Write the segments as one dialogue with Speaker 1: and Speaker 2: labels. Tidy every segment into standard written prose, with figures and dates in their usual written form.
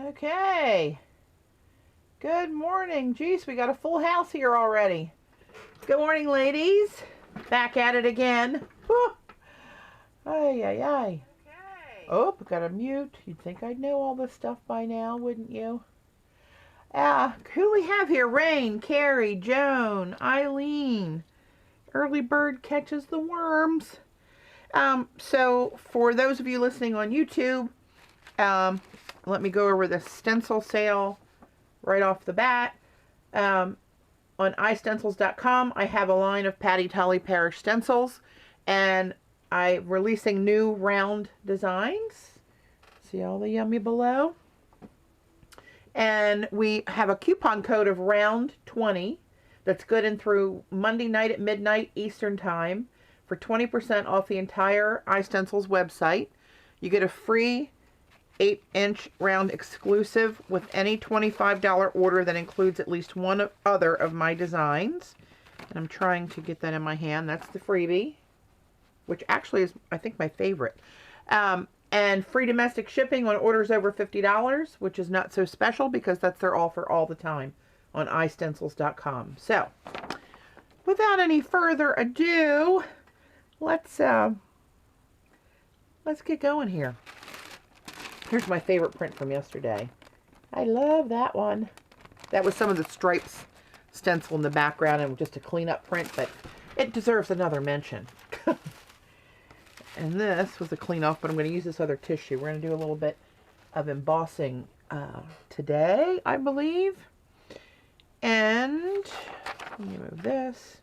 Speaker 1: Okay. Good morning. Geez, we got a full house here already. Good morning, ladies. Back at it again. Whew. Ay, ay, ay. Okay. Oh, got to mute. You'd think I'd know all this stuff by now, wouldn't you? Who do we have here? Rain, Carrie, Joan, Eileen. Early bird catches the worms. So for those of you listening on YouTube, let me go over the stencil sale right off the bat. On iStencils.com, I have a line of Patti Tolley Parrish stencils, and I'm releasing new round designs. See all the yummy below? And we have a coupon code of ROUND20 that's good and through Monday night at midnight Eastern Time for 20% off the entire iStencils website. You get a free 8-inch round exclusive with any $25 order that includes at least one other of my designs. And I'm trying to get that in my hand. That's the freebie, which actually is, I think, my favorite. And free domestic shipping on orders over $50, which is not so special because that's their offer all the time on iStencils.com. So, without any further ado, let's get going here. Here's my favorite print from yesterday. I love that one. That was some of the stripes stencil in the background and just a cleanup print, but it deserves another mention. And this was a clean off, but I'm going to use this other tissue. We're going to do a little bit of embossing today, I believe. And let me move this.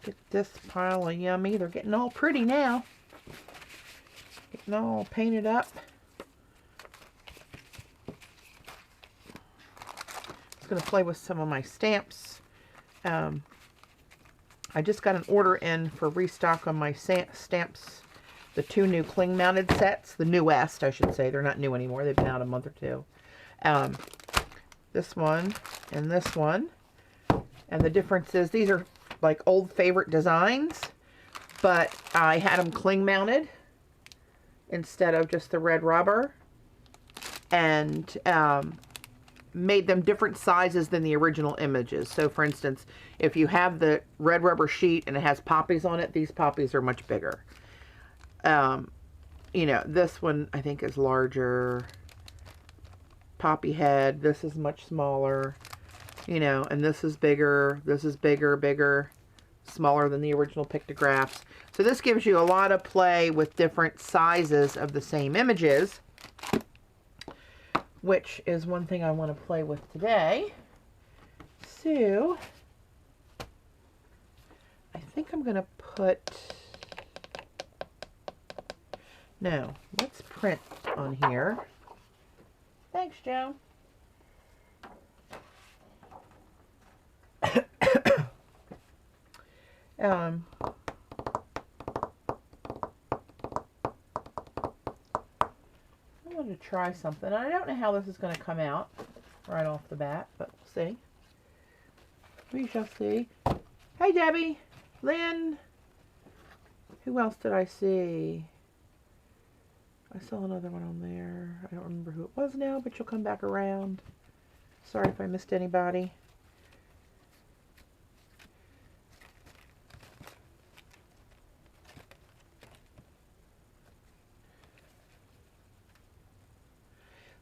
Speaker 1: Get this pile of yummy. They're getting all pretty now. Getting all painted up. I'm going to play with some of my stamps. I just got an order in for restock on my stamps. The 2 new cling mounted sets, the newest, I should say. They're not new anymore. They've been out a month or 2. This one and this one. And the difference is these are like old favorite designs, but I had them cling mounted instead of just the red rubber. And made them different sizes than the original images. So for instance, if you have the red rubber sheet and it has poppies on it, these poppies are much bigger. You know, this one I think is larger. Poppy head. This is much smaller. You know, and this is bigger. This is bigger, smaller than the original pictographs. So this gives you a lot of play with different sizes of the same images, which is one thing I want to play with today. So I think I'm going to put... No, let's print on here. Thanks, Joe. I want to try something. I don't know how this is going to come out right off the bat, but we'll see. We shall see. Hey, Debbie. Lynn. Who else did I see? I saw another one on there. I don't remember who it was now, but you'll come back around. Sorry if I missed anybody.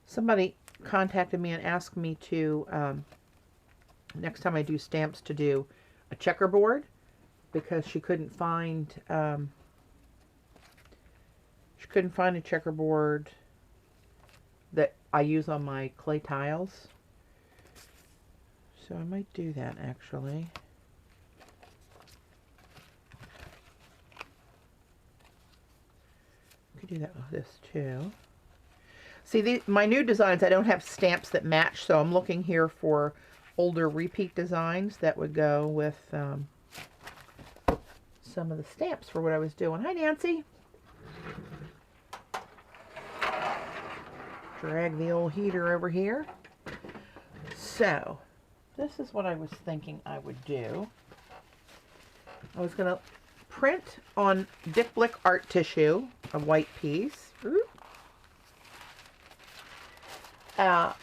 Speaker 1: Somebody contacted me and asked me to, next time I do stamps, to do a checkerboard because she couldn't find a checkerboard that I use on my clay tiles. So I might do that actually. I could do that with this too. See, my new designs, I don't have stamps that match, so I'm looking here for older repeat designs that would go with some of the stamps for what I was doing. Hi, Nancy. Drag the old heater over here. So, this is what I was thinking I would do. I was going to print on Dick Blick art tissue, a white piece. Ooh.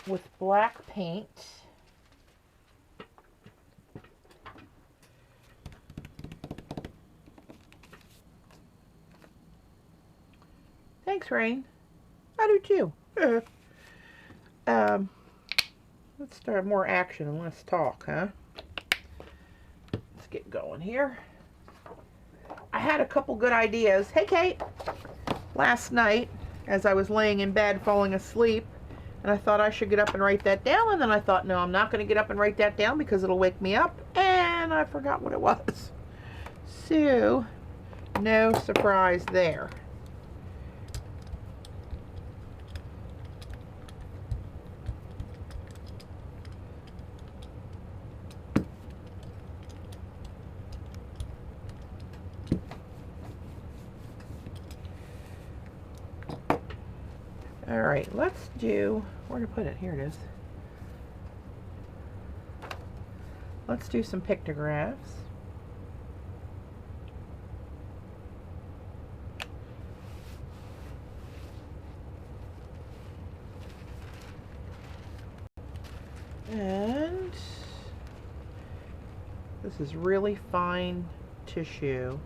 Speaker 1: with black paint. Thanks, Rain. I do too. Let's start more action and less talk, huh? Let's get going here. I had a couple good ideas. Hey, Kate. Last night, as I was laying in bed falling asleep, and I thought I should get up and write that down, and then I thought, no, I'm not going to get up and write that down because it'll wake me up, and I forgot what it was. So, no surprise there. All right, let's do, where to put it? Here it is. Let's do some pictographs. And this is really fine tissue.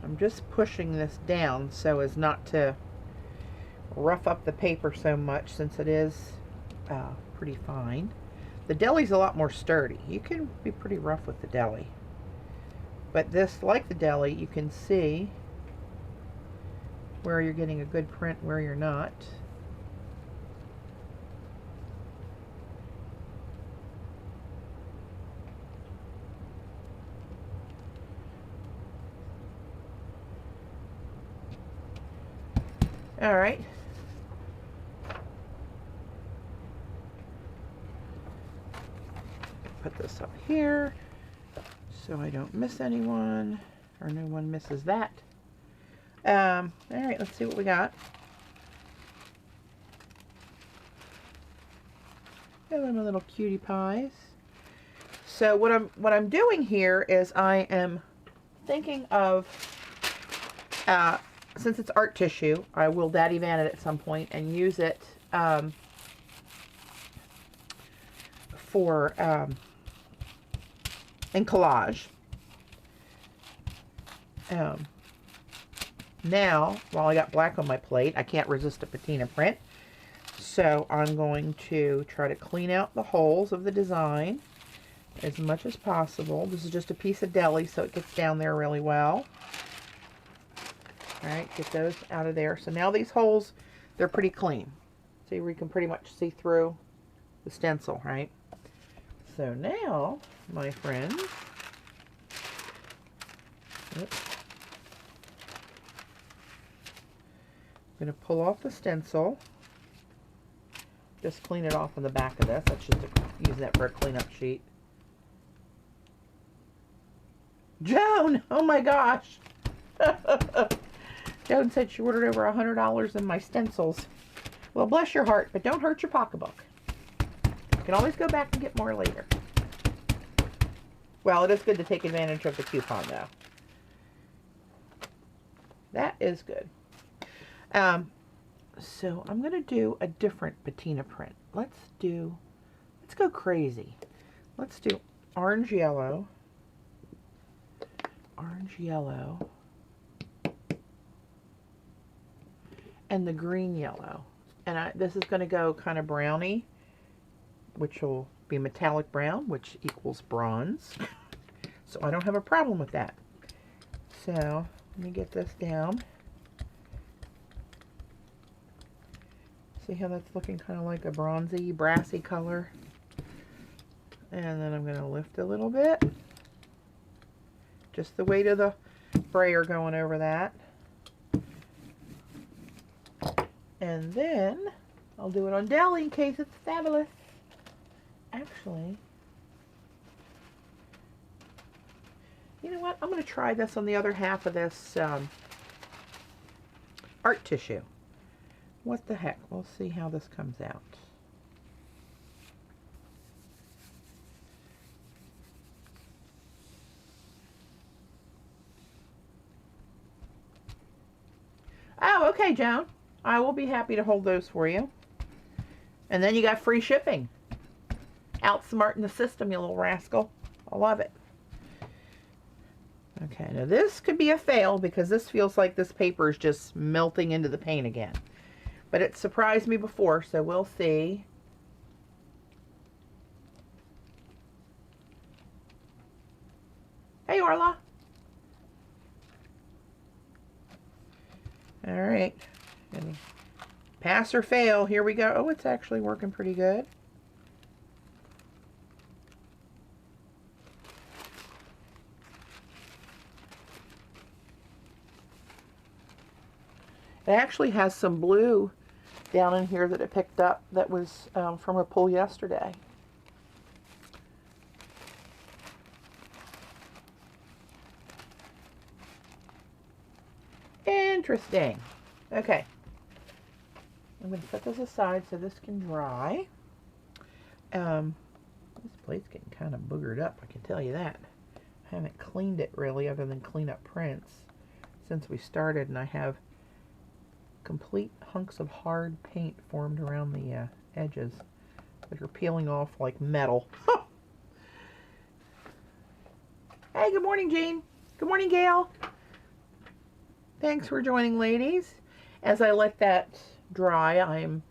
Speaker 1: I'm just pushing this down so as not to rough up the paper so much, since it is pretty fine. The deli's a lot more sturdy. You can be pretty rough with the deli. But this, like the deli, you can see where you're getting a good print, where you're not. All right. Put this up here so I don't miss anyone, or no one misses that. All right, let's see what we got. Hello, my little cutie pies. So what I'm doing here is I am thinking of, since it's art tissue, I will Daddy Van it at some point and use it for in collage. Now, while I got black on my plate, I can't resist a patina print. So I'm going to try to clean out the holes of the design as much as possible. This is just a piece of deli, so it gets down there really well. All right, get those out of there. So now these holes, they're pretty clean. See, we can pretty much see through the stencil, right? So now, my friends, oops, I'm going to pull off the stencil. Just clean it off on the back of this. Let's just use that for a cleanup sheet. Joan! Oh my gosh! Joan said she ordered over $100 in my stencils. Well, bless your heart, but don't hurt your pocketbook. You can always go back and get more later. Well, it is good to take advantage of the coupon, though. That is good. So I'm going to do a different patina print. Let's go crazy. Let's do orange yellow, and the green yellow. And this is going to go kind of browny, which will be metallic brown, which equals bronze. So I don't have a problem with that. So let me get this down. See how that's looking kind of like a bronzy, brassy color? And then I'm going to lift a little bit. Just the weight of the sprayer going over that. And then I'll do it on deli in case it's fabulous. Actually, you know what? I'm going to try this on the other half of this art tissue. What the heck? We'll see how this comes out. Oh, okay, Joan. I will be happy to hold those for you. And then you got free shipping. Outsmarting the system, you little rascal. I love it. Okay, now this could be a fail because this feels like this paper is just melting into the paint again. But it surprised me before, so we'll see. Hey, Orla. All right. Pass or fail. Here we go. Oh, it's actually working pretty good. It actually has some blue down in here that it picked up that was from a pull yesterday. Interesting. Okay. I'm going to set this aside so this can dry. This plate's getting kind of boogered up, I can tell you that. I haven't cleaned it really other than clean up prints since we started, and I have complete hunks of hard paint formed around the edges that are peeling off like metal. Hey, good morning, Jean. Good morning, Gail. Thanks for joining, ladies. As I let that dry, I'm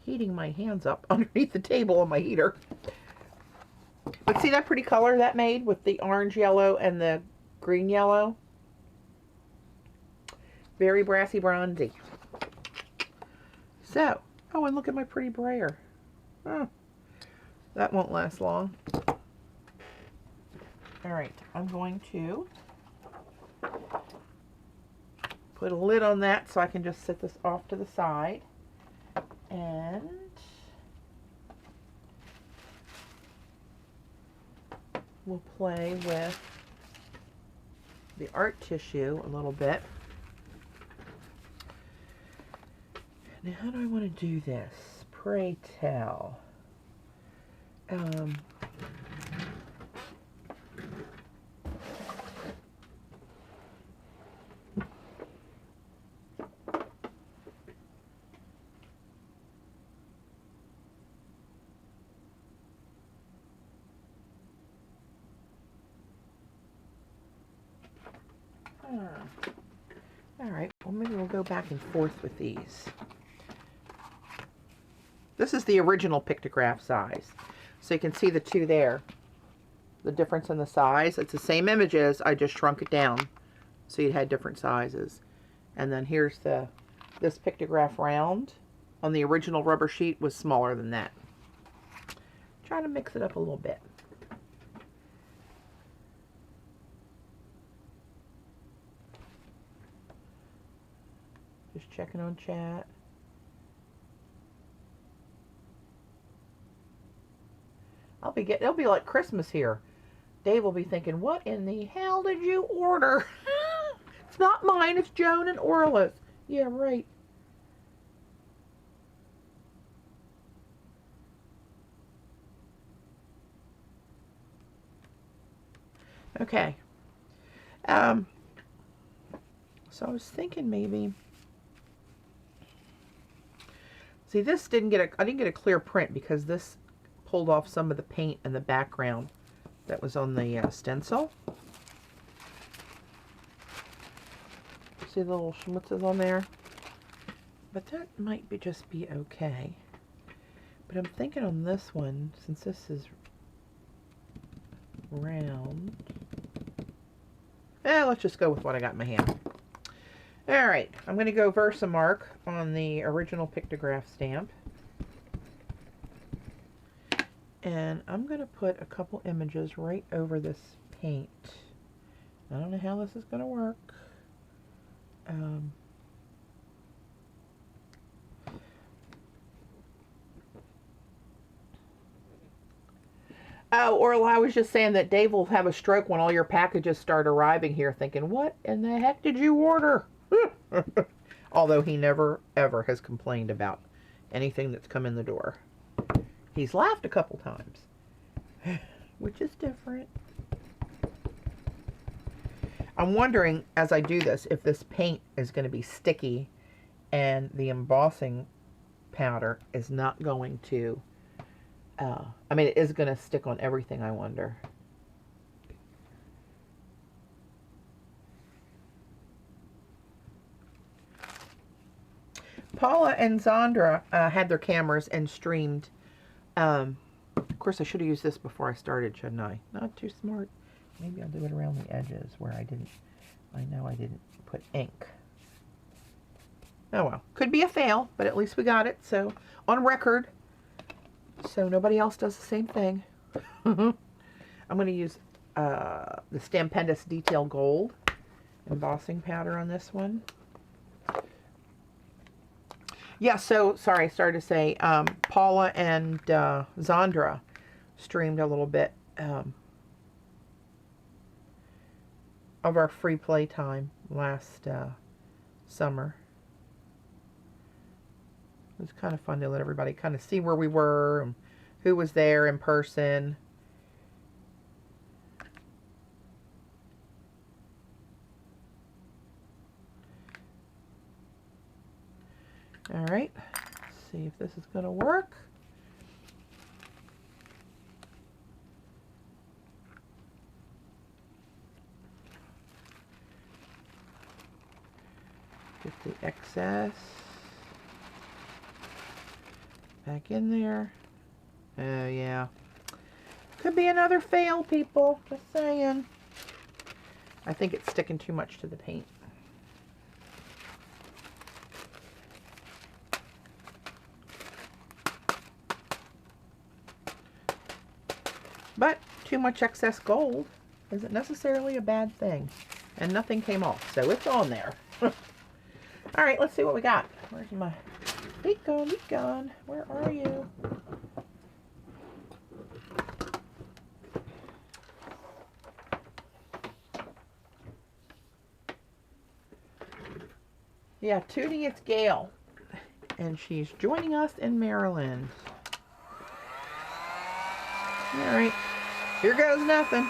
Speaker 1: heating my hands up underneath the table on my heater. But see that pretty color that made with the orange yellow and the green yellow? Very brassy bronzy. So, oh, and look at my pretty brayer. Oh, that won't last long. All right, I'm going to put a lid on that so I can just set this off to the side. And we'll play with the art tissue a little bit. Now, how do I want to do this? Pray tell. All right, well, maybe we'll go back and forth with these. This is the original pictograph size. So you can see the two there. The difference in the size. It's the same images, I just shrunk it down. So you had different sizes. And then here's this pictograph round. On the original rubber sheet was smaller than that. Try to mix it up a little bit. Just checking on chat. It'll be like Christmas here. Dave will be thinking, what in the hell did you order? It's not mine, it's Joan and Orla's. Yeah, right. Okay. So I was thinking maybe. See, this I didn't get a clear print because this pulled off some of the paint and the background that was on the stencil. See the little schmutzes on there? But that might just be okay. But I'm thinking on this one, since this is round, let's just go with what I got in my hand. Alright, I'm going to go Versamark on the original pictograph stamp. And I'm going to put a couple images right over this paint. I don't know how this is going to work. Oh, Orla, I was just saying that Dave will have a stroke when all your packages start arriving here thinking, what in the heck did you order? Although he never, ever has complained about anything that's come in the door. He's laughed a couple times, which is different. I'm wondering, as I do this, if this paint is going to be sticky and the embossing powder is not going to, I mean, it is going to stick on everything, I wonder. Paula and Zandra had their cameras and streamed. Of course, I should have used this before I started, shouldn't I? Not too smart. Maybe I'll do it around the edges where I know I didn't put ink. Oh well, could be a fail, but at least we got it. So on record, so nobody else does the same thing. I'm going to use the Stampendous Detail Gold embossing powder on this one. Yeah, so sorry, I started to say Paula and Zandra streamed a little bit of our free playtime last summer. It was kind of fun to let everybody kind of see where we were and who was there in person. All right, let's see if this is going to work. Get the excess back in there. Oh yeah, could be another fail, people, just saying. I think it's sticking too much to the paint. But too much excess gold isn't necessarily a bad thing. And nothing came off, so it's on there. All right, let's see what we got. Where's my... Be gone, be gone. Where are you? Yeah, Tootie, it's Gail. And she's joining us in Maryland. All right, here goes nothing.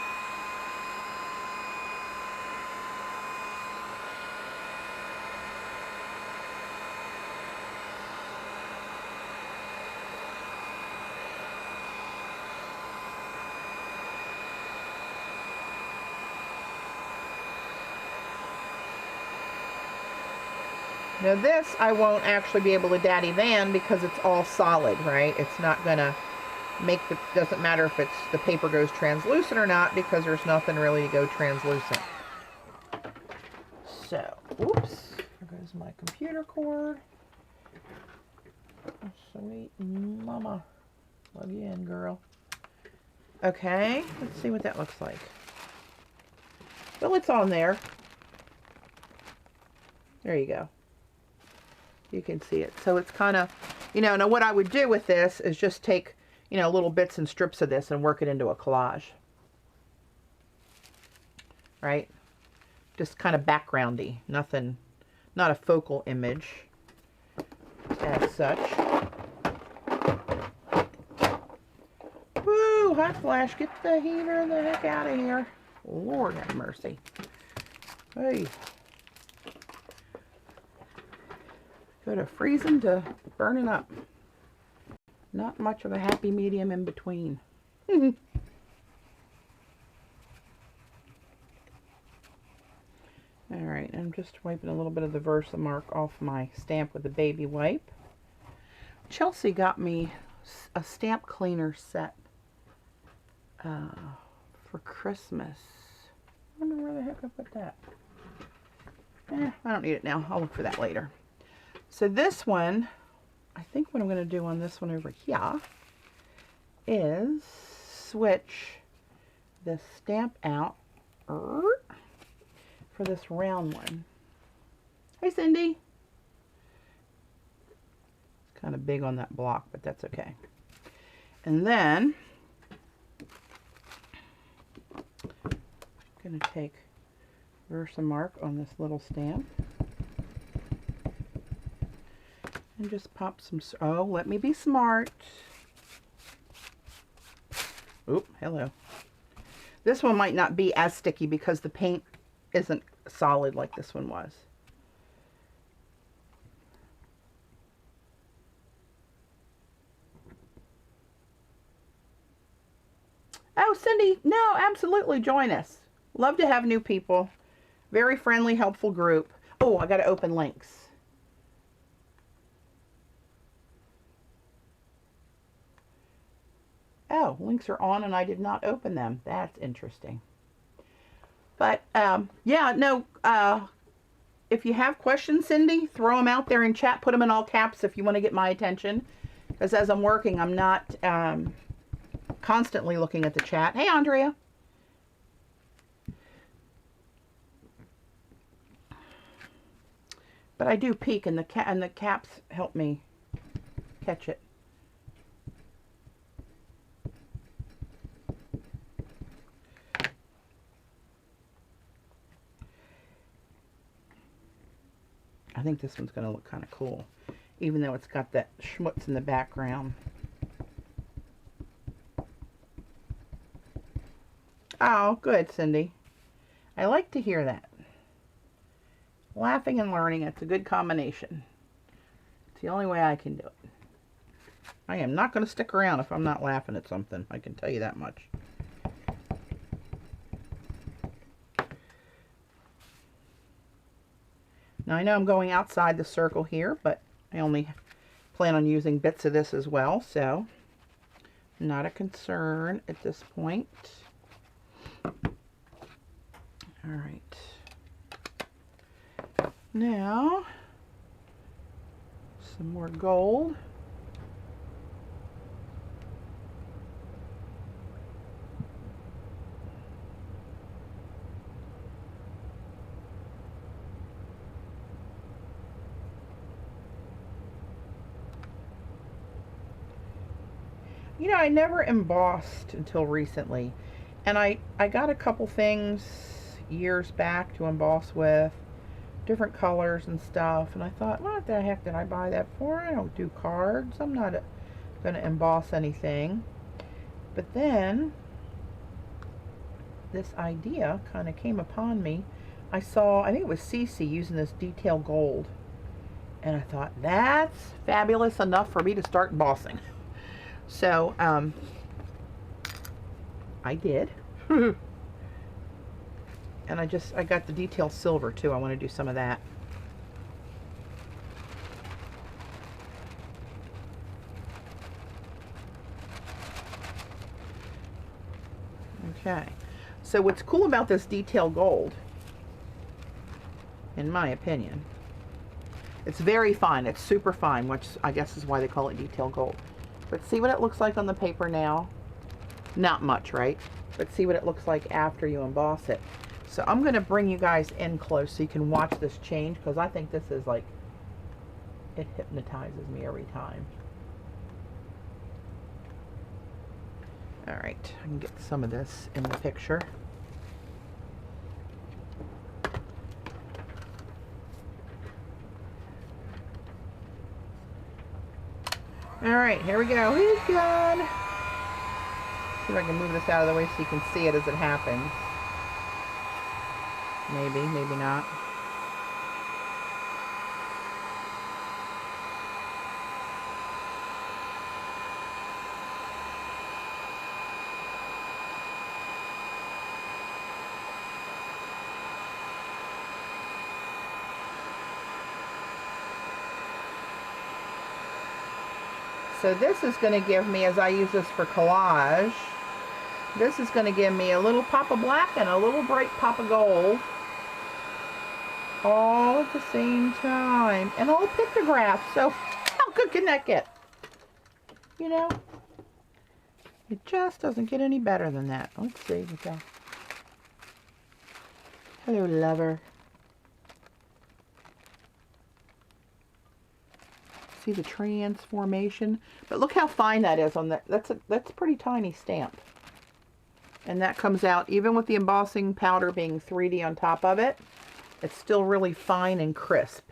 Speaker 1: Now this I won't actually be able to daddy van because it's all solid, right? It's not gonna make the, doesn't matter if it's the paper goes translucent or not because there's nothing really to go translucent. So, oops, there goes my computer cord. Oh, sweet mama. Love you in, girl. Okay, let's see what that looks like. Well, it's on there. There you go. You can see it. So it's kind of, you know, now what I would do with this is just take, you know, little bits and strips of this and work it into a collage. Right? Just kind of backgroundy. Nothing, not a focal image as such. Woo, hot flash. Get the heater the heck out of here. Lord have mercy. Hey. Go to freezing to burning up. Not much of a happy medium in between. All right, I'm just wiping a little bit of the Versamark off my stamp with the baby wipe. Chelsea got me a stamp cleaner set for Christmas. I don't know where the heck I put that. I don't need it now. I'll look for that later. So this one, I think what I'm going to do on this one over here is switch the stamp out for this round one. Hey, Cindy. It's kind of big on that block, but that's okay. And then I'm going to take Versamark on this little stamp. And just pop some, oh, let me be smart. Oop, hello. This one might not be as sticky because the paint isn't solid like this one was. Oh, Cindy, no, absolutely join us. Love to have new people. Very friendly, helpful group. Oh, I got to open links. Oh, links are on and I did not open them. That's interesting. But, yeah, no, if you have questions, Cindy, throw them out there in chat. Put them in all caps if you want to get my attention. Because as I'm working, I'm not constantly looking at the chat. Hey, Andrea. But I do peek, and the caps help me catch it. I think this one's going to look kind of cool, even though it's got that schmutz in the background. Oh, good, Cindy. I like to hear that. Laughing and learning, it's a good combination. It's the only way I can do it. I am not going to stick around if I'm not laughing at something. I can tell you that much. Now I know I'm going outside the circle here, but I only plan on using bits of this as well, so not a concern at this point. All right. Now, some more gold. You know, I never embossed until recently, and I got a couple things years back to emboss with, different colors and stuff, and I thought, what the heck did I buy that for? I don't do cards. I'm not going to emboss anything. But then this idea kind of came upon me. I saw, I think it was Cece using this detail gold, and I thought, that's fabulous enough for me to start embossing. So, I did. And I got the detail silver too. I want to do some of that. Okay. So what's cool about this detail gold, in my opinion, it's very fine. It's super fine, which I guess is why they call it detail gold. But see what it looks like on the paper now? Not much, right? But see what it looks like after you emboss it. So I'm going to bring you guys in close so you can watch this change, because I think this is like, it hypnotizes me every time. All right, I can get some of this in the picture. All right, here we go. He's gone. See if I can move this out of the way so you can see it as it happens. Maybe, maybe not. So this is going to give me, as I use this for collage, this is going to give me a little pop of black and a little bright pop of gold, all at the same time, and all pictographs. So how good can that get? You know, it just doesn't get any better than that. Let's see. Okay. Hello, lover. See the transformation, but look how fine that is on that. That's a pretty tiny stamp, and that comes out even with the embossing powder being 3D on top of it. It's still really fine and crisp.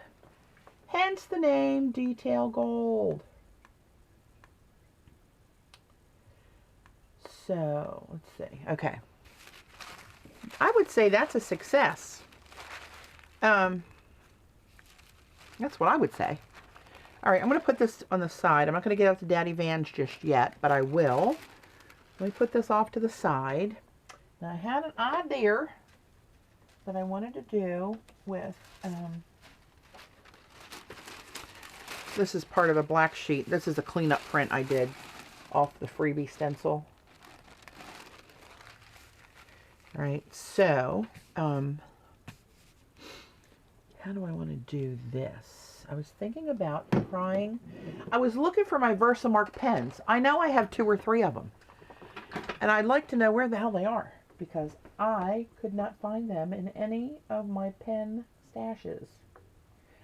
Speaker 1: Hence the name Detail Gold. So let's see. Okay, I would say that's a success. That's what I would say. All right, I'm going to put this on the side. I'm not going to get out the Daddy Vans just yet, but I will Let me put this off to the side. Now I had an idea that I wanted to do with, this is part of a black sheet. This is a cleanup print I did off the freebie stencil. All right, so, how do I want to do this? I was thinking about trying, I was looking for my Versamark pens. I know I have 2 or 3 of them. And I'd like to know where the hell they are, because I could not find them in any of my pen stashes.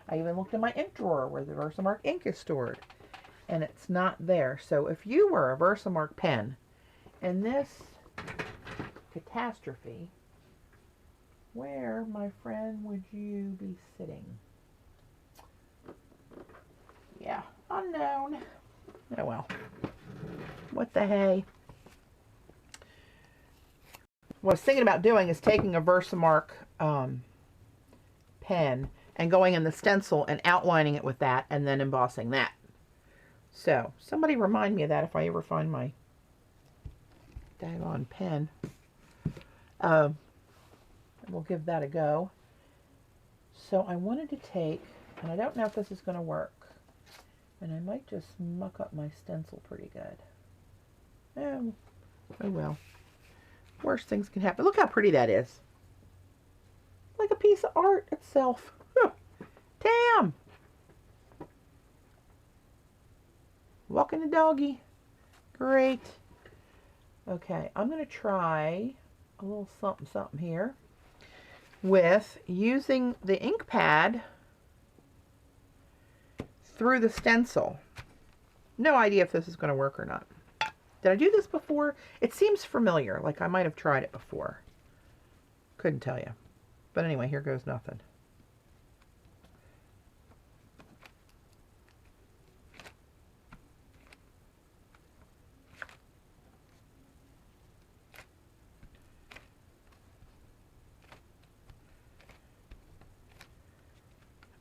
Speaker 1: I even looked in my ink drawer where the Versamark ink is stored, and it's not there. So if you were a Versamark pen in this catastrophe, where, my friend, would you be sitting? Yeah, unknown. Oh well. What the hey? What I was thinking about doing is taking a Versamark pen and going in the stencil and outlining it with that and then embossing that. So, somebody remind me of that if I ever find my daggone pen. We'll give that a go. So I wanted to take, and I don't know if this is going to work, and I might just muck up my stencil pretty good. Oh well. Worst things can happen. Look how pretty that is. Like a piece of art itself. Damn! Walking the doggy. Great. Okay, I'm going to try a little something something here with using the ink pad through the stencil. No idea if this is going to work or not. Did I do this before? It seems familiar, like I might have tried it before. Couldn't tell you. But anyway, here goes nothing.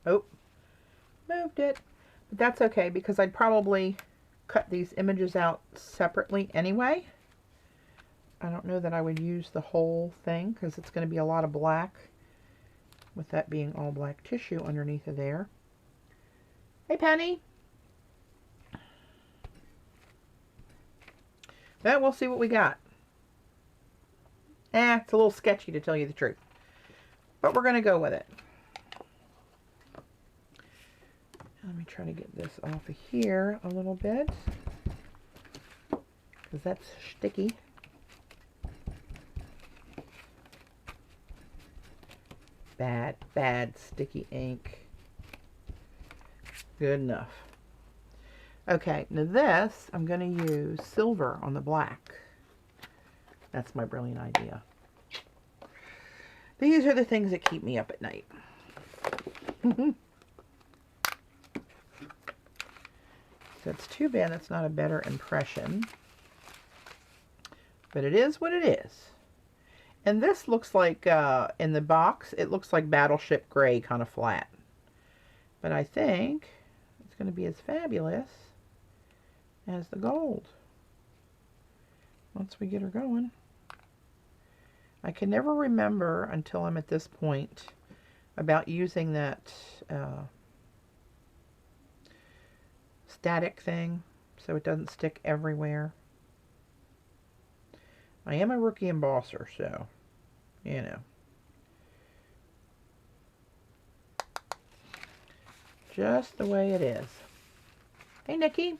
Speaker 1: Oh, moved it. But that's okay, because I'd probably cut these images out separately anyway. I don't know that I would use the whole thing, because it's going to be a lot of black, with that being all black tissue underneath of there. Hey, Penny. But we'll see what we got. It's a little sketchy, to tell you the truth. But we're going to go with it. Let me try to get this off of here a little bit, because that's sticky. Bad sticky ink. Good enough. Okay, now this, I'm going to use silver on the black. That's my brilliant idea. These are the things that keep me up at night. So it's too bad that's not a better impression. But it is what it is. And this looks like, in the box, it looks like Battleship Gray, kind of flat. But I think it's going to be as fabulous as the gold once we get her going. I can never remember until I'm at this point about using that static thing so it doesn't stick everywhere. I am a rookie embosser, so, you know. Just the way it is. Hey, Nikki.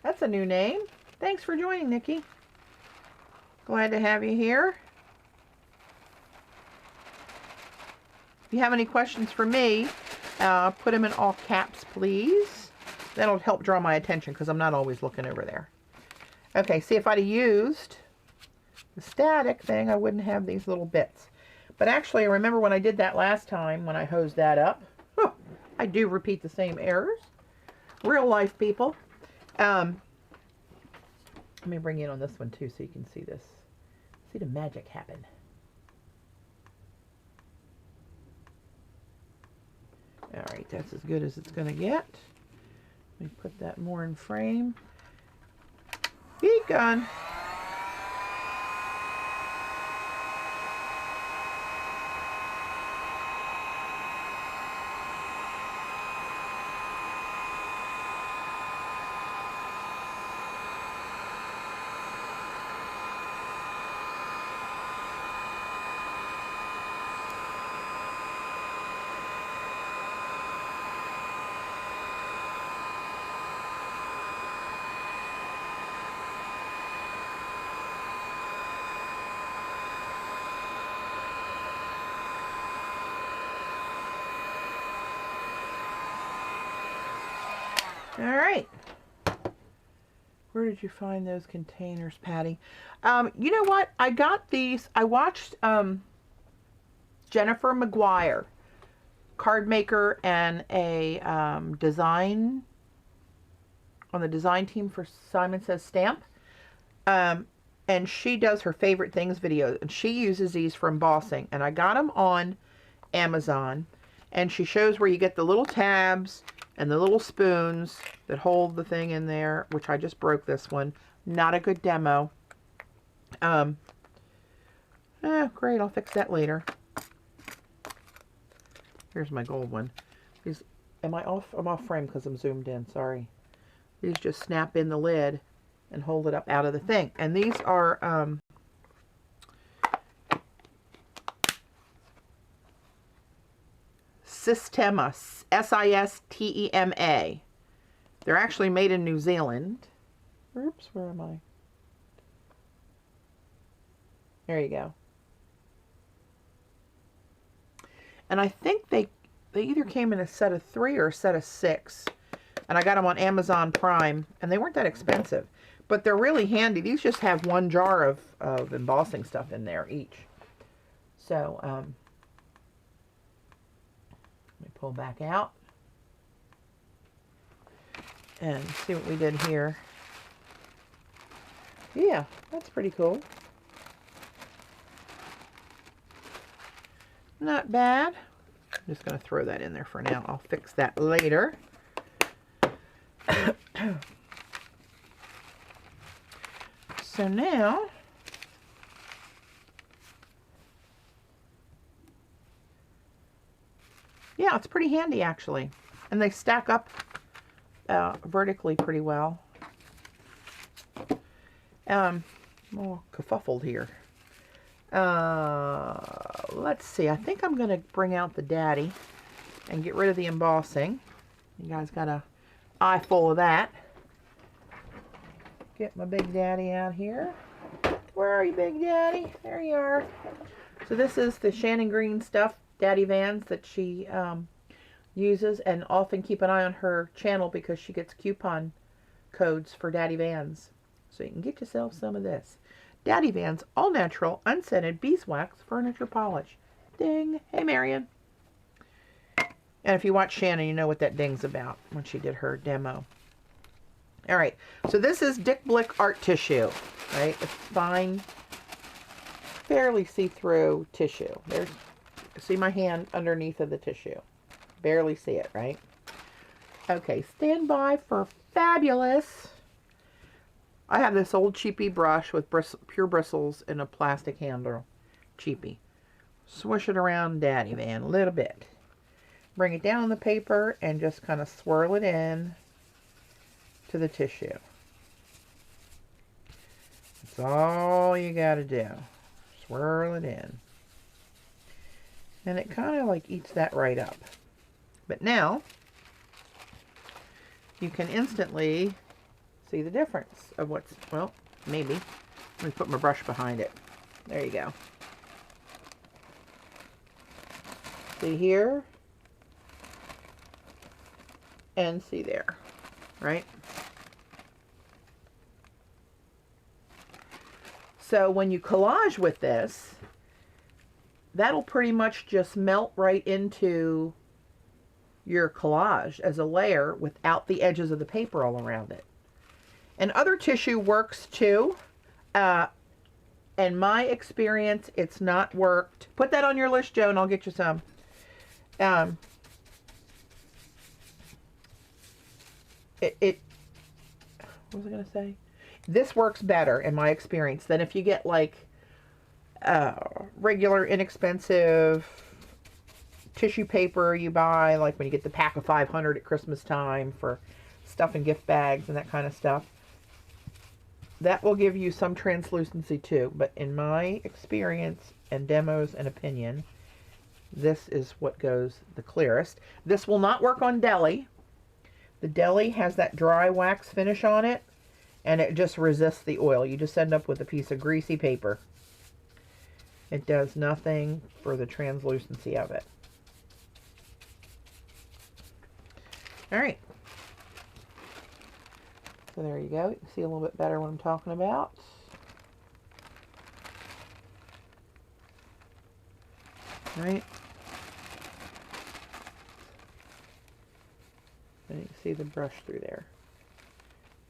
Speaker 1: That's a new name. Thanks for joining, Nikki. Glad to have you here. If you have any questions for me, put them in all caps, please. That'll help draw my attention, because I'm not always looking over there. Okay, see, if I'd have used the static thing, I wouldn't have these little bits. But actually, I remember when I did that last time, when I hosed that up. I do repeat the same errors. Real life, people. Let me bring you in on this one, too, so you can see this. See the magic happen. All right, that's as good as it's going to get. Let me put that more in frame. Heat gun. All right. Where did you find those containers, Patty? You know what? I got these. I watched Jennifer McGuire, card maker and a design on the design team for Simon Says Stamp. And she does her favorite things videos, and she uses these for embossing. And I got them on Amazon, and she shows where you get the little tabs and the little spoons that hold the thing in there, which I just broke this one. Not a good demo. Great, I'll fix that later. Here's my gold one. These, am I off? I'm off frame because I'm zoomed in, sorry. These just snap in the lid and hold it up out of the thing. And these are, Sistema, S-I-S-T-E-M-A. They're actually made in New Zealand. Oops, where am I? There you go. And I think they either came in a set of 3 or a set of 6. And I got them on Amazon Prime, and they weren't that expensive. But they're really handy. These just have 1 jar of embossing stuff in there each. So, let me pull back out and see what we did here. Yeah, that's pretty cool. Not bad. I'm just going to throw that in there for now. I'll fix that later. So now, yeah, it's pretty handy actually. And they stack up vertically pretty well. More kerfuffled here. Let's see. I think I'm going to bring out the daddy and get rid of the embossing. You guys got an eye full of that. Get my big daddy out here. Where are you, big daddy? There you are. So this is the Shannon Green stuff, Daddy Vans, that she uses, and often keep an eye on her channel because she gets coupon codes for Daddy Vans. So you can get yourself some of this. Daddy Vans, all natural, unscented beeswax furniture polish. Ding. Hey, Marion. And if you watch Shannon, you know what that ding's about when she did her demo. All right. So this is Dick Blick art tissue, right? It's fine, barely see-through tissue. There's, see my hand underneath of the tissue. Barely see it, right? Okay. Stand by for fabulous. I have this old cheapy brush with pure bristles and a plastic handle. Cheapy. Swish it around Daddy Van a little bit. Bring it down on the paper and just kind of swirl it in to the tissue. That's all you got to do. Swirl it in. And it kind of like eats that right up. But now, you can instantly see the difference of what's, well, maybe. Let me put my brush behind it. There you go. See here? And see there, right? So when you collage with this, that'll pretty much just melt right into your collage as a layer without the edges of the paper all around it. And other tissue works too. In my experience, it's not worked. Put that on your list, Joe, and I'll get you some. what was I going to say? This works better in my experience than if you get like regular inexpensive tissue paper you buy, like when you get the pack of 500 at Christmas time for stuff in gift bags and that kind of stuff. That will give you some translucency too, but in my experience and demos and opinion, this is what goes the clearest. This will not work on deli. The deli has that dry wax finish on it, and it just resists the oil. You just end up with a piece of greasy paper. It does nothing for the translucency of it. All right. So there you go. You can see a little bit better what I'm talking about. All right. And you can see the brush through there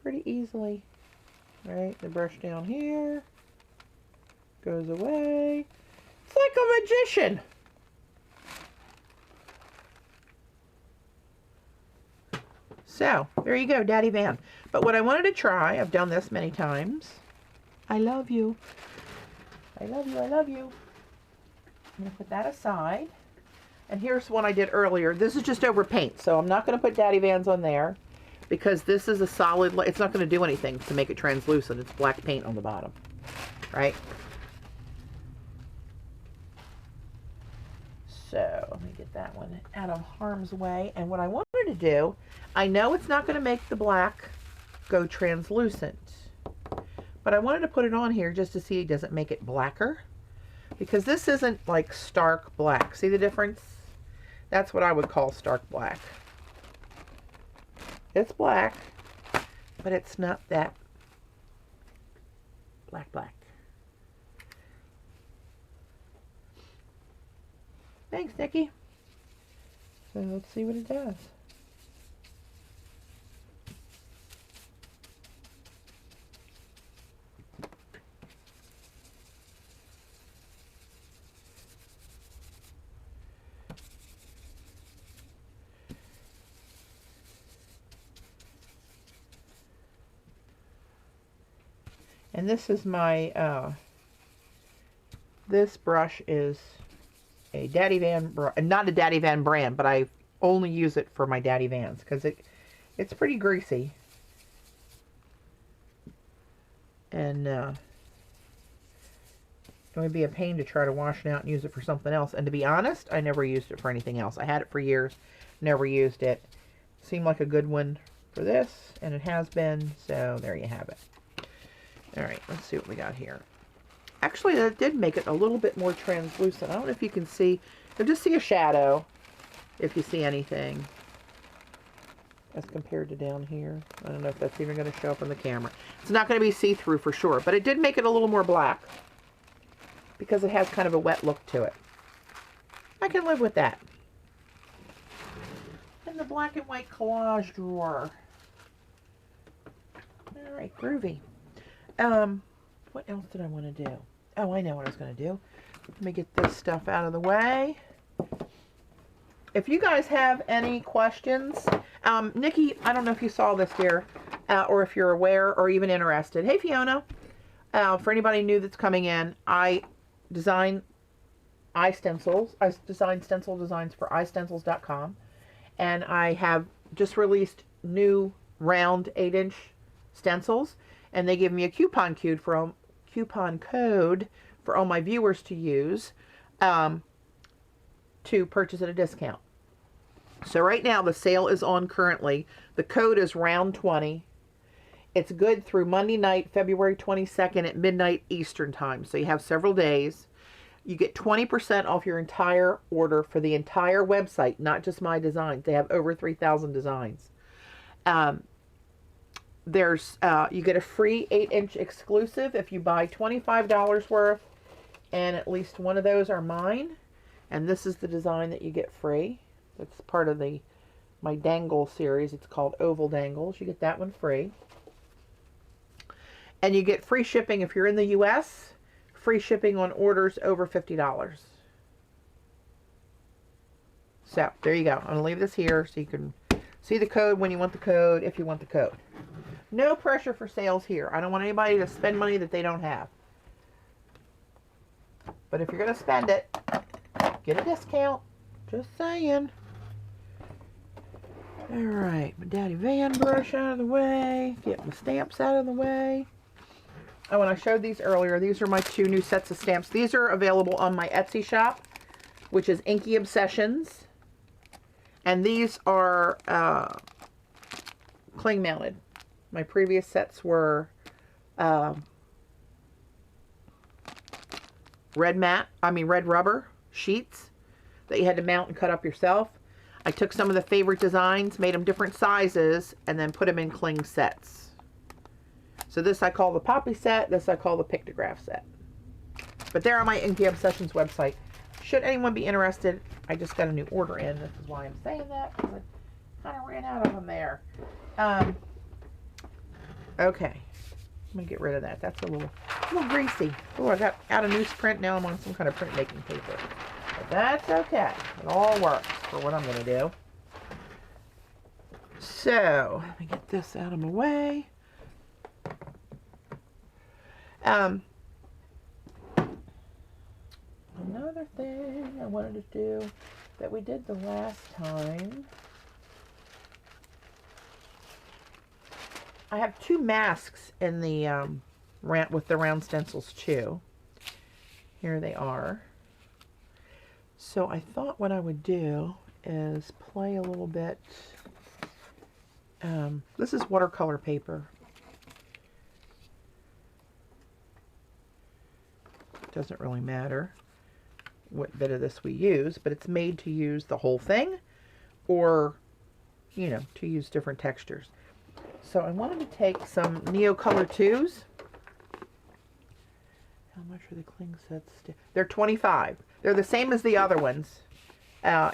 Speaker 1: pretty easily. All right, the brush down here goes away. It's like a magician. So, there you go, Daddy Van. But what I wanted to try, I've done this many times. I love you. I love you, I love you. I'm going to put that aside. And here's one I did earlier. This is just over paint, so I'm not going to put Daddy Vans on there because this is a solid, it's not going to do anything to make it translucent. It's black paint on the bottom, right? So let me get that one out of harm's way. And what I wanted to do, I know it's not going to make the black go translucent, but I wanted to put it on here just to see does it make it blacker, because this isn't like stark black. See the difference? That's what I would call stark black. It's black, but it's not that black. Thanks, Nikki. So let's see what it does. And this is my, this brush is a Daddy Van, not a Daddy Van brand, but I only use it for my Daddy Vans because it's pretty greasy. And it would be a pain to try to wash it out and use it for something else. And to be honest, I never used it for anything else. I had it for years, never used it. Seemed like a good one for this, and it has been, so there you have it. All right, let's see what we got here. Actually, that did make it a little bit more translucent. I don't know if you can see. You'll just see a shadow, if you see anything, as compared to down here. I don't know if that's even going to show up on the camera. It's not going to be see-through for sure, but it did make it a little more black because it has kind of a wet look to it. I can live with that. And the black and white collage drawer. All right, groovy. What else did I want to do? Oh, I know what I was going to do. Let me get this stuff out of the way. If you guys have any questions, Nikki, I don't know if you saw this here, or if you're aware or even interested. Hey, Fiona. For anybody new that's coming in, I design iStencils. I design stencil designs for iStencils.com. And I have just released new round 8-inch stencils. And they give me a coupon code for all my viewers to use to purchase at a discount. So right now the sale is on currently. The code is ROUND20. It's good through Monday night, February 22nd at midnight Eastern time. So you have several days. You get 20% off your entire order for the entire website, not just my designs. They have over 3,000 designs. You get a free 8-inch exclusive if you buy $25 worth, and at least one of those are mine. And this is the design that you get free. It's part of my dangle series. It's called Oval Dangles. You get that one free. And you get free shipping if you're in the US, free shipping on orders over $50. So there you go. I'm going to leave this here so you can See the code when you want the code, if you want the code. No pressure for sales here. I don't want anybody to spend money that they don't have. But if you're going to spend it, get a discount. Just saying. Alright, my Daddy Van brush out of the way. Get my stamps out of the way. Oh, and I showed these earlier. These are my 2 new sets of stamps. These are available on my Etsy shop, which is Inky Obsessions. And these are cling mounted. My previous sets were red rubber sheets that you had to mount and cut up yourself. I took some of the favorite designs, made them different sizes, and then put them in cling sets. So this I call the Poppy set, this I call the Pictograph set. But they're on my Inky Obsessions website. Should anyone be interested, I just got a new order in. This is why I'm saying that, because I kind of ran out of them there. Okay. I'm going to get rid of that. That's a little greasy. Oh, I got out of newsprint. Now I'm on some kind of printmaking paper. But that's okay. It all works for what I'm going to do. So, let me get this out of my way. Another thing I wanted to do that we did the last time. I have 2 masks in the with the round stencils too. Here they are. So I thought what I would do is play a little bit. This is watercolor paper. Doesn't really matter what bit of this we use, but it's made to use the whole thing, or, you know, to use different textures. So I wanted to take some Neo Color 2s. How much are the cling sets? They're $25. They're the same as the other ones.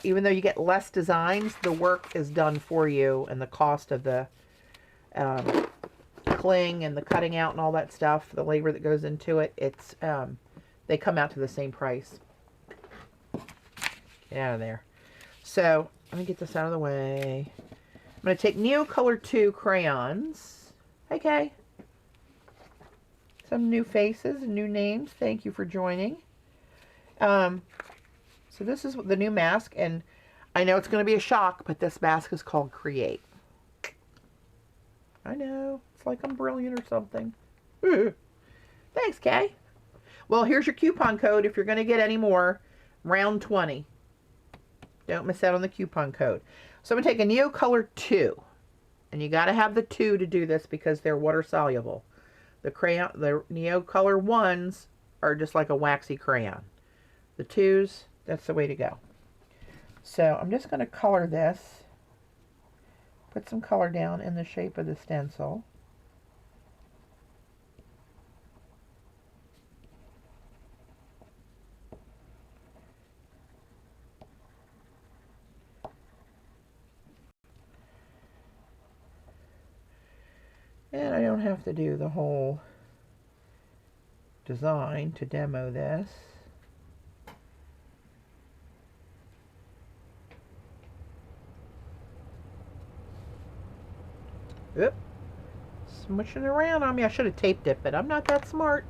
Speaker 1: Even though you get less designs, the work is done for you, and the cost of the cling and the cutting out and all that stuff, the labor that goes into it, it's they come out to the same price. Get out of there. So let me get this out of the way. I'm going to take Neo Color 2 crayons. Okay. Some new faces and new names. Thank you for joining. So this is the new mask, and I know it's going to be a shock, but this mask is called Create. I know. It's like I'm brilliant or something. Thanks, Kay. Well, here's your coupon code if you're going to get any more. ROUND20. Don't miss out on the coupon code. So I'm going to take a Neo Color 2. And you got to have the 2 to do this because they're water soluble. The Neo Color 1s are just like a waxy crayon. The 2s, that's the way to go. So I'm just going to color this. Put some color down in the shape of the stencil. And I don't have to do the whole design to demo this. Oop. Smushing around on me. I should have taped it, but I'm not that smart.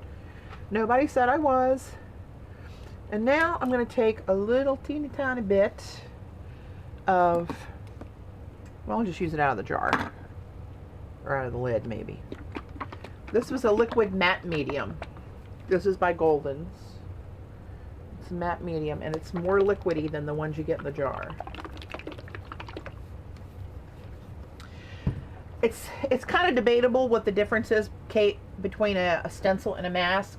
Speaker 1: Nobody said I was. And now I'm going to take a little teeny tiny bit of, well, I'll just use it out of the jar. Or out of the lid, maybe. This was a liquid matte medium. This is by Golden's. It's a matte medium, and it's more liquidy than the ones you get in the jar. It's kind of debatable what the difference is, Kate, between a stencil and a mask.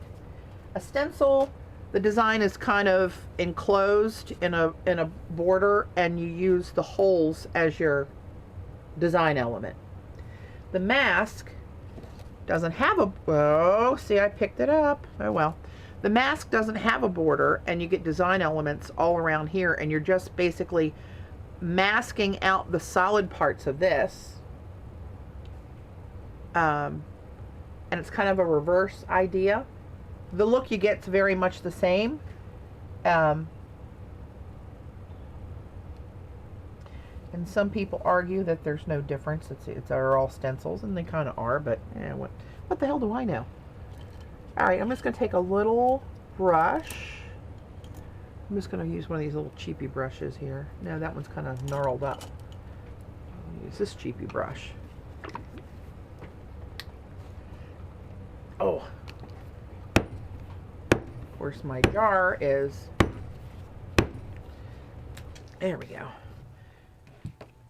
Speaker 1: A stencil, the design is kind of enclosed in a border, and you use the holes as your design element. The mask doesn't have a, oh, see, I picked it up. Oh, well. The mask doesn't have a border, and you get design elements all around here, and you're just basically masking out the solid parts of this. And it's kind of a reverse idea. The look you get is very much the same. And And some people argue that there's no difference. They're all stencils, and they kind of are, but what the hell do I know? All right, I'm just going to take a little brush. I'm just going to use one of these little cheapy brushes here. No, that one's kind of gnarled up. I'll use this cheapy brush. Oh. Of course, my jar is... There we go.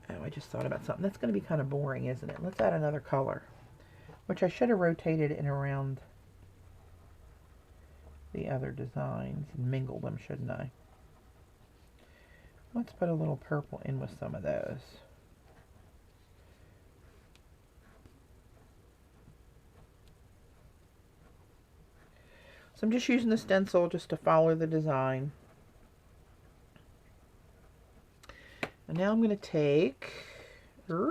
Speaker 1: Oh, I just thought about something. That's going to be kind of boring, isn't it? Let's add another color, which I should have rotated in around the other designs and mingled them, shouldn't I? Let's put a little purple in with some of those. So I'm just using the stencil just to follow the design. And now I'm going to take, let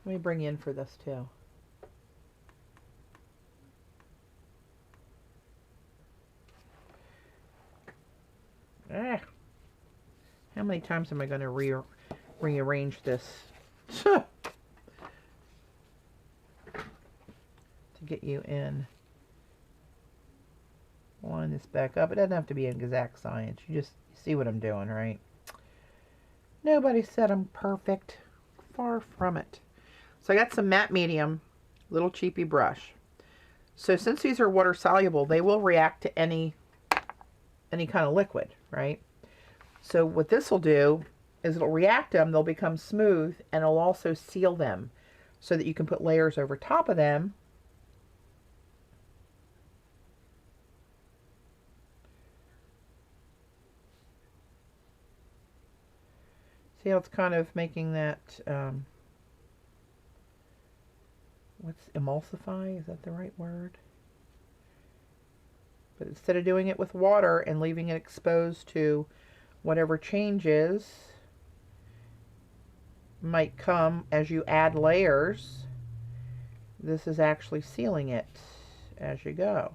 Speaker 1: me bring you in for this too. How many times am I going to rearrange this to get you in? Line this back up. It doesn't have to be an exact science. You see what I'm doing, right? Nobody said I'm perfect. Far from it. So I got some matte medium, little cheapy brush. So since these are water soluble, they will react to any kind of liquid, right? So what this will do is it'll react them, they'll become smooth, and it'll also seal them so that you can put layers over top of them. See how it's kind of making that, what's emulsify? Is that the right word? But instead of doing it with water and leaving it exposed to whatever changes might come as you add layers, this is actually sealing it as you go.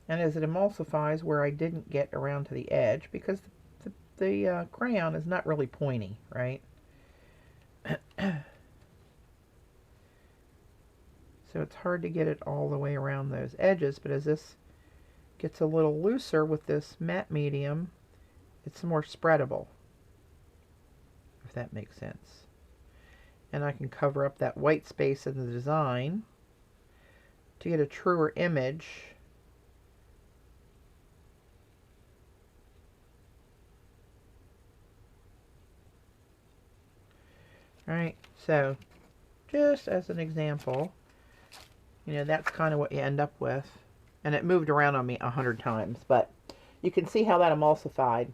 Speaker 1: And as it emulsifies where I didn't get around to the edge, because the crayon is not really pointy, right? So it's hard to get it all the way around those edges, but as this gets a little looser with this matte medium, it's more spreadable, if that makes sense. And I can cover up that white space in the design to get a truer image. Alright, so just as an example, you know, that's kind of what you end up with. And it moved around on me 100 times, but you can see how that emulsified.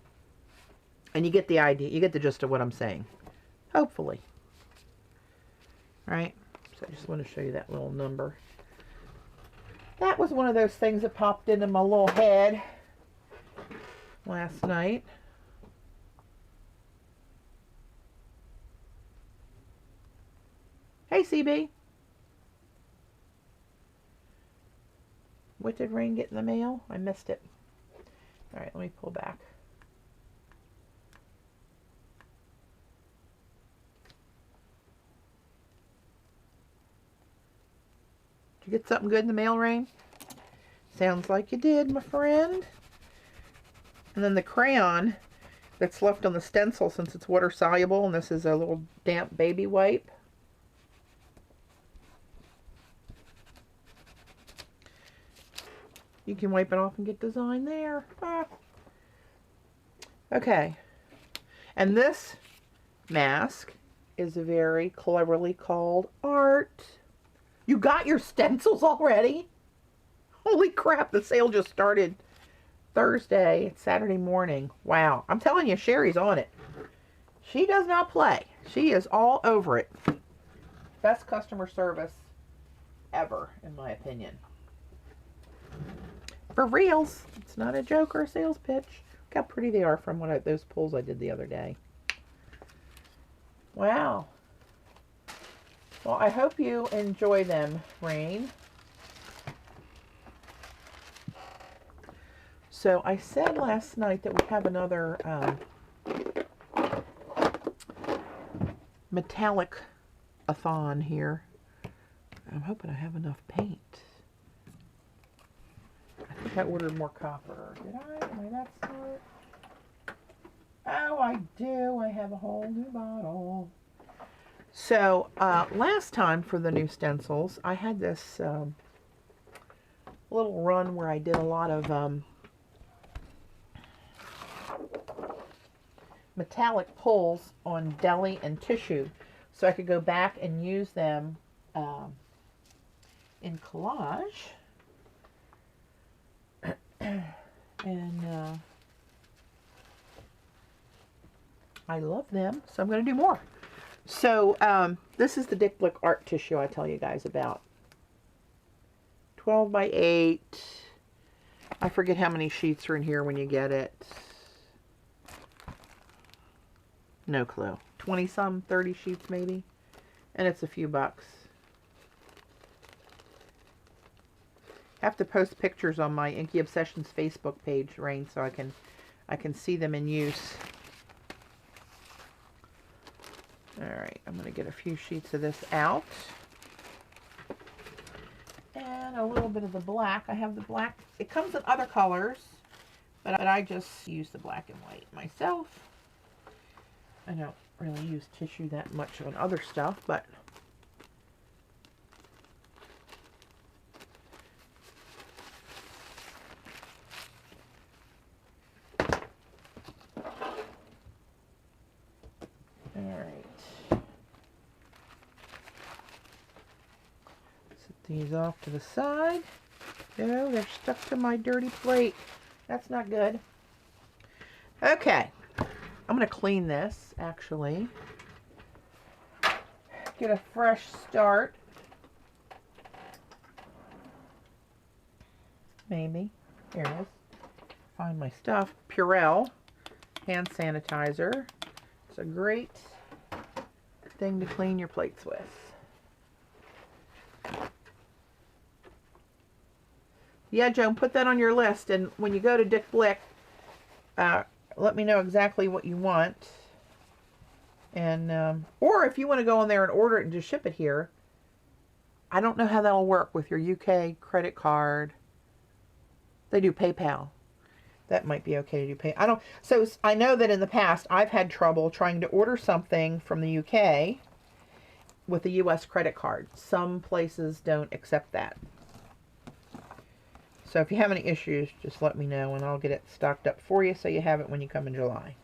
Speaker 1: And you get the idea, you get the gist of what I'm saying. Hopefully. Alright, so I just want to show you that little number. That was one of those things that popped into my little head last night. Hey, CB. What did Rain get in the mail? I missed it. All right, let me pull back. Did you get something good in the mail, Rain? Sounds like you did, my friend. And then the crayon that's left on the stencil, since it's water soluble, and this is a little damp baby wipe. You can wipe it off and get design there. Ah. Okay. And this mask is very cleverly called art. You got your stencils already? Holy crap, the sale just started Thursday. It's Saturday morning. Wow. I'm telling you, Sherry's on it. She does not play. She is all over it. Best customer service ever, in my opinion. For reals. It's not a joke or a sales pitch. Look how pretty they are from those pulls I did the other day. Wow. Well, I hope you enjoy them, Rain. So I said last night that we have another metallic-a-thon here. I'm hoping I have enough paint. I think I ordered more copper. Did I? Am I that smart? Oh, I do. I have a whole new bottle. So, last time for the new stencils, I had this little run where I did a lot of metallic pulls on deli and tissue, so I could go back and use them in collage. And I love them, so I'm going to do more. So this is the Dick Blick art tissue I tell you guys about. 12 by 8. I forget how many sheets are in here when you get it. No clue. 20 some, 30 sheets maybe. And it's a few bucks. I have to post pictures on my Inky Obsessions Facebook page, Rain, so I can see them in use. Alright, I'm going to get a few sheets of this out. And a little bit of the black. I have the black. It comes in other colors, but I just use the black and white myself. I don't really use tissue that much on other stuff, but these off to the side. No, they're stuck to my dirty plate. That's not good. Okay. I'm going to clean this, actually. Get a fresh start. Maybe. Here it is. Find my stuff. Purell hand sanitizer. It's a great thing to clean your plates with. Yeah, Joan, put that on your list, and when you go to Dick Blick, let me know exactly what you want. And or if you want to go on there and order it and just ship it here, I don't know how that'll work with your UK credit card. They do PayPal. That might be okay to do So I know that in the past I've had trouble trying to order something from the UK with a US credit card. Some places don't accept that. So if you have any issues, just let me know and I'll get it stocked up for you so you have it when you come in July.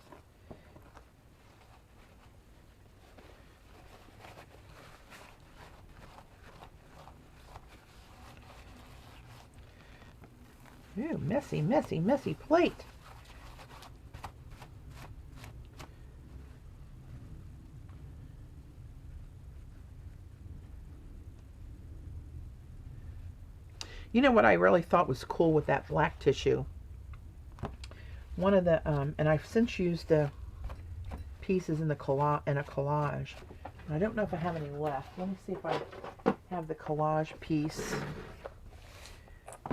Speaker 1: Ooh, messy, messy, messy plate. You know what I really thought was cool with that black tissue? One of the, and I've since used the pieces in a collage. I don't know if I have any left. Let me see if I have the collage piece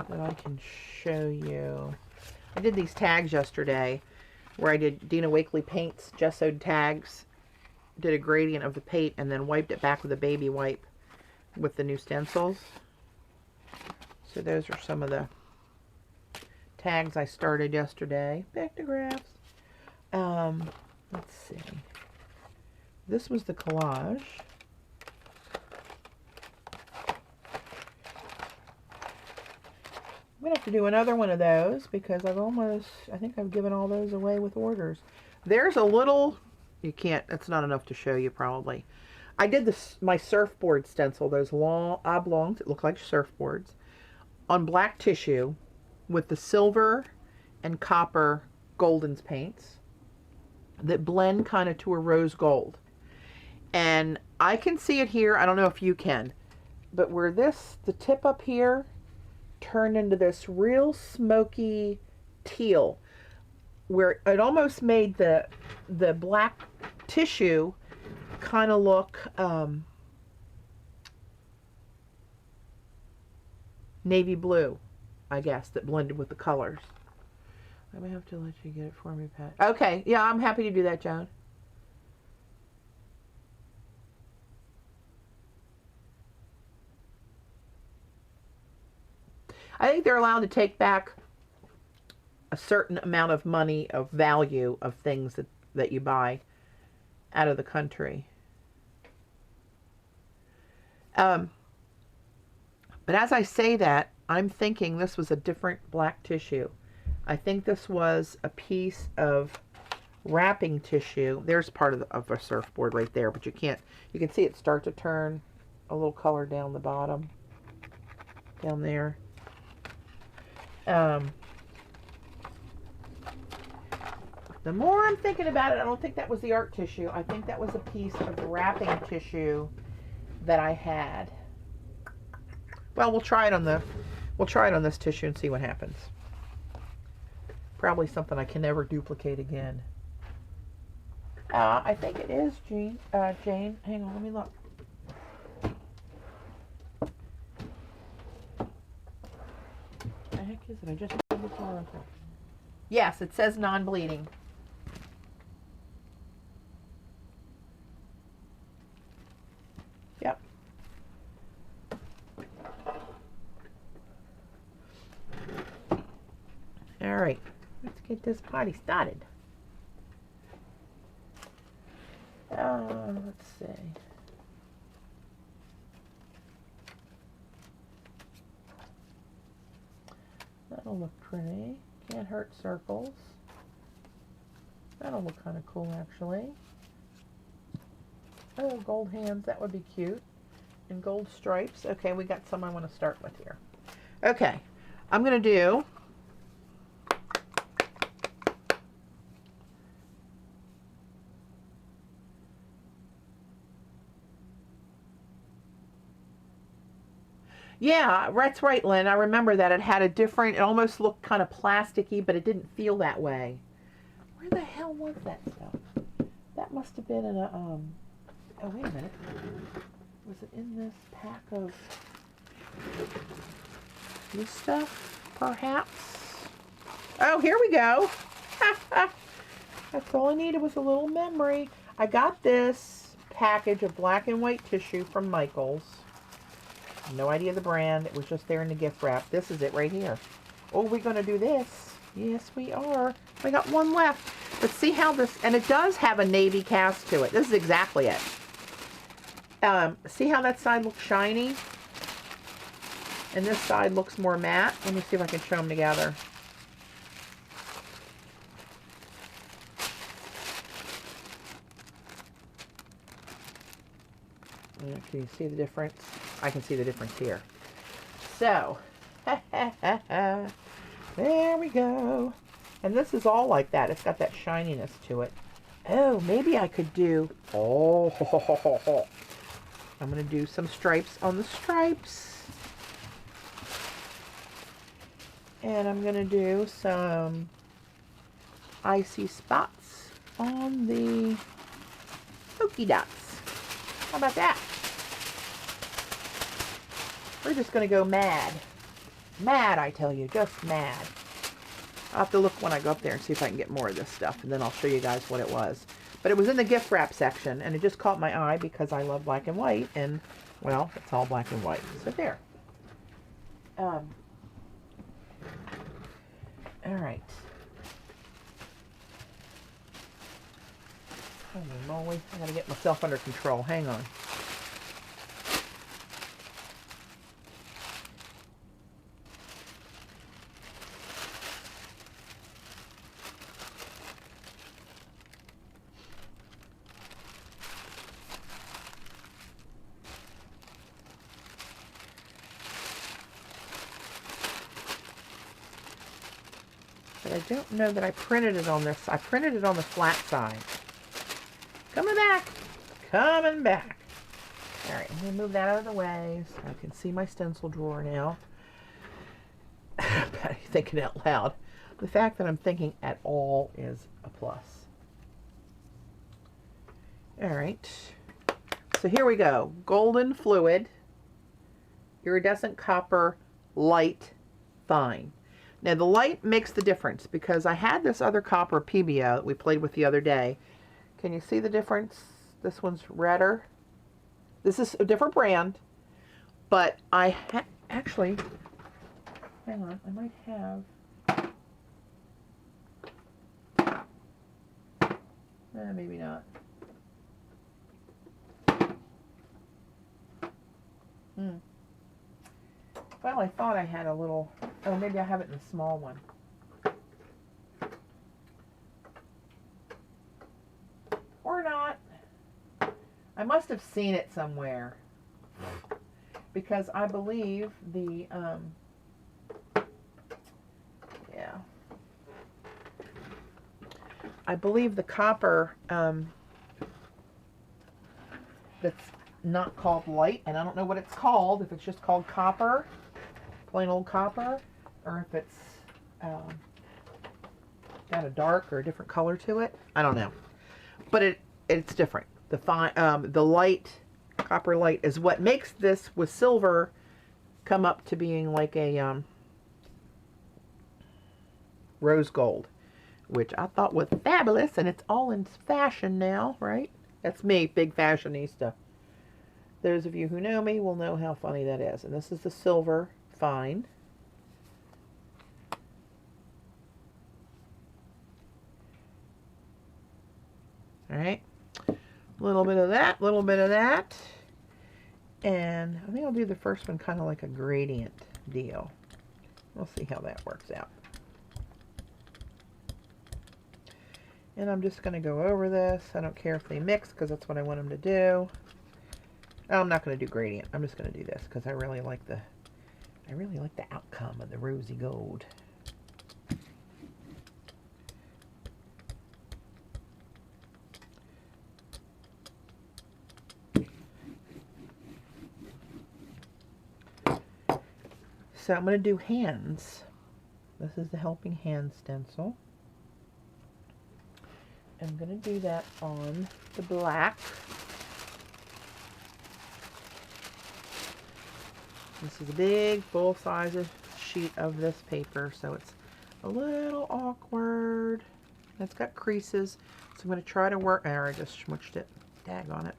Speaker 1: that I can show you. I did these tags yesterday where I did Dina Wakley Paints gessoed tags, did a gradient of the paint, and then wiped it back with a baby wipe with the new stencils. So those are some of the tags I started yesterday. Pictographs. Let's see. This was the collage. I'm going to have to do another one of those because I think I've given all those away with orders. There's a little, you can't, that's not enough to show you probably. I did my surfboard stencil, those long oblongs, it look like surfboards, on black tissue with the silver and copper Golden's paints that blend kind of to a rose gold. And I can see it here, I don't know if you can, but where the tip up here turned into this real smoky teal where it almost made the black tissue kind of look navy blue, I guess, that blended with the colors. I may have to let you get it for me, Pat. Okay, yeah, I'm happy to do that, Joan. I think they're allowed to take back a certain amount of money of value of things that you buy out of the country. But as I say that, I'm thinking this was a different black tissue. I think this was a piece of wrapping tissue. There's part of a surfboard right there, but you can see it start to turn a little color down the bottom, down there. The more I'm thinking about it, I don't think that was the art tissue. I think that was a piece of wrapping tissue that I had. Well, we'll try it on this tissue and see what happens. Probably something I can never duplicate again. I think it is Jane. Hang on, let me look. The heck is it? I just pulled this one. Yes, it says non-bleeding. Yep. All right, let's get this party started. Let's see. That'll look pretty. Can't hurt circles. That'll look kind of cool, actually. Oh, gold hands, that would be cute. And gold stripes. Okay, we got some I want to start with here. Okay, I'm going to do yeah, that's right, Lynn. I remember that. It had a different, it almost looked kind of plasticky, but it didn't feel that way. Where the hell was that stuff? That must have been in a, oh, wait a minute. Was it in this pack of this stuff, perhaps? Oh, here we go. That's all I needed was a little memory. I got this package of black and white tissue from Michael's. No idea the brand. It was just there in the gift wrap. This is it right here. Oh, we're going to do this. Yes, we are. We got one left. Let's see how this, and it does have a navy cast to it. This is exactly it. See how that side looks shiny? And this side looks more matte. Let me see if I can show them together. Can you see the difference? I can see the difference here. So, there we go. And this is all like that. It's got that shininess to it. Oh, maybe I could do, I'm going to do some stripes on the stripes. And I'm going to do some icy spots on the polka dots. How about that? We're just going to go mad. Mad, I tell you. Just mad. I'll have to look when I go up there and see if I can get more of this stuff. And then I'll show you guys what it was. But it was in the gift wrap section. And it just caught my eye because I love black and white. And, well, it's all black and white. So there. All right. Holy moly. I got to get myself under control. Hang on. I don't know that I printed it on this. I printed it on the flat side. Coming back. Coming back. All right, I'm going to move that out of the way so I can see my stencil drawer now. Patty thinking out loud. The fact that I'm thinking at all is a plus. All right. So here we go. Golden fluid, iridescent copper, light, fine. Now the light makes the difference because I had this other copper PBO that we played with the other day. Can you see the difference? This one's redder. This is a different brand, but I actually, hang on, I might have, maybe not. Well, I thought I had a little, oh, maybe I have it in a small one. Or not. I must have seen it somewhere. Because I believe the, yeah. I believe the copper, that's not called light, and I don't know what it's called, if it's just called copper, plain old copper, or if it's got a dark or a different color to it. I don't know, but it's different. The light, copper light, is what makes this with silver come up to being like a rose gold, which I thought was fabulous, and it's all in fashion now, right? That's me, big fashionista. Those of you who know me will know how funny that is. And this is the silver fine. All right. A little bit of that, a little bit of that. And I think I'll do the first one kind of like a gradient deal. We'll see how that works out. And I'm just going to go over this. I don't care if they mix because that's what I want them to do. Oh, I'm not going to do gradient. I'm just going to do this because I really like the outcome of the rosy gold. So I'm going to do hands. This is the helping hand stencil. I'm going to do that on the black. This is a big full-size sheet of this paper, so it's a little awkward. It's got creases, so I'm going to try to work. I just smushed it. Dag on it.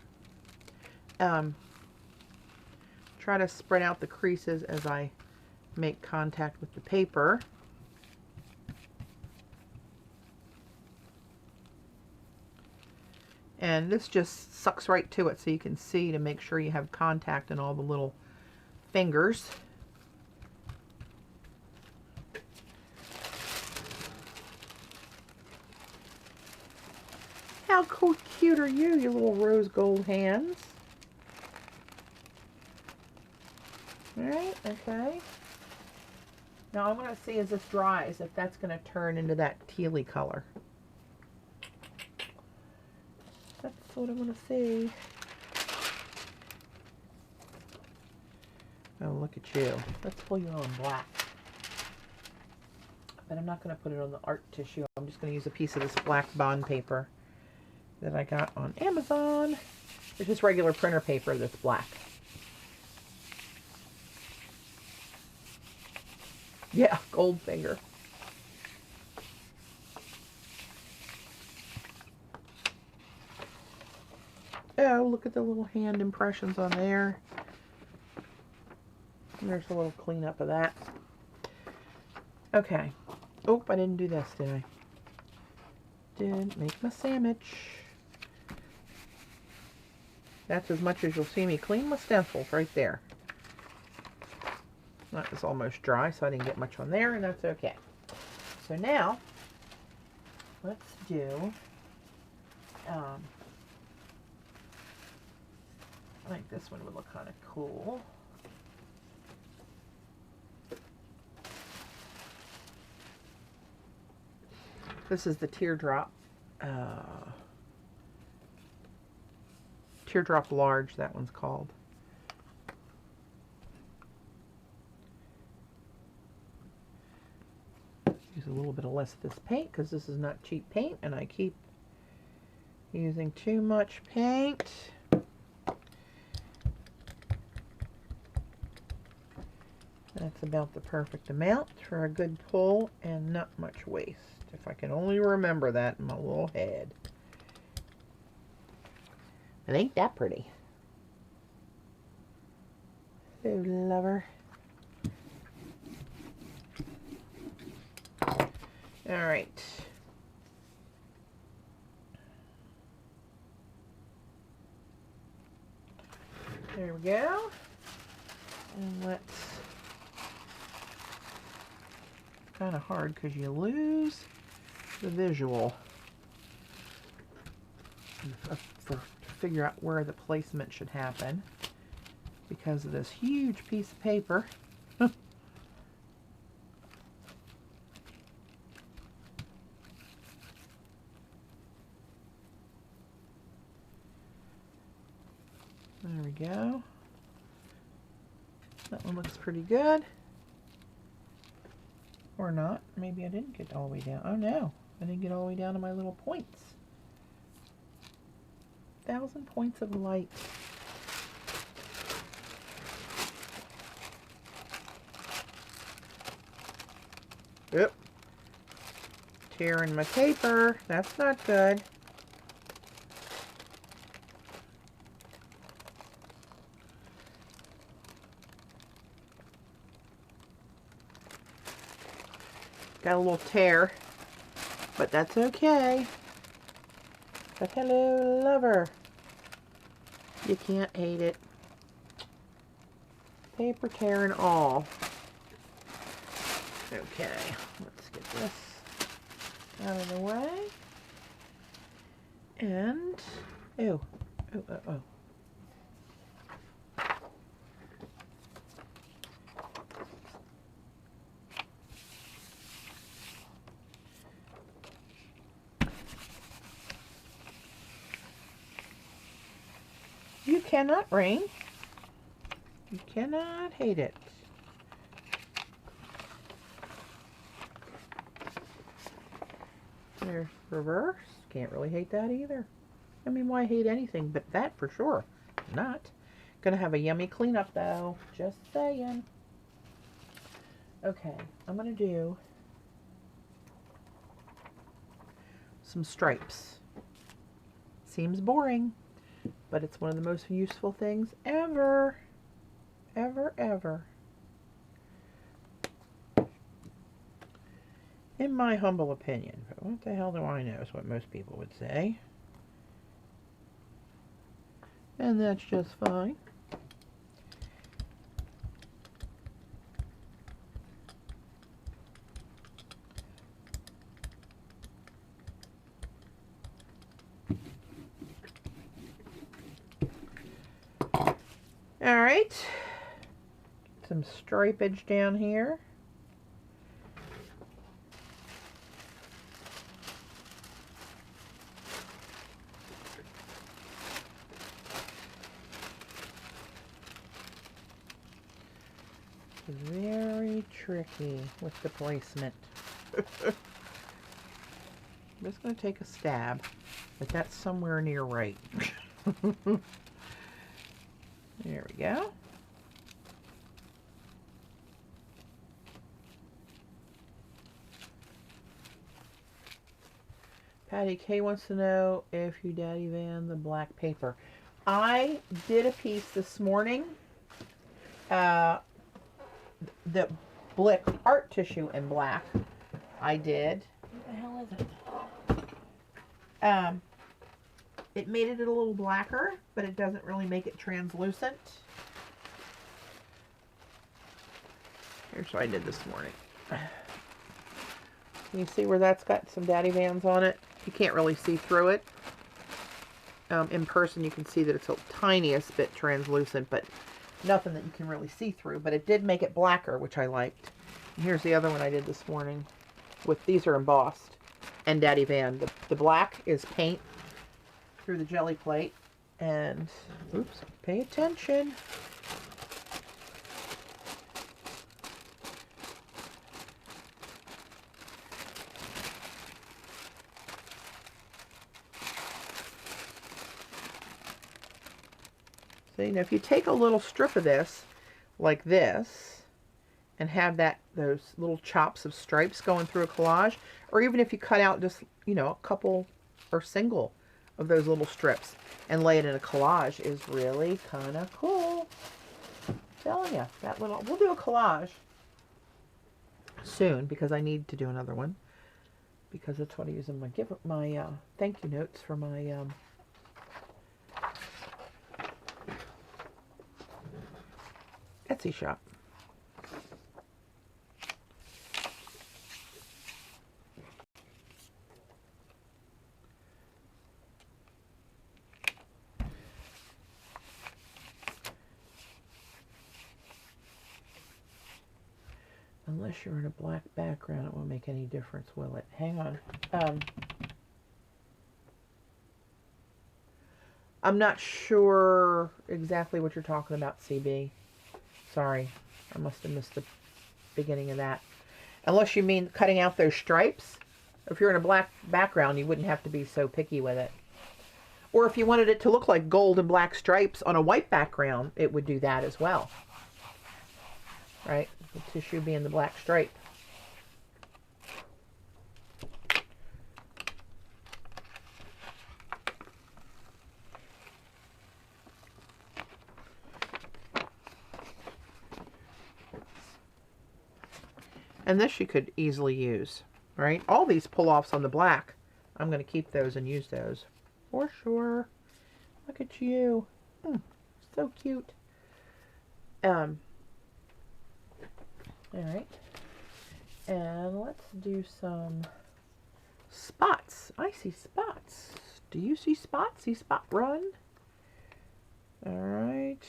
Speaker 1: Try to spread out the creases as I make contact with the paper. And this just sucks right to it so you can see to make sure you have contact in all the little fingers. How cute are you, you little rose gold hands? Alright, okay. Now I'm going to see as this dries if that's going to turn into that tealy color. That's what I want to see. Oh, look at you. Let's pull you on black. But I'm not going to put it on the art tissue. I'm just going to use a piece of this black bond paper that I got on Amazon. It's just regular printer paper that's black. Yeah, gold finger. Oh, look at the little hand impressions on there. And there's a little cleanup of that. Okay. Oh, I didn't do this, did I? Didn't make my sandwich. That's as much as you'll see me clean my stencils right there. That was almost dry, so I didn't get much on there, and that's okay. So now, let's do, I think this one would look kind of cool. This is the teardrop, teardrop large, that one's called. Use a little bit of less of this paint because this is not cheap paint and I keep using too much paint. That's about the perfect amount for a good pull and not much waste. If I can only remember that in my little head. It ain't that pretty. So lover. All right. There we go. And let's, it's kind of hard because you lose the visual to figure out where the placement should happen because of this huge piece of paper. There we go. That one looks pretty good. Or not. Maybe I didn't get all the way down. Oh no, I didn't get all the way down to my little points. 1,000 points of light. Yep. Tearing my paper. That's not good. Got a little tear, but that's okay. But hello, lover. You can't hate it. Paper tear and all. Okay, let's get this out of the way. And, oh. You cannot rain. You cannot hate it. There's reverse. Can't really hate that either. I mean, why hate anything but that for sure? Not. Gonna have a yummy cleanup though. Just saying. Okay, I'm gonna do some stripes. Seems boring, but it's one of the most useful things ever. Ever. In my humble opinion. But what the hell do I know is what most people would say. And that's just fine. All right, some stripage down here. Very tricky with the placement. I'm just going to take a stab, but that's somewhere near right. There we go. Patty K wants to know if you Daddy Van the black paper. I did a piece this morning. The Blick art tissue in black. I did. What the hell is it? It made it a little blacker, but it doesn't really make it translucent. Here's what I did this morning. You see where that's got some Daddy Vans on it? You can't really see through it. In person you can see that it's a tiniest bit translucent, but nothing that you can really see through. But it did make it blacker, which I liked. And here's the other one I did this morning. These are embossed. And Daddy Van. The black is paint through the jelly plate. And, oops, pay attention. So, you know, if you take a little strip of this, like this, and have those little chops of stripes going through a collage, or even if you cut out just, you know, a couple or single of those little strips and lay it in a collage is really kind of cool. I'm telling you, that little, we'll do a collage soon because I need to do another one because that's what I use in my thank you notes for my Etsy shop. Unless you're in a black background, it won't make any difference, will it? Hang on. I'm not sure exactly what you're talking about, CB. Sorry, I must have missed the beginning of that. Unless you mean cutting out those stripes. If you're in a black background, you wouldn't have to be so picky with it. Or if you wanted it to look like gold and black stripes on a white background, it would do that as well. Right? The tissue being the black stripe. And this you could easily use, right? All these pull-offs on the black, I'm going to keep those and use those for sure. Look at you. So cute. All right. And let's do some spots. I see spots. Do you see spots? See spot run? All right.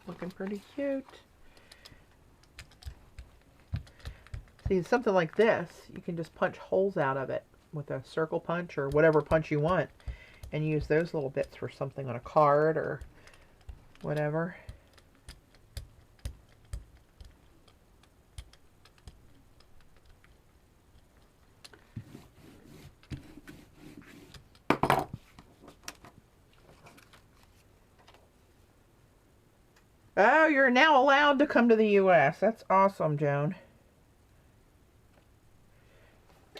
Speaker 1: Looking pretty cute. See, something like this, you can just punch holes out of it with a circle punch or whatever punch you want and use those little bits for something on a card or whatever. Oh, you're now allowed to come to the U.S. That's awesome, Joan.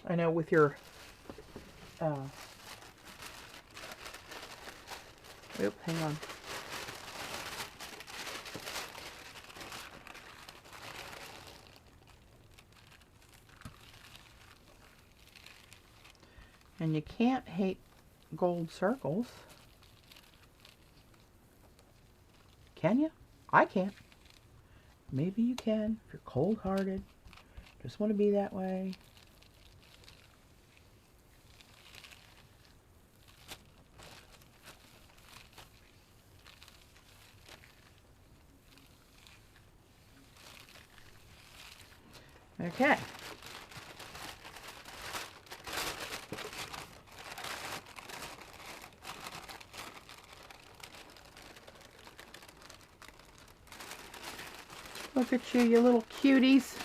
Speaker 1: I know with your... Oop, hang on. And you can't hate gold circles. Can you? I can't. Maybe you can if you're cold-hearted. Just want to be that way. Okay. Look at you, you little cuties.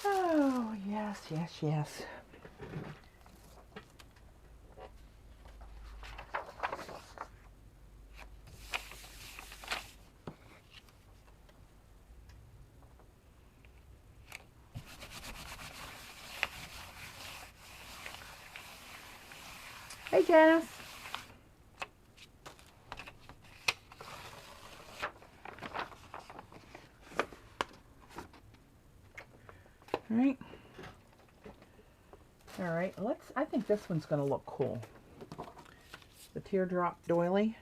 Speaker 1: Oh, yes, yes, yes. Hey, Janice. All right, I think this one's going to look cool. The teardrop doily.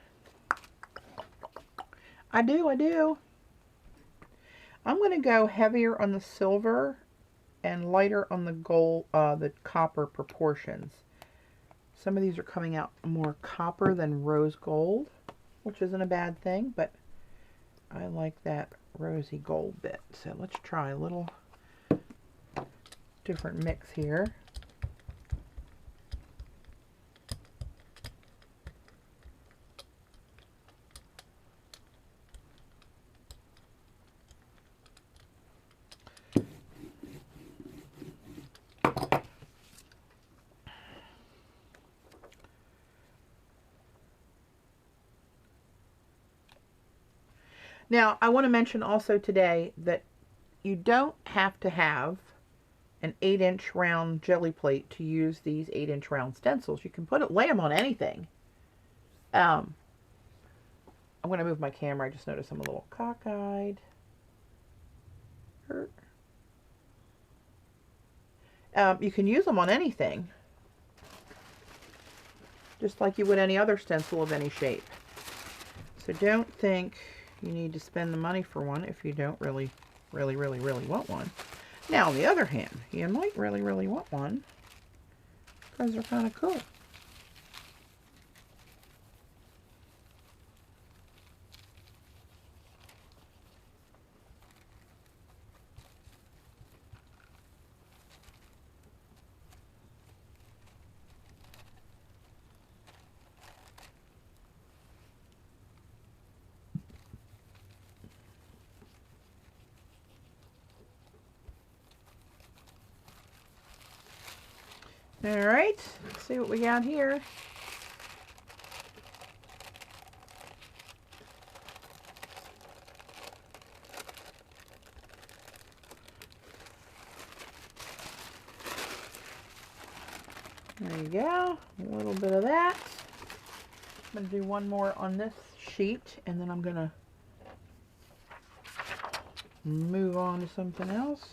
Speaker 1: I do. I'm going to go heavier on the silver and lighter on the gold, the copper proportions. Some of these are coming out more copper than rose gold, which isn't a bad thing, but I like that rosy gold bit. So let's try a little different mix here. Now, I want to mention also today that you don't have to have an 8-inch round jelly plate to use these 8-inch round stencils. You can lay them on anything. I'm going to move my camera. I just noticed I'm a little cockeyed. You can use them on anything, just like you would any other stencil of any shape. So don't think you need to spend the money for one if you don't really want one. Now, on the other hand, you might really want one because they're kind of cool. All right, let's see what we got here. There you go, a little bit of that. I'm going to do one more on this sheet, and then I'm going to move on to something else.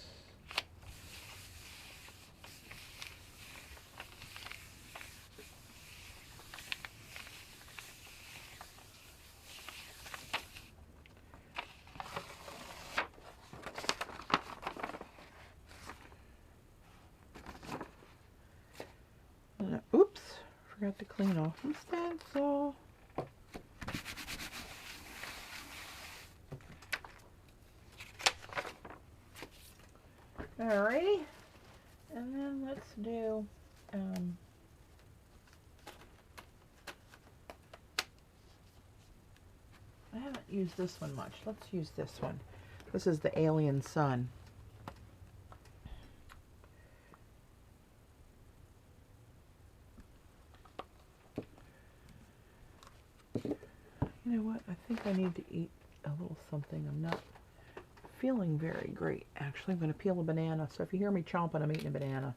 Speaker 1: Oops, forgot to clean off the stencil. Alrighty, and then let's do I haven't used this one much. Let's use this one. This is the Alien Sun. You know what? I think I need to eat a little something. I'm not feeling very great. Actually, I'm going to peel a banana. So if you hear me chomping, I'm eating a banana.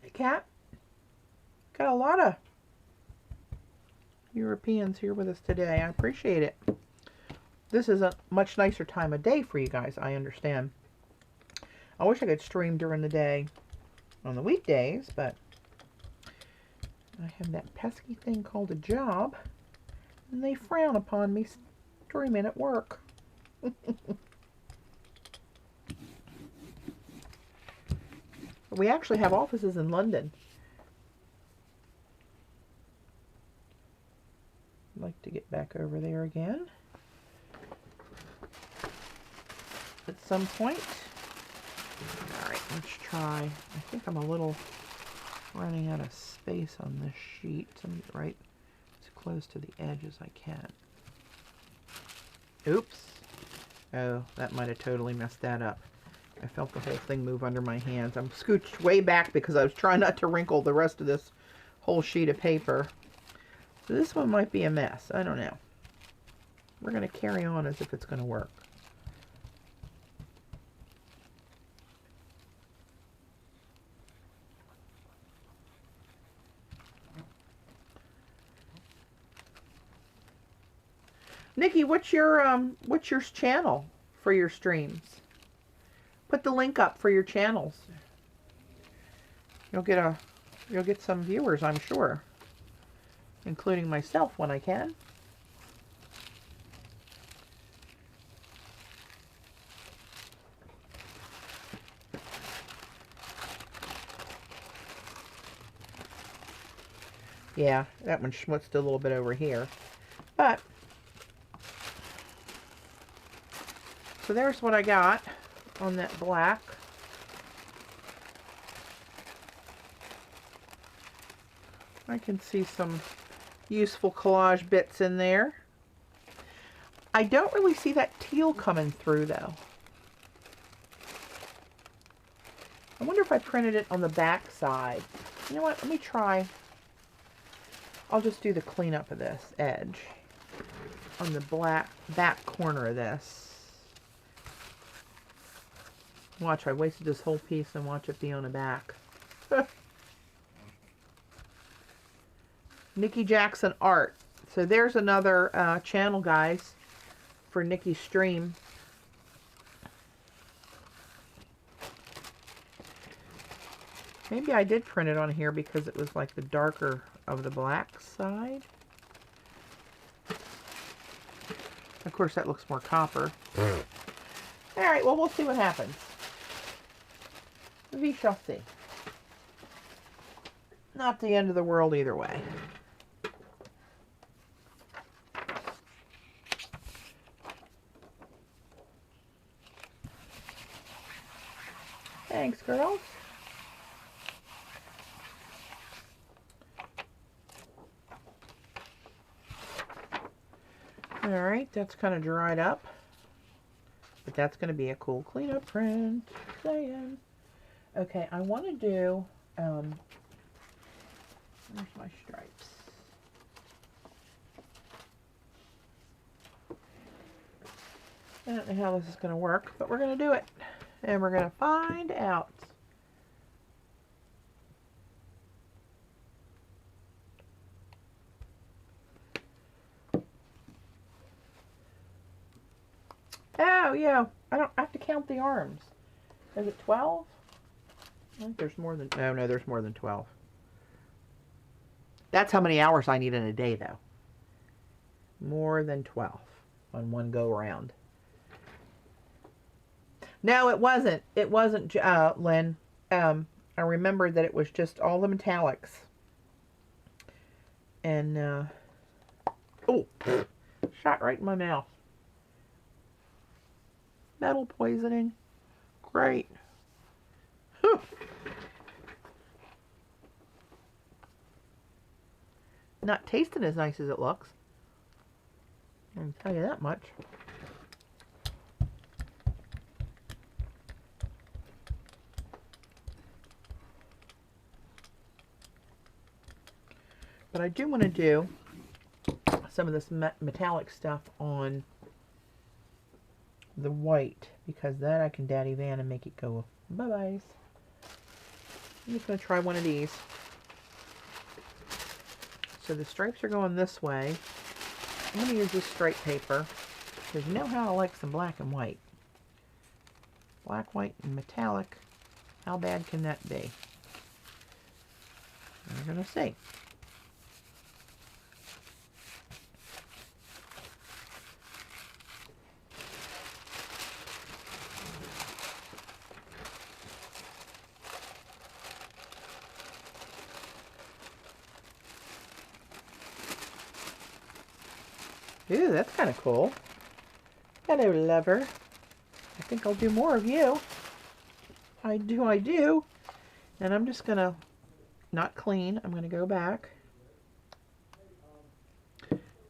Speaker 1: Hey, Cat. Got a lot of Europeans here with us today. I appreciate it. This is a much nicer time of day for you guys, I understand. I wish I could stream during the day on the weekdays, but I have that pesky thing called a job, and they frown upon me streaming at work. We actually have offices in London. I'd like to get back over there again at some point. Alright, let's try. I think I'm a little running out of space on this sheet. So I'm going to get right as close to the edge as I can. Oops. Oh, that might have totally messed that up. I felt the whole thing move under my hands. I'm scooched way back because I was trying not to wrinkle the rest of this whole sheet of paper. So this one might be a mess. I don't know. We're going to carry on as if it's going to work. Nikki, what's your channel for your streams? Put the link up for your channels. You'll get some viewers, I'm sure, including myself when I can. Yeah, that one schmutzed a little bit over here. But, so there's what I got on that black. I can see some useful collage bits in there. I don't really see that teal coming through though. I wonder if I printed it on the back side. You know what? Let me try. I'll just do the cleanup of this edge on the black back corner of this. Watch, I wasted this whole piece and watch it be on the back. Nikki Jackson Art. So there's another channel, guys, for Nikki's stream. Maybe I did print it on here because it was like the darker of the black side. Of course, that looks more copper. Alright, well, we'll see what happens. We shall see. Not the end of the world either way. Thanks, girls. Alright, that's kind of dried up. But that's going to be a cool cleanup print. Saying. Okay, I want to do... where's my stripes? I don't know how this is going to work, but we're going to do it. And we're going to find out. Oh, yeah. I have to count the arms. Is it 12? I think there's more than... No, there's more than 12. That's how many hours I need in a day, though. More than 12 on one go-around. No, it wasn't. It wasn't, Lynn. I remembered that it was just all the metallics. And, oh, shot right in my mouth. Metal poisoning. Great. Whew. Not tasting as nice as it looks. I can tell you that much. But I do want to do some of this metallic stuff on the white, because then I can Daddy Van and make it go bye-byes. I'm just going to try one of these. So the stripes are going this way. I'm going to use this stripe paper, because you know how I like some black and white. Black, white, and metallic. How bad can that be? We're going to see. Ooh, that's kind of cool. Hello, lover. I think I'll do more of you. I do. And I'm just going to, not clean, I'm going to go back.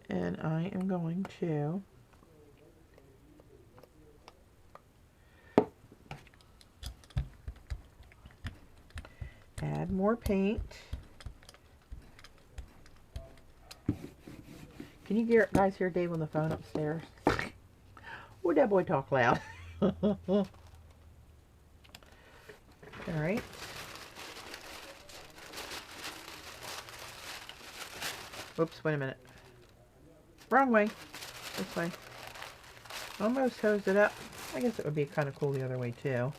Speaker 1: And I am going to add more paint. Can you guys hear Dave on the phone upstairs? Would that boy talk loud? All right. Oops, wait a minute. Wrong way. This way. Almost hosed it up. I guess it would be kind of cool the other way too.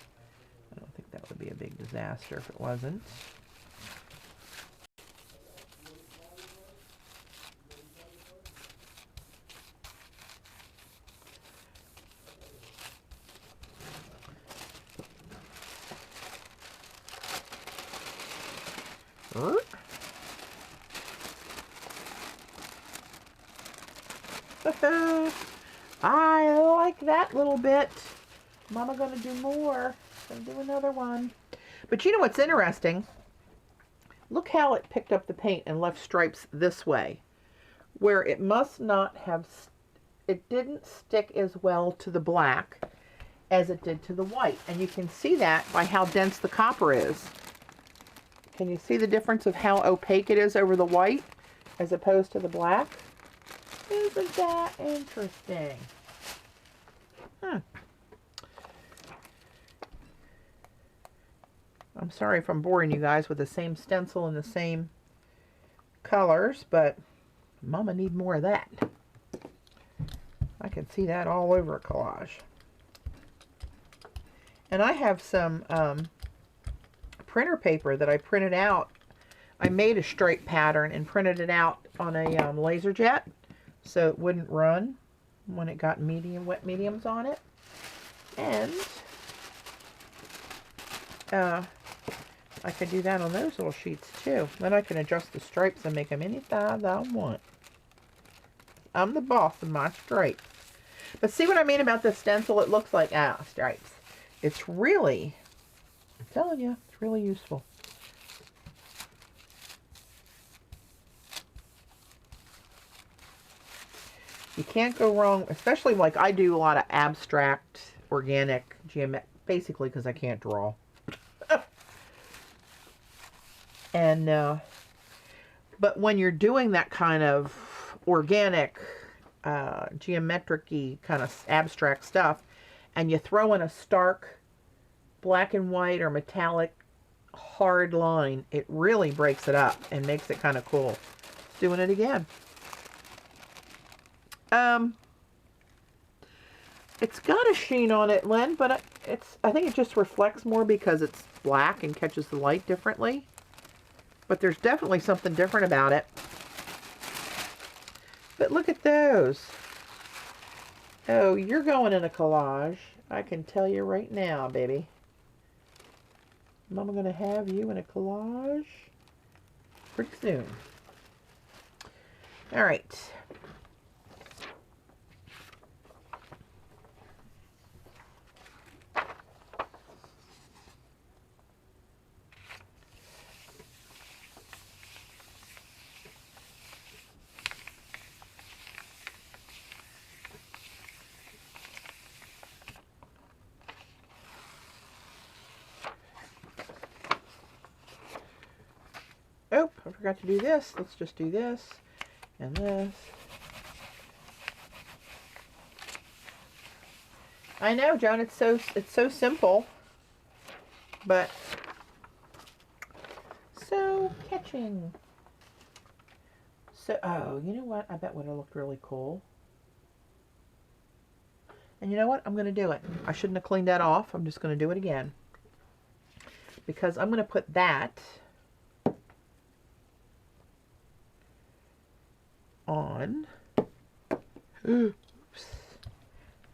Speaker 1: I don't think that would be a big disaster if it wasn't. I like that little bit. Mama gonna do more. Gonna do another one. But you know what's interesting? Look how it picked up the paint and left stripes this way, where it must not have, it didn't stick as well to the black as it did to the white. And you can see that by how dense the copper is. Can you see the difference of how opaque it is over the white as opposed to the black? Isn't that interesting? I'm sorry if I'm boring you guys with the same stencil and the same colors, but Mama need more of that. I can see that all over a collage. And I have some printer paper that I printed out. I made a stripe pattern and printed it out on a laser jet so it wouldn't run when it got wet mediums on it. And I could do that on those little sheets too. Then I can adjust the stripes and make them any size I want. I'm the boss of my stripes. But see what I mean about the stencil? It looks like, stripes. It's really, I'm telling you, it's really useful. You can't go wrong, especially like I do a lot of abstract, organic, geometric, basically because I can't draw. And, but when you're doing that kind of organic, geometric-y kind of abstract stuff, and you throw in a stark black and white or metallic hard line, it really breaks it up and makes it kind of cool. Doing it again. It's got a sheen on it, Lynn, but I think it just reflects more because it's black and catches the light differently. But there's definitely something different about it. But look at those. Oh, you're going in a collage. I can tell you right now, baby. Mama gonna have you in a collage pretty soon. All right. Oh, I forgot to do this. Let's just do this and this. I know, Joan, it's so simple, but so catching. So, oh, you know what? I bet would have looked really cool. And you know what? I'm going to do it. I shouldn't have cleaned that off. I'm just going to do it again. Because I'm going to put that on oops,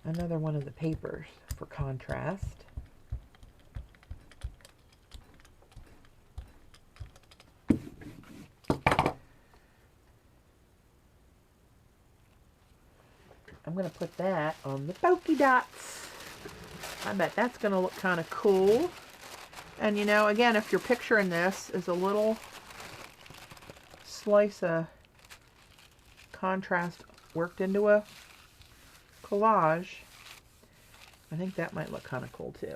Speaker 1: another one of the papers for contrast. I'm going to put that on the polka dots. I bet that's going to look kind of cool. And you know, again, if you're picturing this as a little slice of contrast worked into a collage, I think that might look kind of cool too.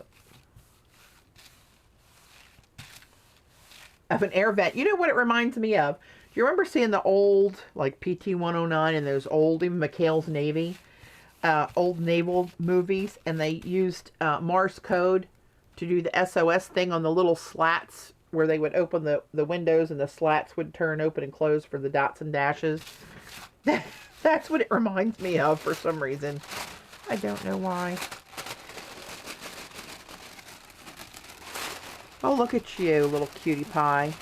Speaker 1: Of an air vent. You know what it reminds me of? Do you remember seeing the old, like PT-109 and those old, even McHale's Navy, old naval movies, and they used Morse code to do the SOS thing on the little slats where they would open the windows and the slats would turn open and close for the dots and dashes? That's what it reminds me of for some reason. I don't know why. Oh, look at you, little cutie pie.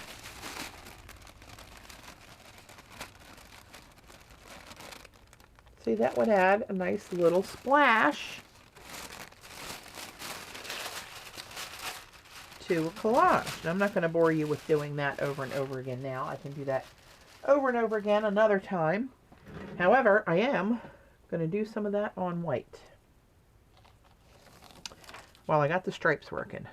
Speaker 1: See, that would add a nice little splash to a collage. And I'm not going to bore you with doing that over and over again now. I can do that over and over again another time. However, I am Going to do some of that on white while I got the stripes working.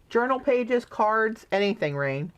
Speaker 1: Journal pages, cards, anything, Rain.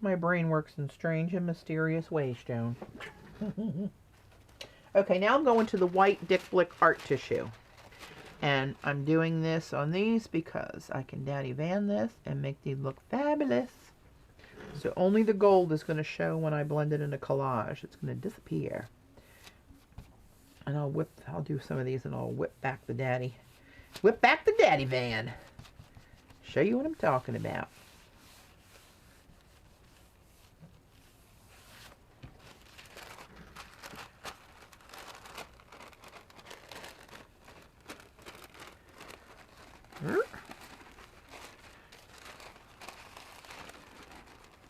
Speaker 1: My brain works in strange and mysterious ways, Joan. Okay, now I'm going to the white Dick Blick art tissue. And I'm doing this on these because I can Daddy Van this and make these look fabulous. So only the gold is going to show when I blend it in a collage. It's going to disappear. And I'll do some of these and I'll whip back the Daddy Van. Show you what I'm talking about.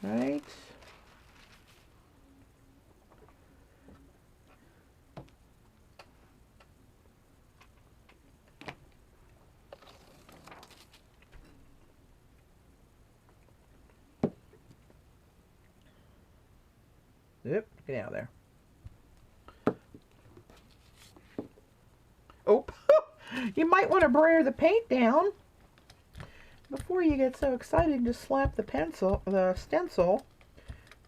Speaker 1: Right. Yep, get out of there. Oh, you might want to brayer the paint down before you get so excited and just slap the stencil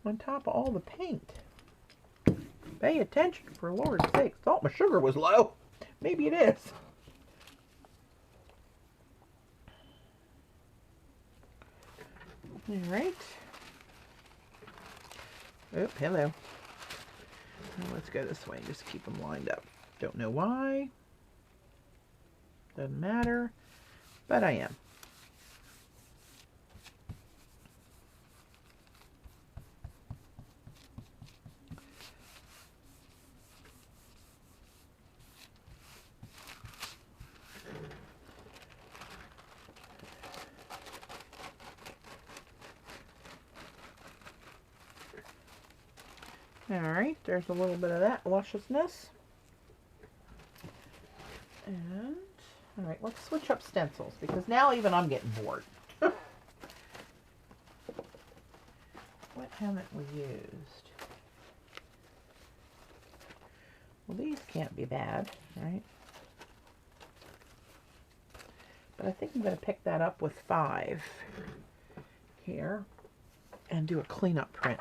Speaker 1: on top of all the paint. Pay attention, for Lord's sake. Thought my sugar was low. Maybe it is. All right. Oh, hello. Now let's go this way and just keep them lined up. Don't know why. Doesn't matter, but I am. Alright, there's a little bit of that lusciousness. And, alright, let's switch up stencils, because now even I'm getting bored. What haven't we used? Well, these can't be bad, right? But I think I'm going to pick that up with 5 here and do a cleanup print.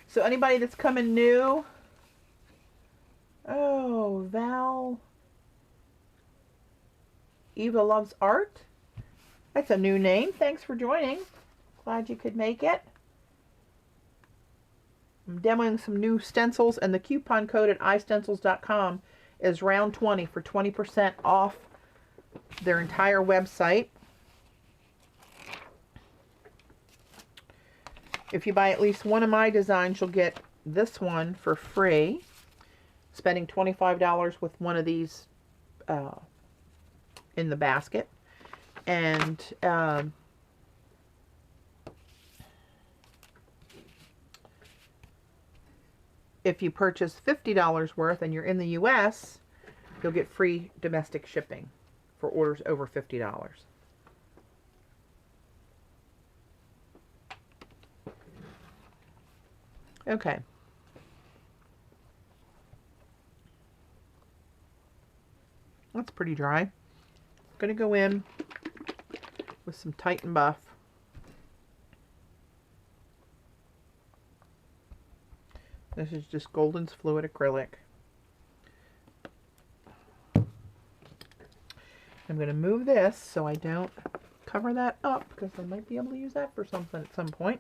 Speaker 1: So anybody that's coming new, oh, Val, Eva Loves Art. That's a new name. Thanks for joining. Glad you could make it. I'm demoing some new stencils, and the coupon code at iStencils.com is ROUND20 for 20% off their entire website. If you buy at least one of my designs, you'll get this one for free. Spending $25 with one of these in the basket. And if you purchase $50 worth and you're in the US, you'll get free domestic shipping for orders over $50. Okay. That's pretty dry. I'm going to go in with some Titan Buff. This is just Golden's Fluid Acrylic. I'm going to move this so I don't cover that up because I might be able to use that for something at some point.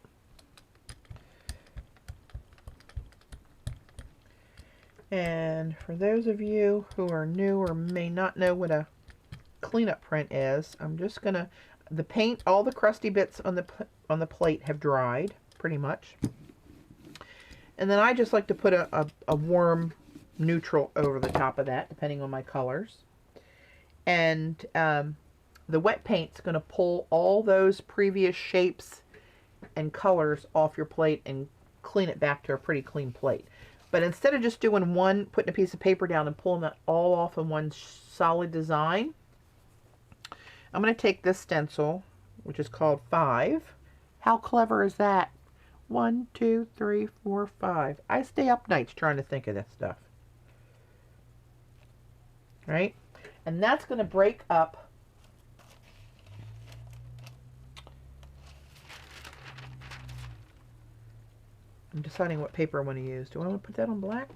Speaker 1: And for those of you who are new or may not know what a cleanup print is, I'm just gonna, the paint, all the crusty bits on the plate have dried pretty much. And then I just like to put a warm neutral over the top of that, depending on my colors. And the wet paint's going to pull all those previous shapes and colors off your plate and clean it back to a pretty clean plate. But instead of just doing one, putting a piece of paper down and pulling that all off in one solid design, I'm going to take this stencil, which is called 5. How clever is that? 1, 2, 3, 4, 5. I stay up nights trying to think of this stuff. Right? And that's going to break up I'm deciding what paper I want to use. Do I want to put that on black?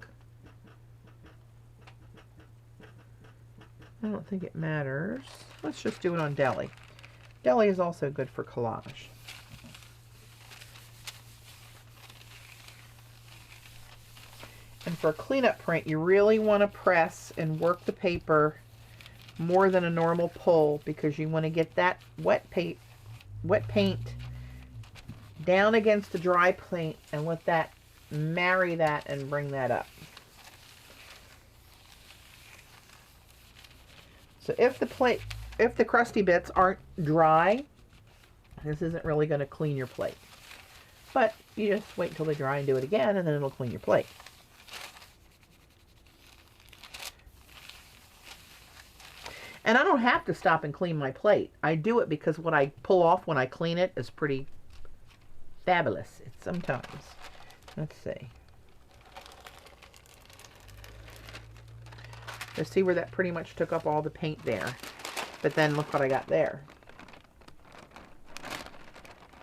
Speaker 1: I don't think it matters. Let's just do it on deli. Deli is also good for collage. And for a cleanup print, you really want to press and work the paper more than a normal pull because you want to get that wet paint down against the dry paint and let that marry that and bring that up. So if the crusty bits aren't dry, this isn't really going to clean your plate. But you just wait until they dry and do it again, and then it'll clean your plate. And I don't have to stop and clean my plate. I do it because what I pull off when I clean it is pretty fabulous. It's sometimes. Let's see. Let's see where that pretty much took up all the paint there. But then look what I got there.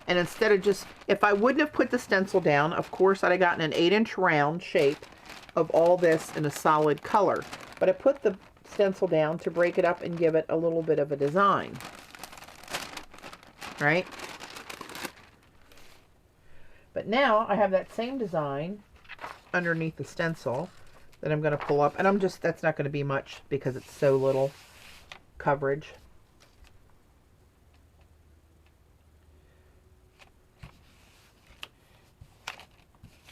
Speaker 1: And instead of just, if I wouldn't have put the stencil down, of course I'd have gotten an 8-inch round shape of all this in a solid color. But I put the stencil down to break it up and give it a little bit of a design. Right? But now I have that same design underneath the stencil that I'm going to pull up. And I'm just, that's not going to be much because it's so little coverage.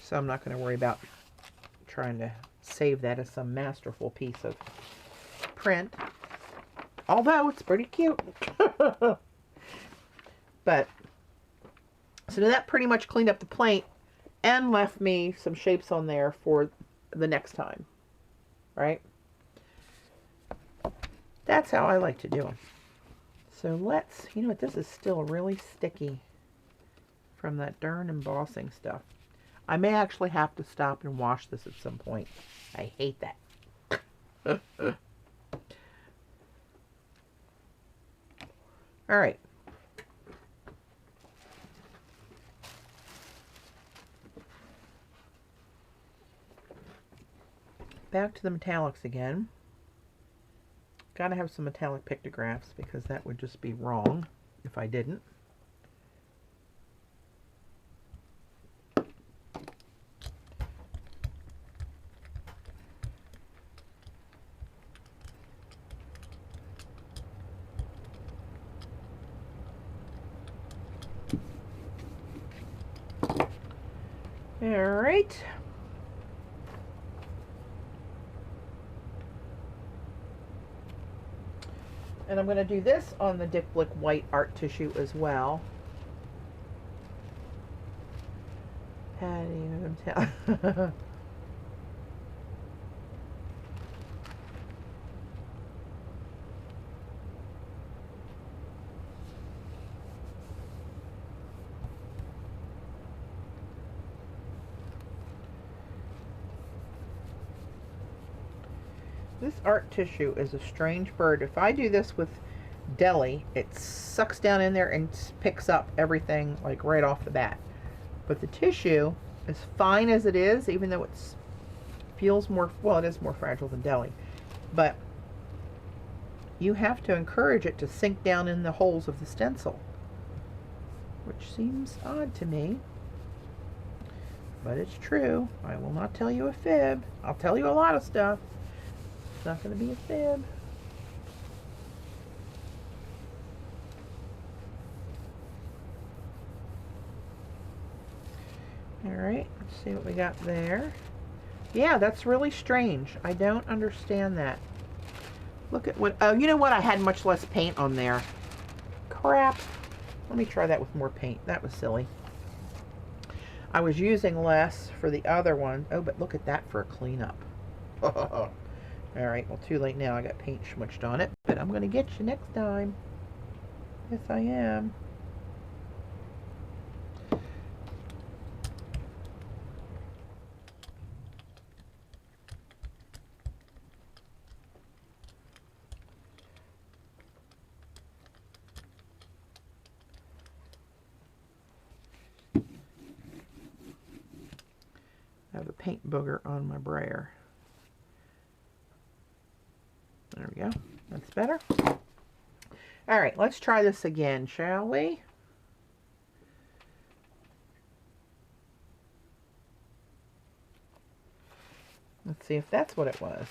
Speaker 1: So I'm not going to worry about trying to save that as some masterful piece of print. Although it's pretty cute. But, so that pretty much cleaned up the plate and left me some shapes on there for the next time. Right? That's how I like to do them. So let's, you know what, this is still really sticky from that darn embossing stuff. I may actually have to stop and wash this at some point. I hate that. All right. Back to the metallics again. Gotta have some metallic pictographs because that would just be wrong if I didn't. All right. And I'm going to do this on the Dick Blick white art tissue as well. Patti, I'm telling. This art tissue is a strange bird. If I do this with deli, it sucks down in there and picks up everything like right off the bat. But the tissue, as fine as it is, even though it feels more, well, it is more fragile than deli, but you have to encourage it to sink down in the holes of the stencil, which seems odd to me, but it's true. I will not tell you a fib. I'll tell you a lot of stuff. It's not going to be a fib. Alright, let's see what we got there. Yeah, that's really strange. I don't understand that. Look at what... Oh, you know what? I had much less paint on there. Crap. Let me try that with more paint. That was silly. I was using less for the other one. Oh, but look at that for a cleanup. Alright, well, too late now. I got paint smushed on it. But I'm going to get you next time. Yes, I am. I have a paint booger on my brayer. There we go. That's better. All right, let's try this again, shall we? Let's see if that's what it was.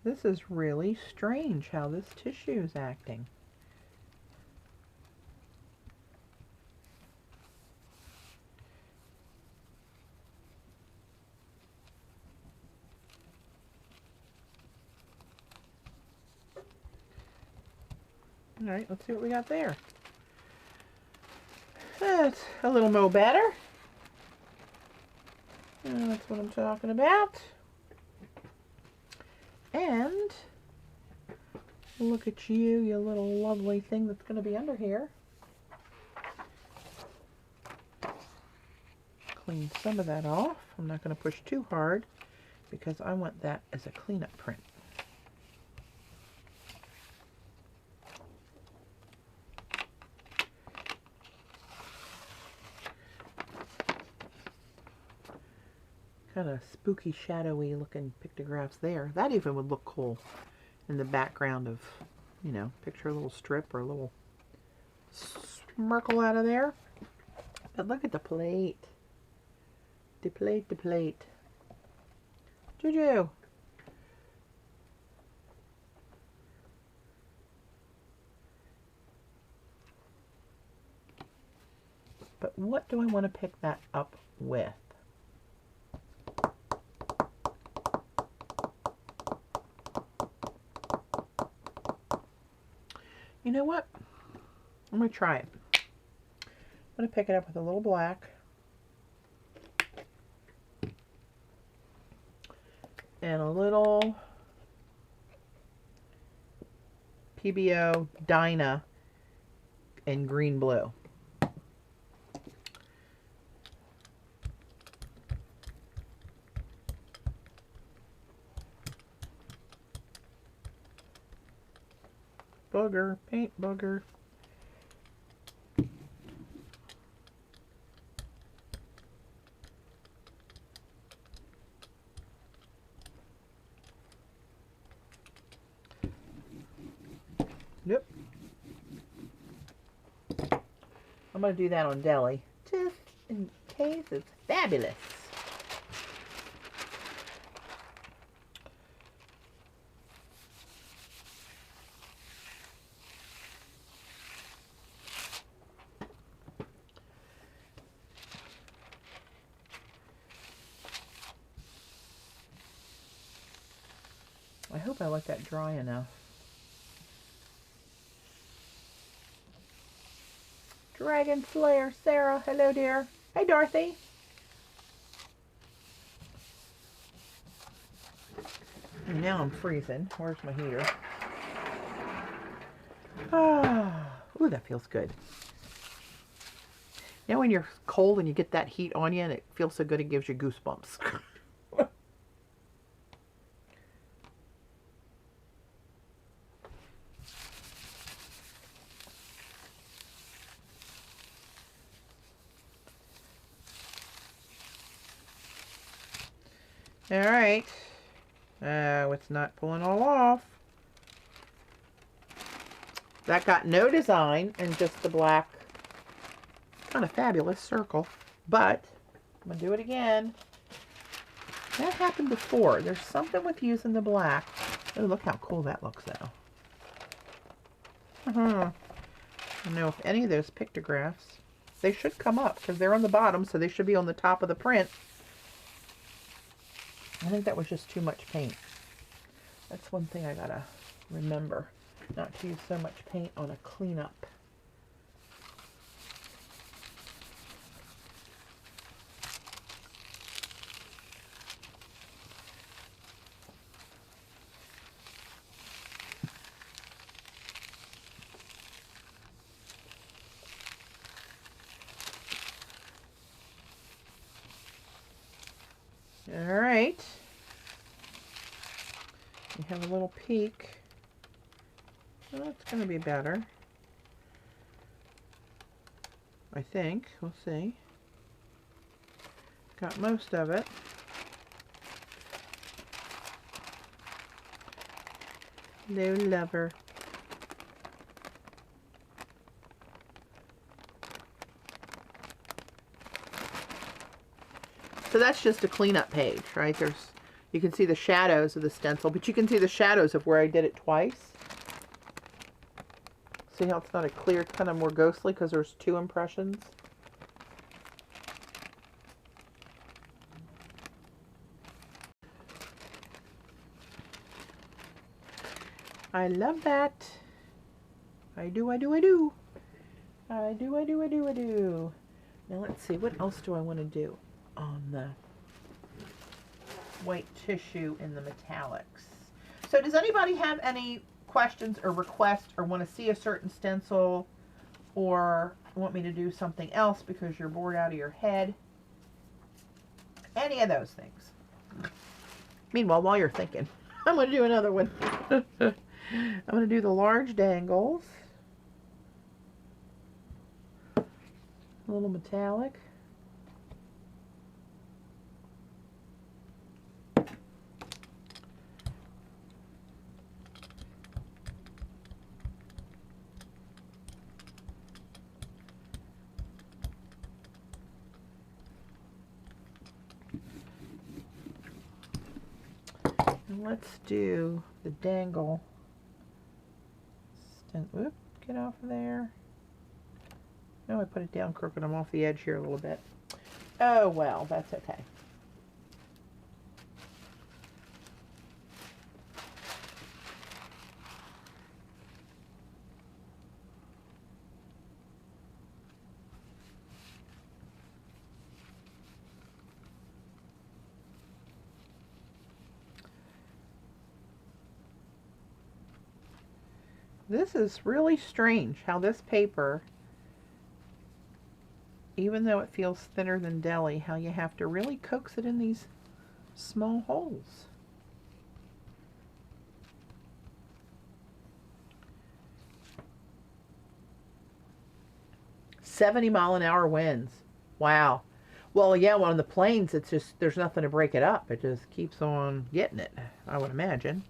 Speaker 1: This is really strange how this tissue is acting. All right, let's see what we got there. That's a little mo better. That's what I'm talking about. And look at you, you little lovely thing that's going to be under here. Clean some of that off. I'm not going to push too hard because I want that as a cleanup print. Kind of spooky, shadowy looking pictographs there. That even would look cool in the background of, you know, picture a little strip or a little smirkle out of there. But look at the plate. The plate, the plate. Juju. But what do I want to pick that up with? You know what? I'm going to try it. I'm going to pick it up with a little black. And a little PBO Dyna in green blue. Booger, paint booger. Yep. I'm going to do that on Deli, just in case it's fabulous. I hope I let that dry enough. Dragon Slayer, Sarah, hello dear. Hey Dorothy. now I'm freezing. Where's my heater? Ah, ooh, that feels good. You know when you're cold and you get that heat on you and it feels so good it gives you goosebumps. All right. It's not pulling all off. That got no design and just the black, kind of fabulous circle. But I'm going to do it again. That happened before. There's something with using the black. Oh, look how cool that looks, though. I don't know if any of those pictographs, they should come up because they're on the bottom, so they should be on the top of the print. I think that was just too much paint. That's one thing I gotta remember, not to use so much paint on a cleanup. All right. You have a little peek. Well, it's going to be better. I think. We'll see. Got most of it. Hello, lover. So that's just a cleanup page, right? You can see the shadows of the stencil, but you can see the shadows of where I did it twice. See how it's not a clear, it's kind of more ghostly because there's two impressions. I love that. I do. I do. I do. I do. I do. I do. I do. Now let's see. What else do I want to do on the white tissue in the metallics? So does anybody have any questions or requests or want to see a certain stencil or want me to do something else because you're bored out of your head? Any of those things. Meanwhile, while you're thinking, I'm going to do another one. I'm going to do the large dangles. A little metallic. And let's do the dangle. Whoop, get off of there. No, I put it down crooked. I'm off the edge here a little bit. Oh, well, that's okay. This is really strange how this paper, even though it feels thinner than deli, how you have to really coax it in these small holes. "70-mile-an-hour winds." Wow. Well, yeah, on the plains, it's just, there's nothing to break it up. It just keeps on getting it, I would imagine.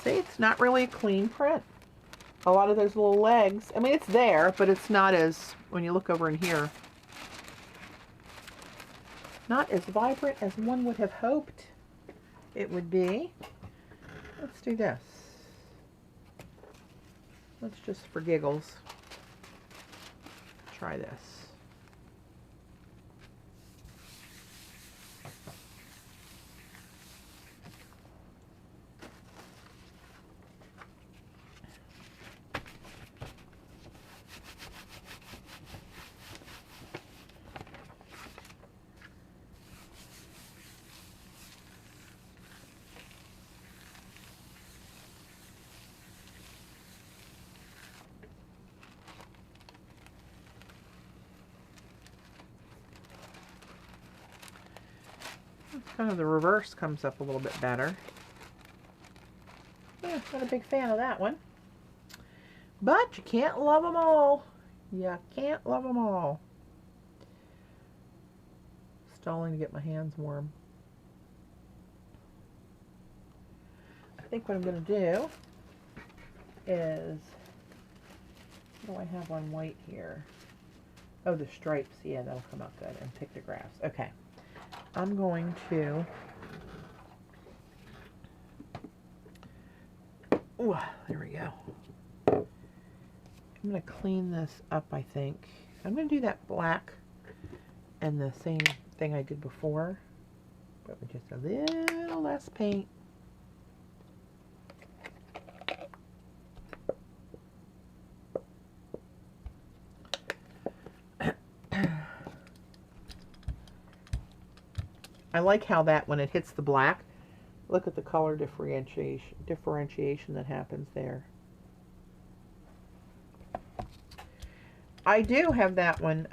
Speaker 1: See, it's not really a clean print. A lot of those little legs, I mean, it's there, but it's not as, when you look over in here, not as vibrant as one would have hoped it would be. Let's do this. Let's just, for giggles, try this. kind of the reverse comes up a little bit better. Yeah, not a big fan of that one. But you can't love them all. You can't love them all. Stalling to get my hands warm. I think what I'm going to do is, what do I have on white here? Oh, the stripes. Yeah, that'll come out good. And pictographs. Okay. I'm going to... Ooh, there we go. I'm going to clean this up, I think. I'm going to do that black and the same thing I did before, but with just a little less paint. I like how that, when it hits the black, look at the color differentiation that happens there. I do have that one.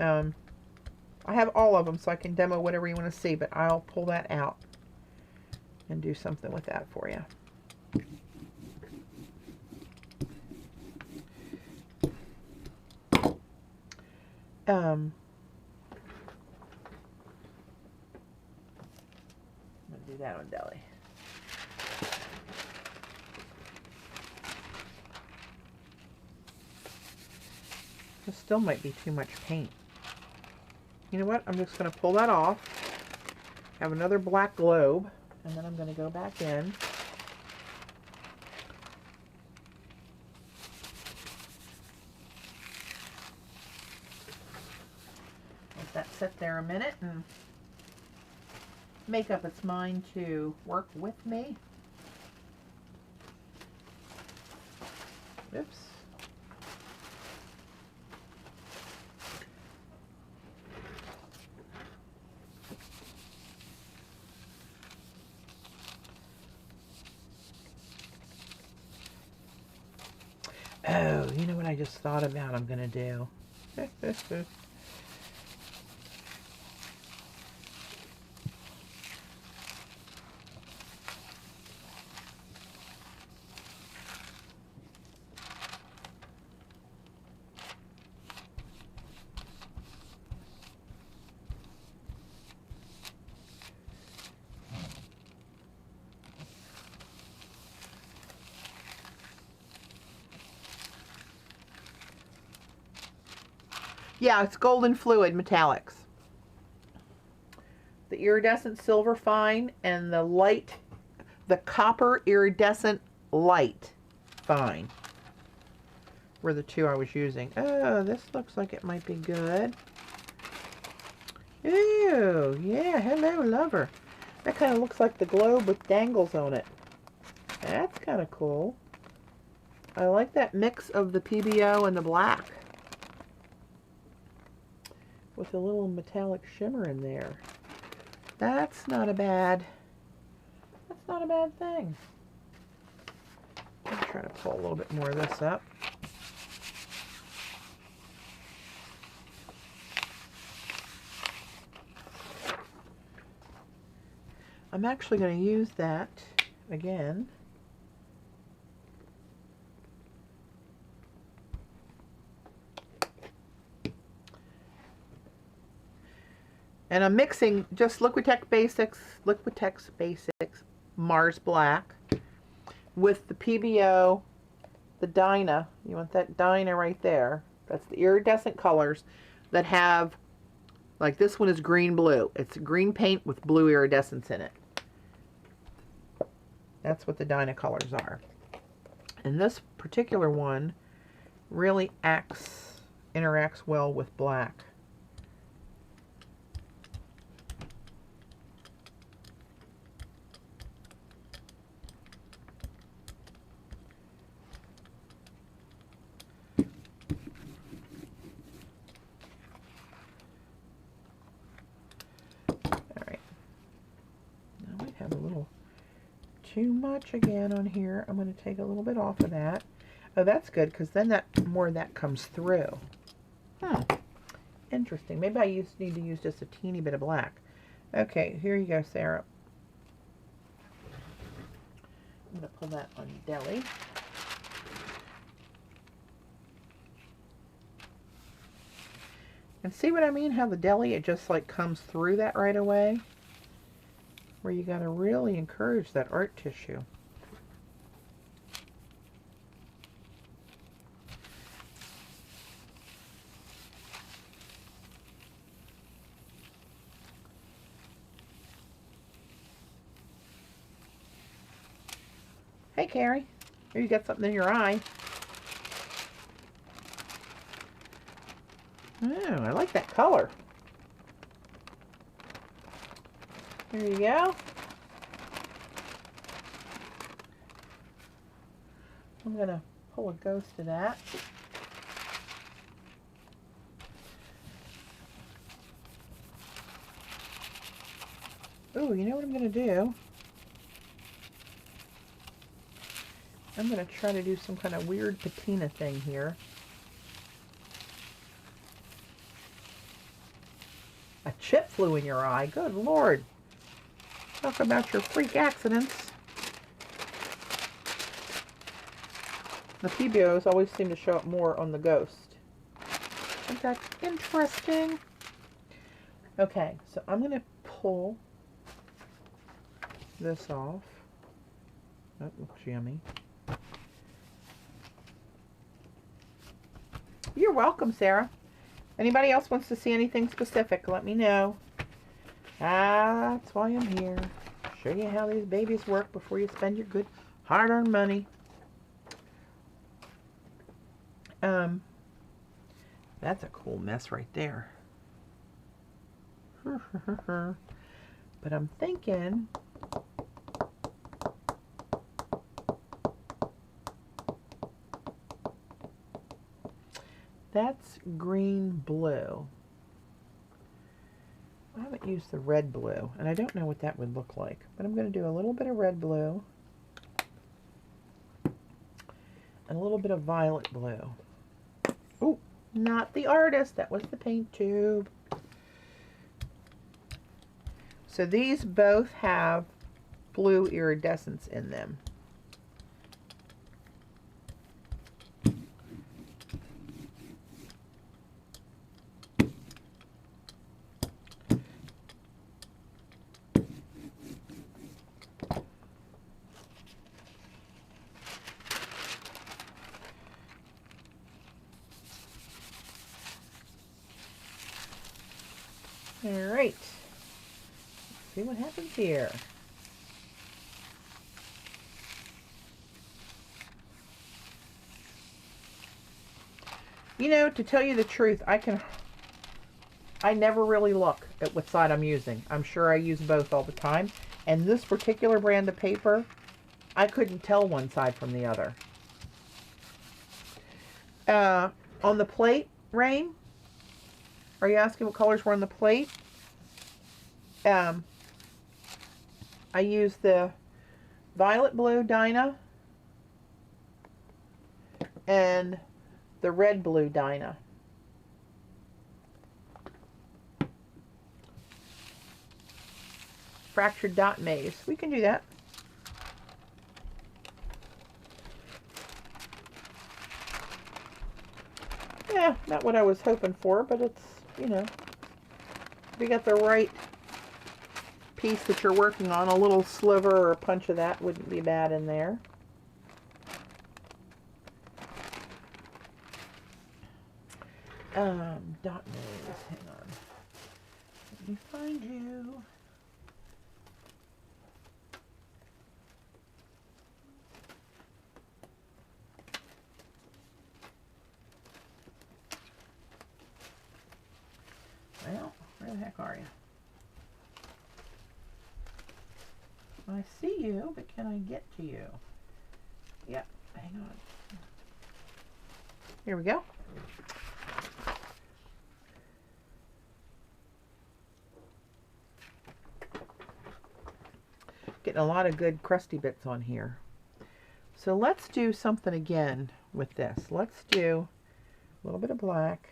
Speaker 1: I have all of them, so I can demo whatever you want to see, but I'll pull that out and do something with that for you. I'm going to do that on Deli. This still might be too much paint. You know what? I'm just going to pull that off. Have another black globe, and then I'm going to go back in. Let that sit there a minute and make up its mind to work with me. Oops. Oh, you know what I just thought about I'm going to do? Yeah, it's golden fluid metallics. The iridescent silver fine and the light, the copper iridescent light fine were the two I was using. Oh, this looks like it might be good. Ooh, yeah, hello lover. That kind of looks like the globe with dangles on it. That's kind of cool. I like that mix of the PBO and the black, with a little metallic shimmer in there. That's not a bad thing. I'm trying to pull a little bit more of this up. I'm actually going to use that again. And I'm mixing just Liquitex Basics Mars Black with the PBO, the Dyna. You want that Dyna right there. That's the iridescent colors that have, like this one is green blue. It's green paint with blue iridescence in it. That's what the Dyna colors are. And this particular one really interacts well with black. Too much again on here. I'm going to take a little bit off of that. Oh, that's good, because then that more of that comes through. Interesting. Maybe I need to use just a teeny bit of black. Okay, here you go, Sarah. I'm going to pull that on Deli. And see what I mean? How the Deli, it just like comes through that right away. Where you got to really encourage that art tissue. Hey, Carrie. Here, you got something in your eye. Oh, I like that color. There you go. I'm going to pull a ghost of that. Ooh, you know what I'm going to do? I'm going to try to do some kind of weird patina thing here. A chip flew in your eye. Good Lord. Talk about your freak accidents. The PBOs always seem to show up more on the ghost. Isn't that interesting? Okay, so I'm going to pull this off. That looks yummy. You're welcome, Sarah. Anybody else wants to see anything specific, let me know. That's why I'm here. Show you how these babies work before you spend your good hard-earned money. That's a cool mess right there. But I'm thinking that's green blue. I haven't used the red blue, and I don't know what that would look like, but I'm going to do a little bit of red blue and a little bit of violet blue. Ooh, not the artist, that was the paint tube. So these both have blue iridescence in them. All right, let's see what happens here. You know, to tell you the truth, I never really look at what side I'm using. I'm sure I use both all the time. And this particular brand of paper, I couldn't tell one side from the other. On the plate, Rain, are you asking what colors were on the plate? I used the violet blue Dinah and the red blue Dinah. Fractured dot maze. We can do that. Yeah, not what I was hoping for, but it's, you know, if you got the right piece that you're working on, a little sliver or a punch of that wouldn't be bad in there. Dot maze, hang on. Let me find you. Well, where the heck are you? I see you, but can I get to you? Yep, hang on. Here we go. Getting a lot of good crusty bits on here. So let's do something again with this. Let's do a little bit of black.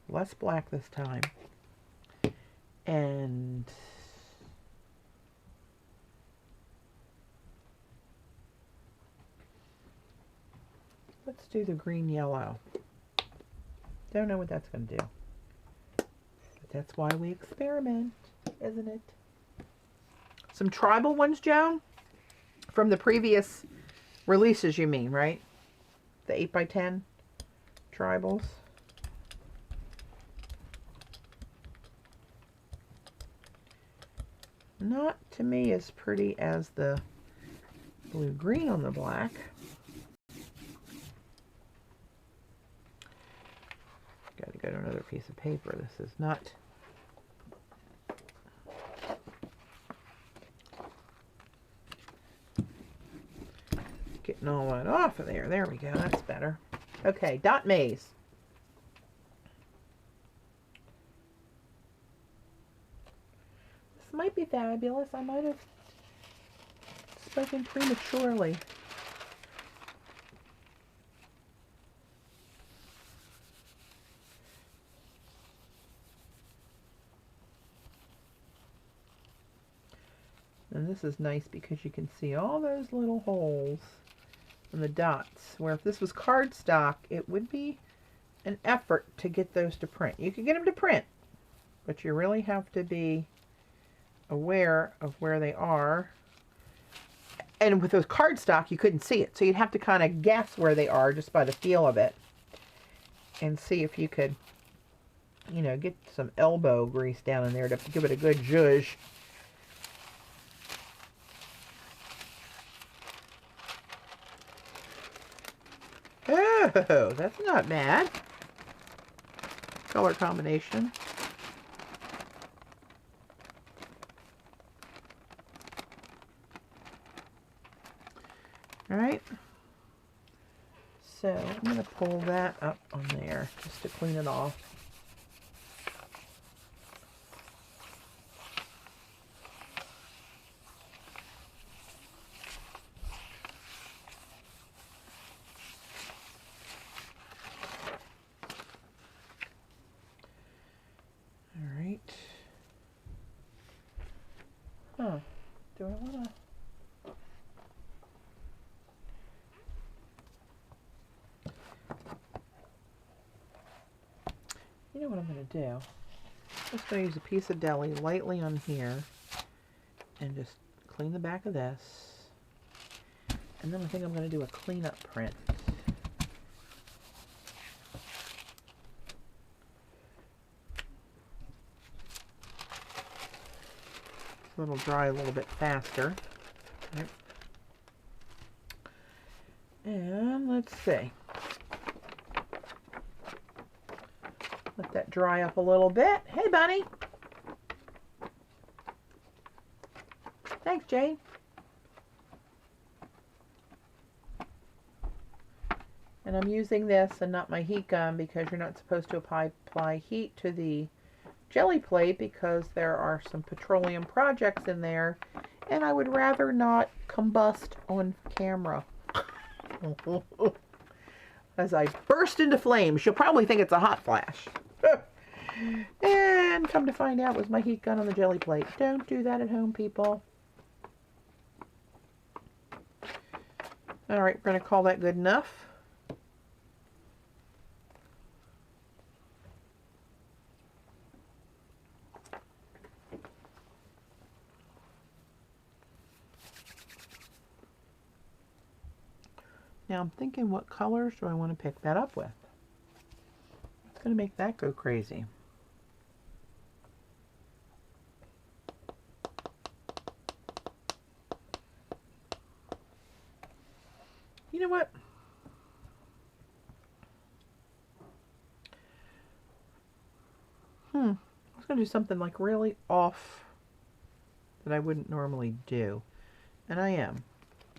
Speaker 1: Less black this time. And Let's do the green yellow. Don't know what that's going to do. But that's why we experiment, isn't it? Some tribal ones, Joan? From the previous releases, you mean, right? The 8x10 tribals. Not, to me, as pretty as the blue-green on the black. Got to go to another piece of paper. This is not... Getting all that off of there. There we go. That's better. Okay, dot maze. This might be fabulous. I might have spoken prematurely. And this is nice because you can see all those little holes and the dots, where if this was cardstock, it would be an effort to get those to print. You can get them to print, but you really have to be aware of where they are. And with those cardstock, you couldn't see it, so you'd have to kind of guess where they are just by the feel of it and see if you could, you know, get some elbow grease down in there to give it a good zhuzh. Oh, that's not bad. Color combination. All right. So I'm going to pull that up on there just to clean it off. Huh. Do I want to... You know what I'm going to do? I'm just going to use a piece of deli lightly on here and just clean the back of this. And then I think I'm going to do a cleanup print. It'll dry a little bit faster. Yep. And let's see. Let that dry up a little bit. Hey, Bunny. Thanks, Jane. And I'm using this and not my heat gun because you're not supposed to apply heat to the jelly plate because there are some petroleum projects in there and I would rather not combust on camera. As I burst into flames, you'll probably think it's a hot flash. And come to find out it was my heat gun on the jelly plate. Don't do that at home, people. Alright, we're going to call that good enough. Now I'm thinking, what colors do I want to pick that up with? It's going to make that go crazy. You know what? I was going to do something like really off that I wouldn't normally do. And I am.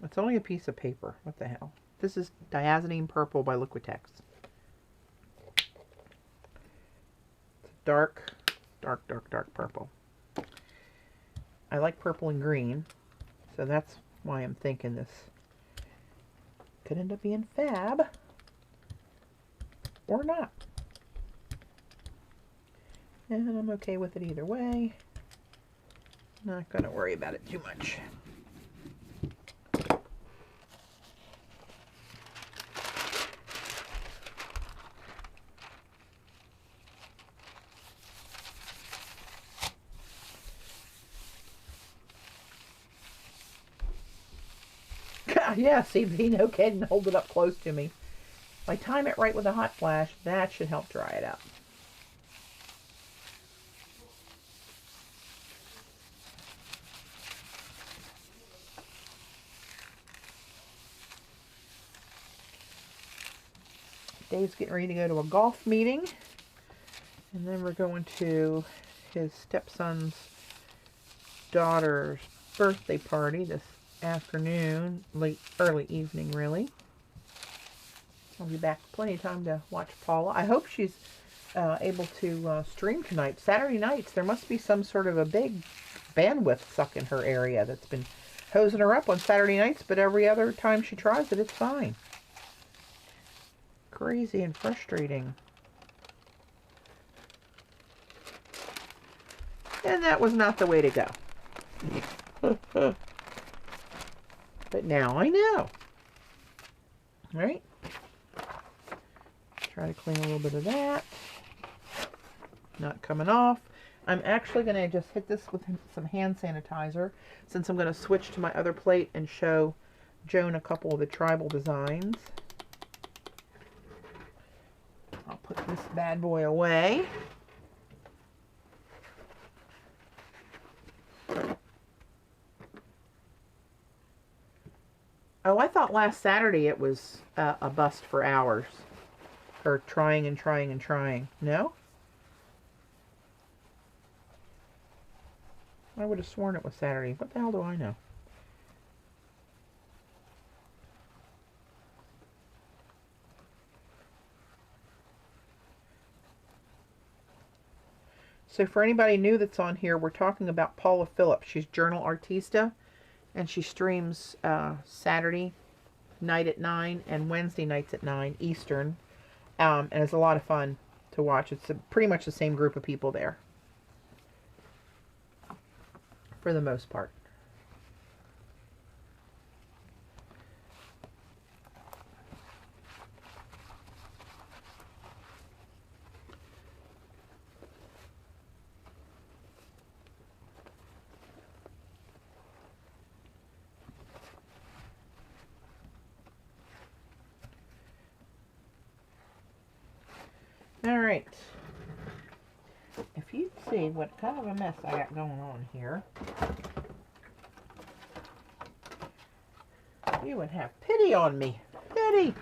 Speaker 1: It's only a piece of paper. What the hell? This is Diazonine Purple by Liquitex. It's dark, dark, dark, dark purple. I like purple and green, so that's why I'm thinking this could end up being fab or not. And I'm okay with it either way. Not going to worry about it too much. Yeah, see, no kidding, hold it up close to me. If I time it right with a hot flash, that should help dry it up. Dave's getting ready to go to a golf meeting. And then we're going to his stepson's daughter's birthday party this afternoon, early evening really. I'll be back plenty of time to watch Paula. I hope she's able to stream tonight. Saturday nights, there must be some sort of a big bandwidth suck in her area that's been hosing her up on Saturday nights, but every other time she tries it, it's fine. Crazy and frustrating. And that was not the way to go. But now I know. Right? Try to clean a little bit of that. Not coming off. I'm actually going to just hit this with some hand sanitizer, since I'm going to switch to my other plate and show Joan a couple of the tribal designs. I'll put this bad boy away. Oh, I thought last Saturday it was a bust for hours. Or trying and trying and trying. No? I would have sworn it was Saturday. What the hell do I know? So for anybody new that's on here, we're talking about Paula Phillips. She's Journal Artista, and she streams Saturday night at 9 and Wednesday nights at 9 Eastern. And it's a lot of fun to watch. It's pretty much the same group of people there, for the most part. Alright, if you'd see what kind of a mess I got going on here, you would have pity on me. Pity!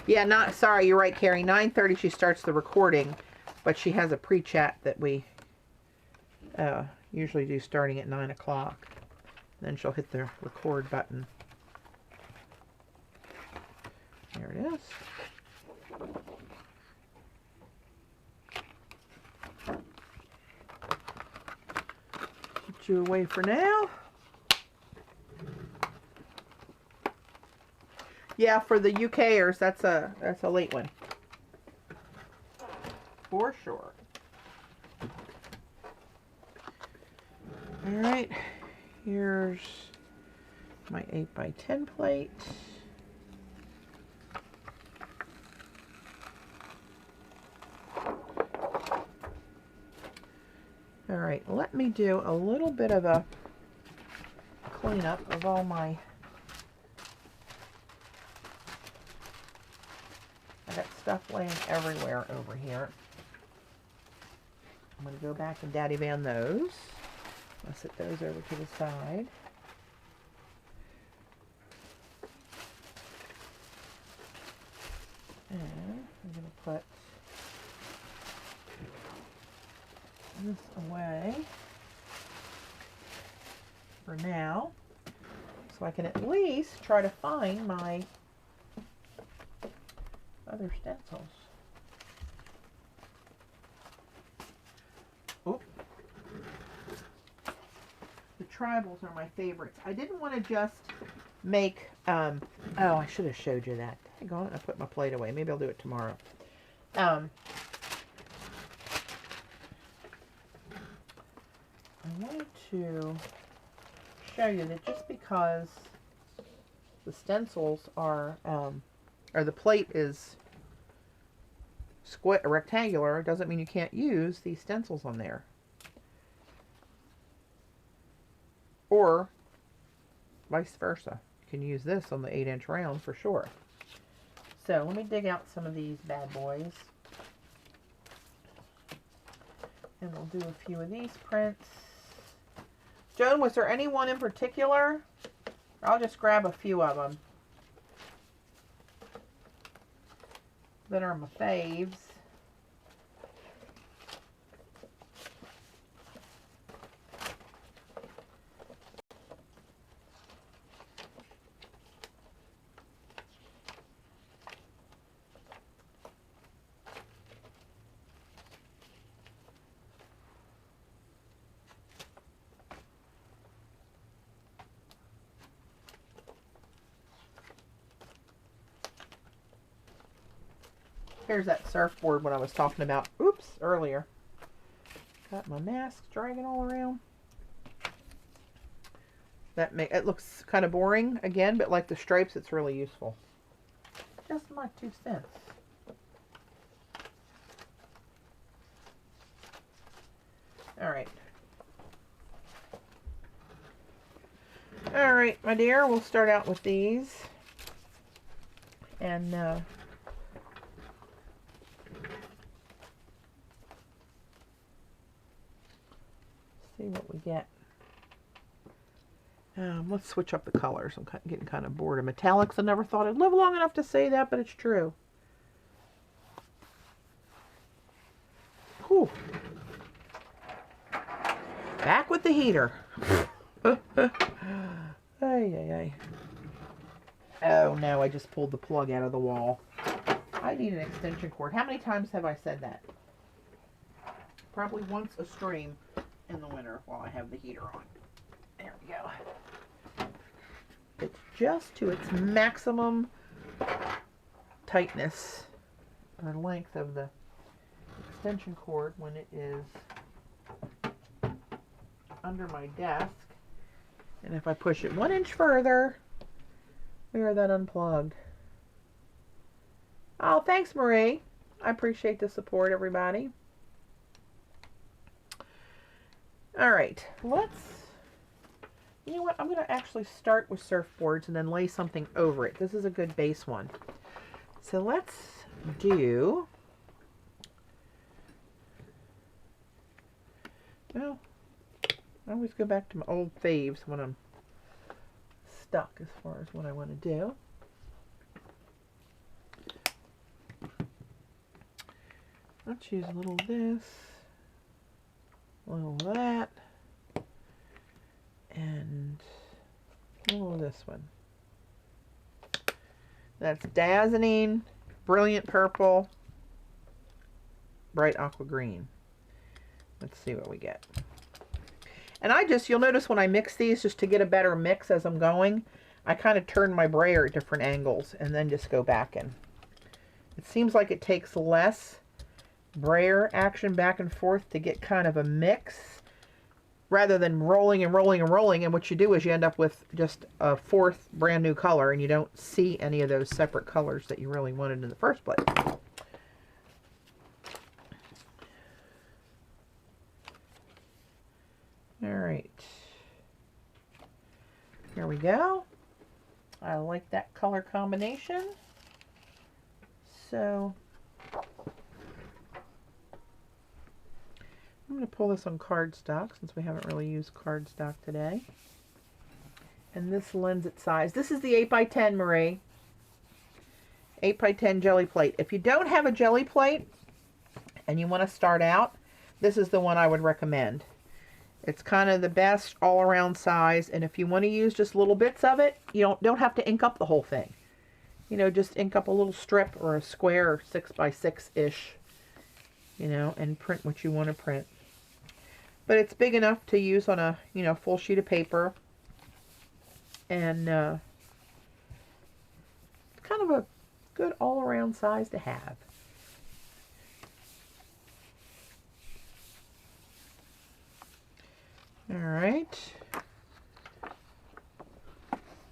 Speaker 1: Yeah, sorry, you're right, Carrie. 9:30 she starts the recording, but she has a pre-chat that we usually do starting at 9 o'clock. Then she'll hit the record button. There it is. Put you away for now. Yeah, for the UKers, that's a late one. For sure. Alright, here's my 8x10 plate. Alright, let me do a little bit of a cleanup of all my... I got stuff laying everywhere over here. I'm going to go back and daddy van those. I'll set those over to the side. And I'm going to put this away for now, so I can at least try to find my other stencils. Oop. The tribals are my favorites. I didn't want to just make, oh, I should have showed you that. Hang on, I put my plate away. Maybe I'll do it tomorrow. I wanted to show you that just because the stencils are, or the plate is rectangular, doesn't mean you can't use these stencils on there. Or vice versa. You can use this on the 8-inch round for sure. So let me dig out some of these bad boys. And we'll do a few of these prints. Joan, was there any one in particular? I'll just grab a few of them that are my faves. Here's that surfboard when I was talking about, oops, earlier. Got my mask dragging all around. It looks kind of boring again, but like the stripes, it's really useful. Just my 2 cents. All right. All right, my dear, we'll start out with these. And see what we get. Let's switch up the colors. I'm getting kind of bored of metallics. I never thought I'd live long enough to say that, but it's true. Whew. Back with the heater. Ay, ay, ay. Oh, no, I just pulled the plug out of the wall. I need an extension cord. How many times have I said that? Probably once a stream in the winter while I have the heater on. There we go. It's just to its maximum tightness or length of the extension cord when it is under my desk. And if I push it 1 inch further, we are then unplugged. Oh, thanks, Marie. I appreciate the support, everybody. All right, you know what? I'm going to actually start with surfboards and then lay something over it. This is a good base one. So let's do, well, I always go back to my old faves when I'm stuck as far as what I want to do. Let's use a little of this, a little of that, and a little of this one. That's dazzling, brilliant purple, bright aqua green. Let's see what we get. And you'll notice when I mix these, just to get a better mix as I'm going, I kind of turn my brayer at different angles and then just go back in. It seems like it takes less brayer action back and forth to get kind of a mix rather than rolling and rolling and rolling. And what you do is you end up with just a 4th brand new color and you don't see any of those separate colors that you really wanted in the first place. All right, here we go. I like that color combination. So I'm going to pull this on cardstock since we haven't really used cardstock today. And this lends its size. This is the 8x10, Marie. 8x10 jelly plate. If you don't have a jelly plate and you want to start out, this is the one I would recommend. It's kind of the best all-around size, and if you want to use just little bits of it, you don't have to ink up the whole thing. You know, just ink up a little strip or a square 6x6-ish, you know, and print what you want to print. But it's big enough to use on a, you know, full sheet of paper, and it's kind of a good all-around size to have. All right.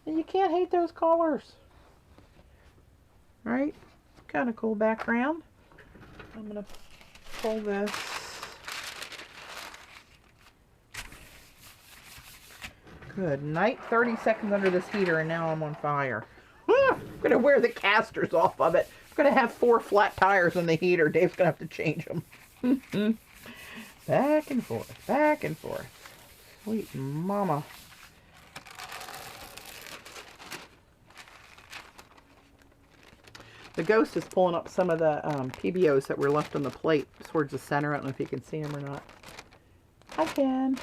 Speaker 1: And you can't hate those colors. Right? Kind of cool background. I'm going to pull this Good night. 30 seconds under this heater and now I'm on fire. I'm going to wear the casters off of it. I'm going to have 4 flat tires on the heater. Dave's going to have to change them. Back and forth, back and forth. Sweet mama. The ghost is pulling up some of the PBOs that were left on the plate towards the center. I don't know if you can see them or not. I can.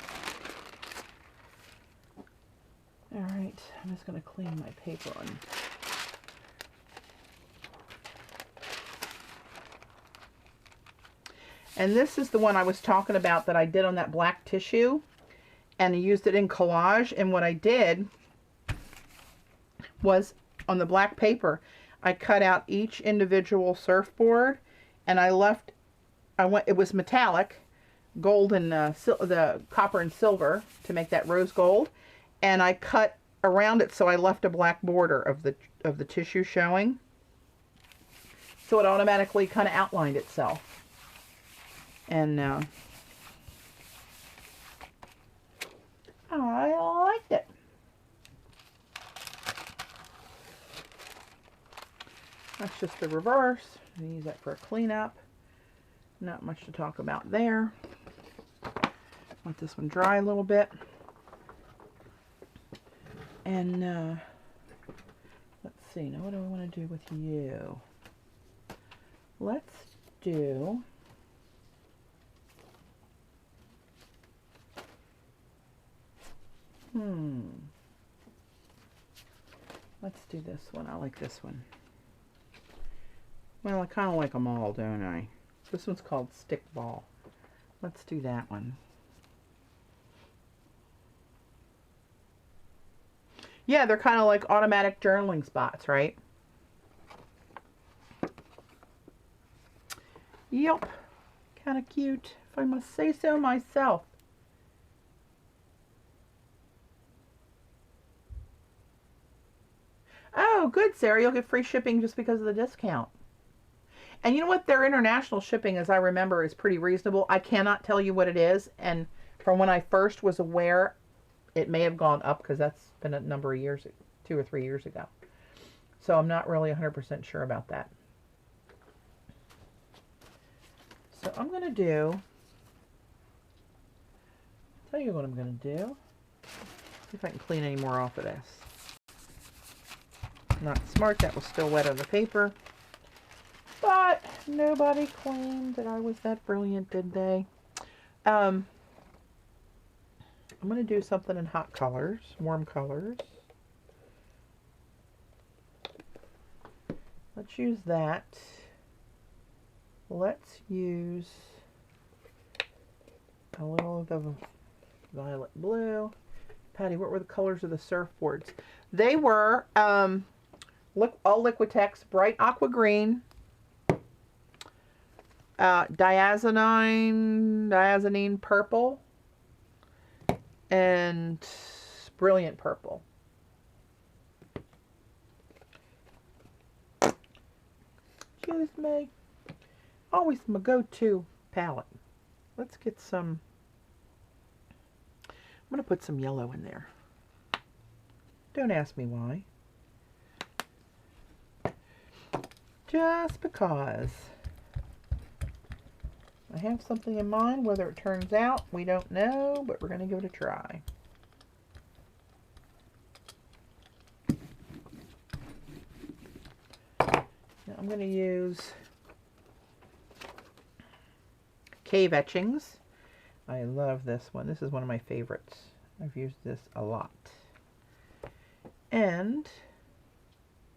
Speaker 1: Alright, I'm just going to clean my paper on. And this is the one I was talking about that I did on that black tissue. And I used it in collage. And what I did was on the black paper, I cut out each individual surfboard. And I left, it was metallic, gold and the copper and silver to make that rose gold. And I cut around it so I left a black border of the tissue showing. So it automatically kind of outlined itself. And I liked it. That's just the reverse. I use that for a cleanup. Not much to talk about there. Let this one dry a little bit. And let's see, now what do I want to do with you? Let's do... Let's do this one. I like this one. Well, I kind of like them all, don't I? This one's called Stick Ball. Let's do that one. Yeah, they're kind of like automatic journaling spots, right? Yep. Kind of cute, if I must say so myself. Oh, good, Sarah. You'll get free shipping just because of the discount. And you know what? Their international shipping, as I remember, is pretty reasonable. I cannot tell you what it is. And from when I first was aware, it may have gone up because that's been a number of years, 2 or 3 years ago. So I'm not really 100% sure about that. So I'm going to do, tell you what I'm going to do. See if I can clean any more off of this. Not smart, that was still wet on the paper. But nobody claimed that I was that brilliant, did they? I'm going to do something in hot colors, warm colors. Let's use that. Let's use a little of the violet blue. Patty, what were the colors of the surfboards? They were all Liquitex, bright aqua green, diazonine purple, and brilliant purple. Excuse me. Always my go-to palette. Let's get some. I'm going to put some yellow in there. Don't ask me why. Just because. I have something in mind. Whether it turns out, we don't know, but we're going to give it a try. Now I'm going to use Cave Etchings. I love this one. This is one of my favorites. I've used this a lot. And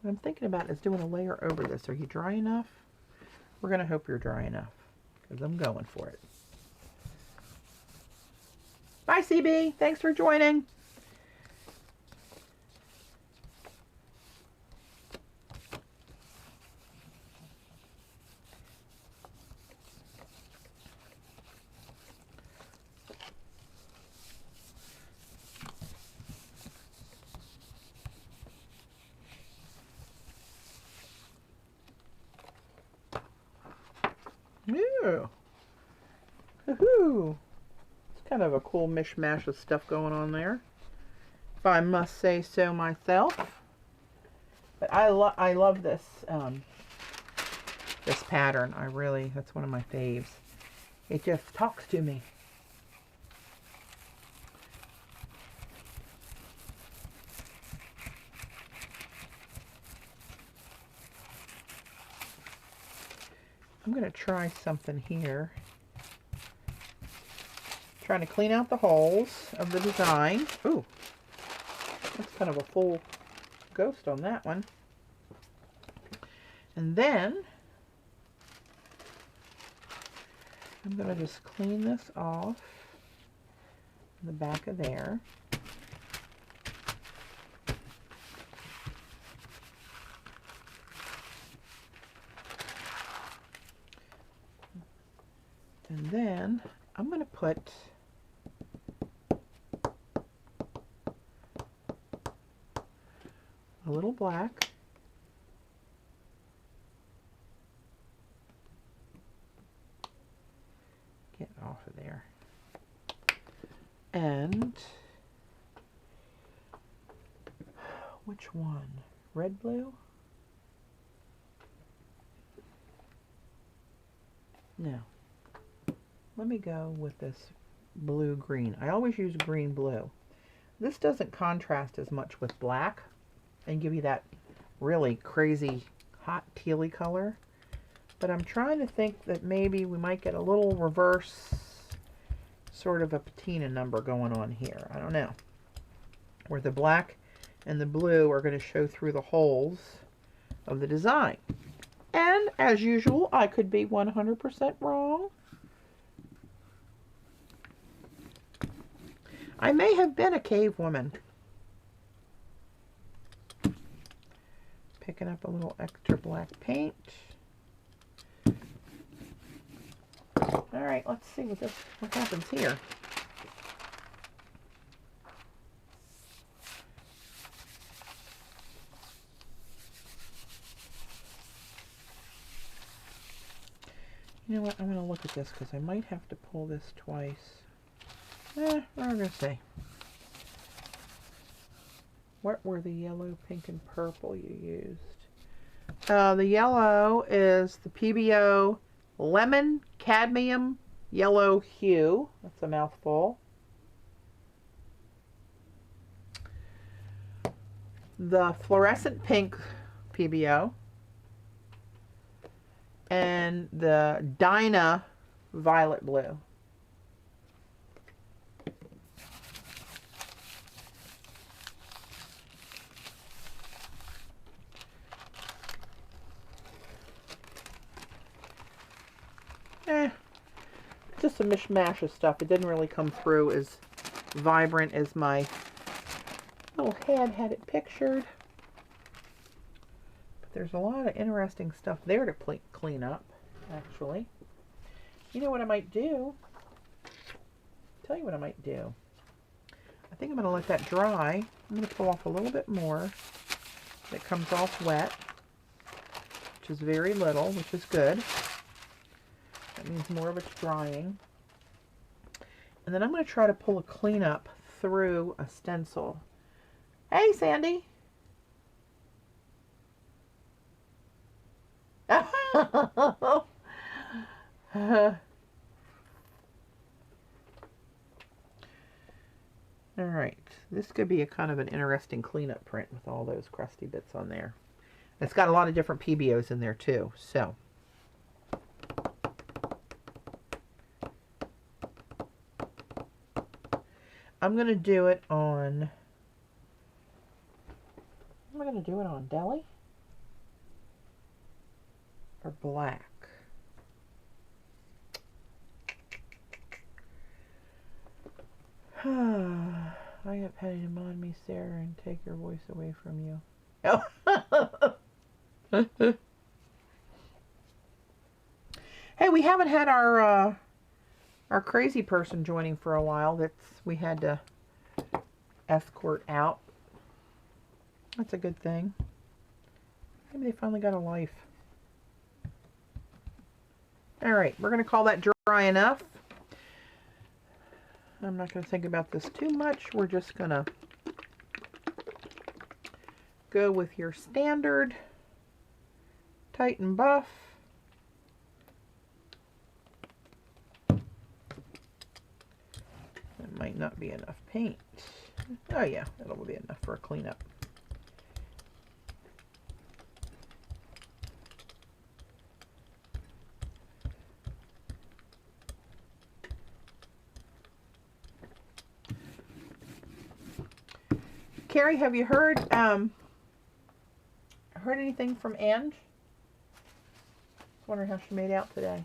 Speaker 1: what I'm thinking about is doing a layer over this. Are you dry enough? We're going to hope you're dry enough, because I'm going for it. Bye, CB. Thanks for joining. Ooh. Woohoo. It's kind of a cool mishmash of stuff going on there. if I must say so myself. But I love this this pattern. That's one of my faves. It just talks to me. I'm going to try something here. Trying to clean out the holes of the design. Ooh, that's kind of a full ghost on that one. And then I'm going to just clean this off the back of there. And then I'm going to put a little black. Get off of there. And which one? Red, blue? No. Let me go with this blue green. I always use green blue. This doesn't contrast as much with black and give you that really crazy hot tealy color. But I'm trying to think that maybe we might get a little reverse sort of a patina number going on here. I don't know. Where the black and the blue are going to show through the holes of the design. And as usual, I could be 100% wrong. I may have been a cave woman. Picking up a little extra black paint. All right, let's see what happens here. You know what? I'm going to look at this because I might have to pull this twice. We're going to see. What were the yellow, pink, and purple you used? The yellow is the PBO Lemon Cadmium Yellow Hue. That's a mouthful. The Fluorescent Pink PBO. And the Dyna Violet Blue. Just a mishmash of stuff. It didn't really come through as vibrant as my little head had it pictured. But there's a lot of interesting stuff there to clean up, actually. You know what I might do? Tell you what I might do. I think I'm going to let that dry. I'm going to pull off a little bit more that comes off wet, which is very little, which is good. That means more of it's drying. And then I'm going to try to pull a cleanup through a stencil. Hey, Sandy. All right. This could be a kind of an interesting cleanup print with all those crusty bits on there. It's got a lot of different PBOs in there too, so. I'm going to do it on, am I going to do it on Deli or black? I got Patty to mind me, Sarah, and take your voice away from you. Oh. Hey, we haven't had our crazy person joining for a while. We had to escort out. That's a good thing. Maybe they finally got a life. All right, we're going to call that dry enough. I'm not going to think about this too much. We're just going to go with your standard Titan buff. That might not be enough paint. Oh yeah, that'll be enough for a cleanup. Carrie, have you heard anything from Ange? I was wondering how she made out today.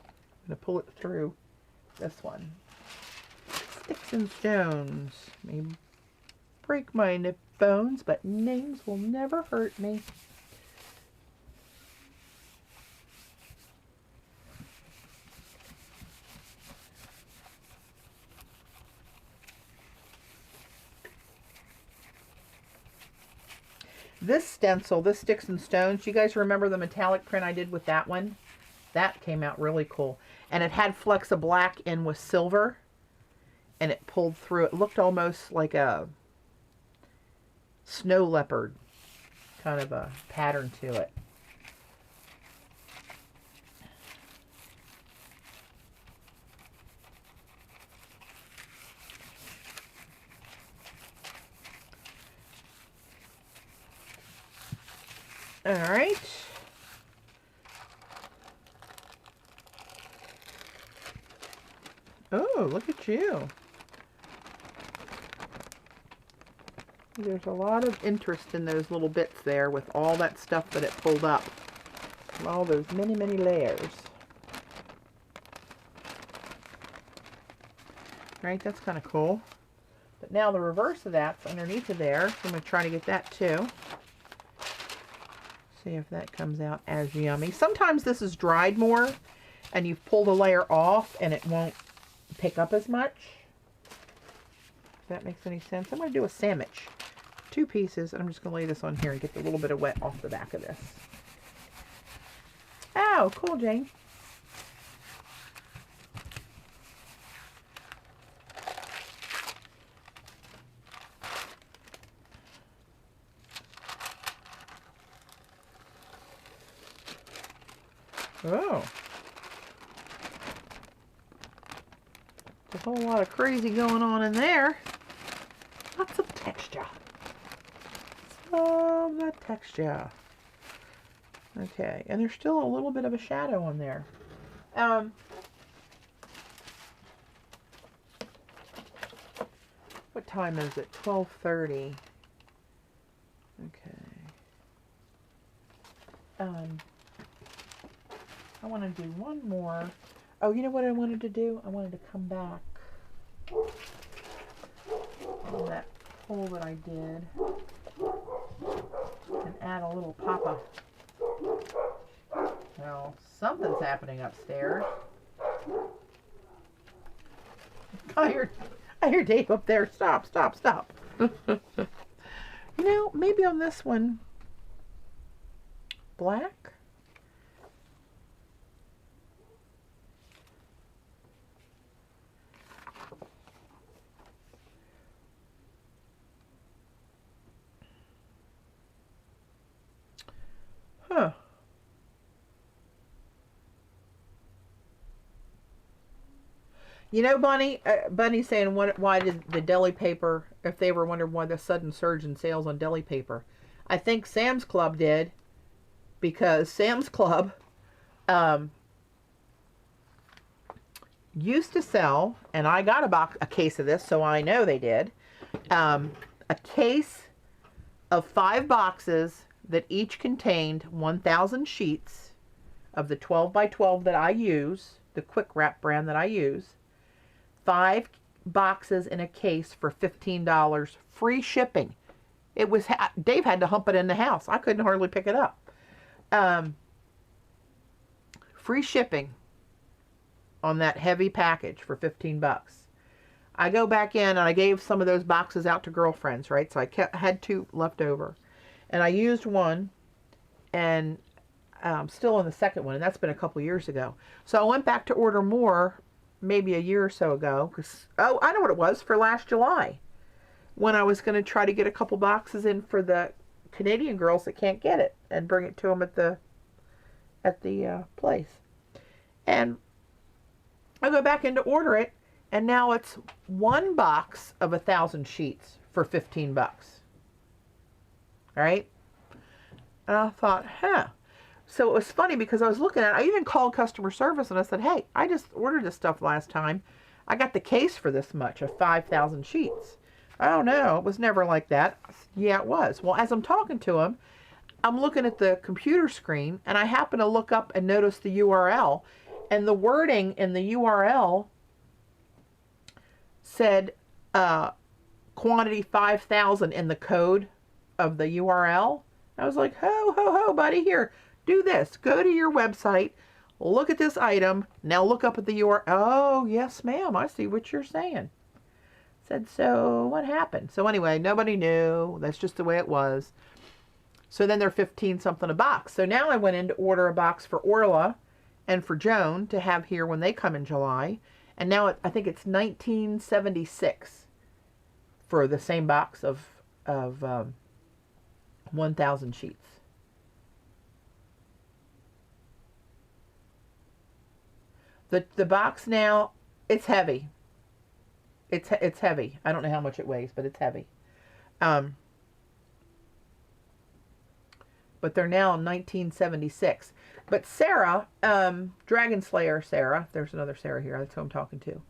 Speaker 1: I'm going to pull it through this one. Sticks and stones may break my bones, but names will never hurt me. This stencil, this Sticks and Stones, you guys remember the metallic print I did with that one? That came out really cool. And it had flecks of black in with silver. And it pulled through. It looked almost like a snow leopard kind of a pattern to it. All right. Oh, look at you. There's a lot of interest in those little bits there with all that stuff that it pulled up. All those many, many layers. Right, that's kind of cool. But now the reverse of that's underneath of there. So I'm going to try to get that too. See if that comes out as yummy. Sometimes this is dried more and you've pulled a layer off and it won't pick up as much. If that makes any sense. I'm going to do a sandwich. 2 pieces, and I'm just going to lay this on here and get a little bit of wet off the back of this. Oh, cool, Jane. Oh. There's a whole lot of crazy going on in there. Lots of texture. Love that texture. Okay, and there's still a little bit of a shadow on there. What time is it? 12:30. Okay. I want to do one more. Oh, you know what I wanted to do? I wanted to come back on that hole that I did and add a little pop-up. Well, something's happening upstairs. I hear Dave up there. Stop, stop, stop. You know, maybe on this one, black. Huh. You know, Bunny's saying, why did the deli paper, if they were wondering why the sudden surge in sales on deli paper. I think Sam's Club did, because Sam's Club used to sell, and I got a case of this, so I know they did, a case of 5 boxes that each contained 1,000 sheets of the 12 by 12 that I use, the Quick Wrap brand that I use. 5 boxes in a case for $15, free shipping. It was, Dave had to hump it in the house. I couldn't hardly pick it up. Free shipping on that heavy package for 15 bucks. I go back in and I gave some of those boxes out to girlfriends, right? So I had 2 left over. And I used one, and still on the second one, and that's been a couple years ago. So I went back to order more maybe a year or so ago. Cause, oh, I know what it was, for last July. When I was going to try to get a couple boxes in for the Canadian girls that can't get it and bring it to them at the place. And I go back in to order it, and now it's one box of 1,000 sheets for 15 bucks. All right? And I thought, huh. So it was funny because I was looking at it. I even called customer service and I said, hey, I just ordered this stuff last time. I got the case for this much of 5,000 sheets. Oh, no, it was never like that. Yeah, it was. Well, as I'm talking to him, I'm looking at the computer screen, and I happen to look up and notice the URL. And the wording in the URL said quantity 5,000 in the code of the URL. I was like, ho, ho, ho, buddy, here, do this. Go to your website, look at this item, now look up at the URL. Oh, yes, ma'am, I see what you're saying. Said, so what happened? So anyway, nobody knew. That's just the way it was. So then they're 15 something a box. So now I went in to order a box for Orla and for Joan to have here when they come in July. And now I think it's $19.76 for the same box of 1,000 sheets. The box now, it's heavy. It's heavy. I don't know how much it weighs, but it's heavy. But they're now $19.76. But Sarah, Dragon Slayer Sarah, there's another Sarah here. That's who I'm talking to.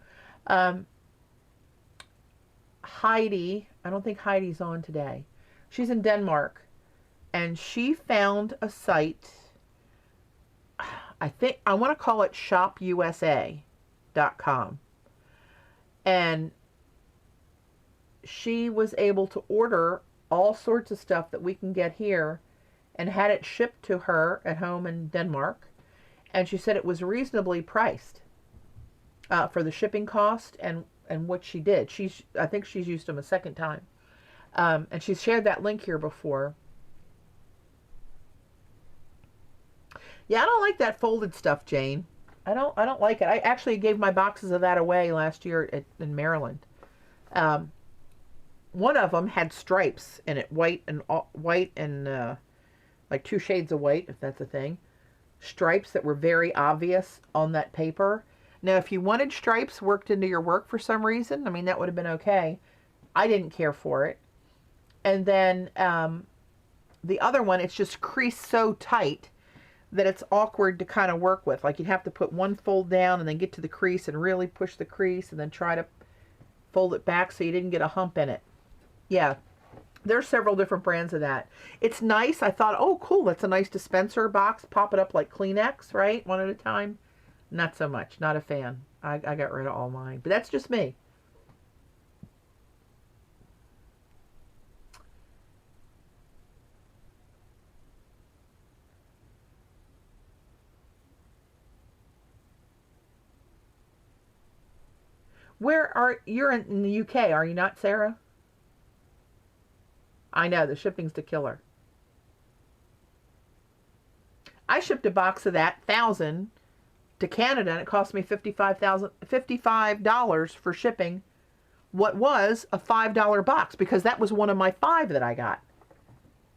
Speaker 1: Heidi, I don't think Heidi's on today. She's in Denmark, and she found a site. I think I want to call it shopusa.com. And she was able to order all sorts of stuff that we can get here and had it shipped to her at home in Denmark. And she said it was reasonably priced for the shipping cost and what she did. I think she's used them a second time. And she's shared that link here before. Yeah, I don't like that folded stuff, Jane. I don't like it. I actually gave my boxes of that away last year in Maryland. One of them had stripes in it, white and like 2 shades of white, if that's a thing. Stripes that were very obvious on that paper. Now, if you wanted stripes worked into your work for some reason, I mean, that would have been okay. I didn't care for it. And then the other one, it's just creased so tight that it's awkward to kind of work with. Like, you'd have to put one fold down and then get to the crease and really push the crease and then try to fold it back so you didn't get a hump in it. Yeah, there's several different brands of that. It's nice. I thought, oh, cool, that's a nice dispenser box. Pop it up like Kleenex, right? One at a time. Not so much. Not a fan. I got rid of all mine. But that's just me. You're in the UK, are you not, Sarah? I know, the shipping's the killer. I shipped a box of that 1,000 to Canada, and it cost me $55 for shipping what was a $5 box, because that was one of my 5 that I got.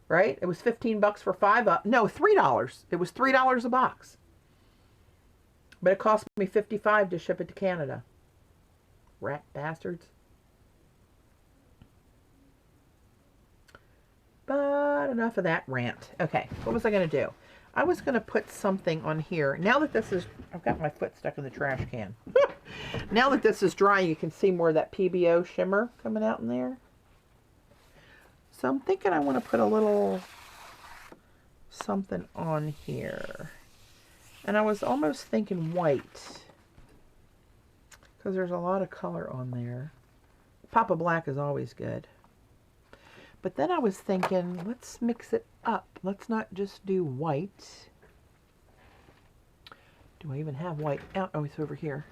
Speaker 1: Right? It was 15 bucks for 5 no, $3. It was $3 a box. But it cost me $55 to ship it to Canada. Rat bastards. But enough of that rant. Okay, what was I going to do? I was going to put something on here. Now that this is... I've got my foot stuck in the trash can. Now that this is dry, you can see more of that PBO shimmer coming out in there. So I'm thinking I want to put a little something on here. And I was almost thinking white, because there's a lot of color on there. Pop of black is always good. But then I was thinking, let's mix it up. Let's not just do white. Do I even have white? Oh, it's over here.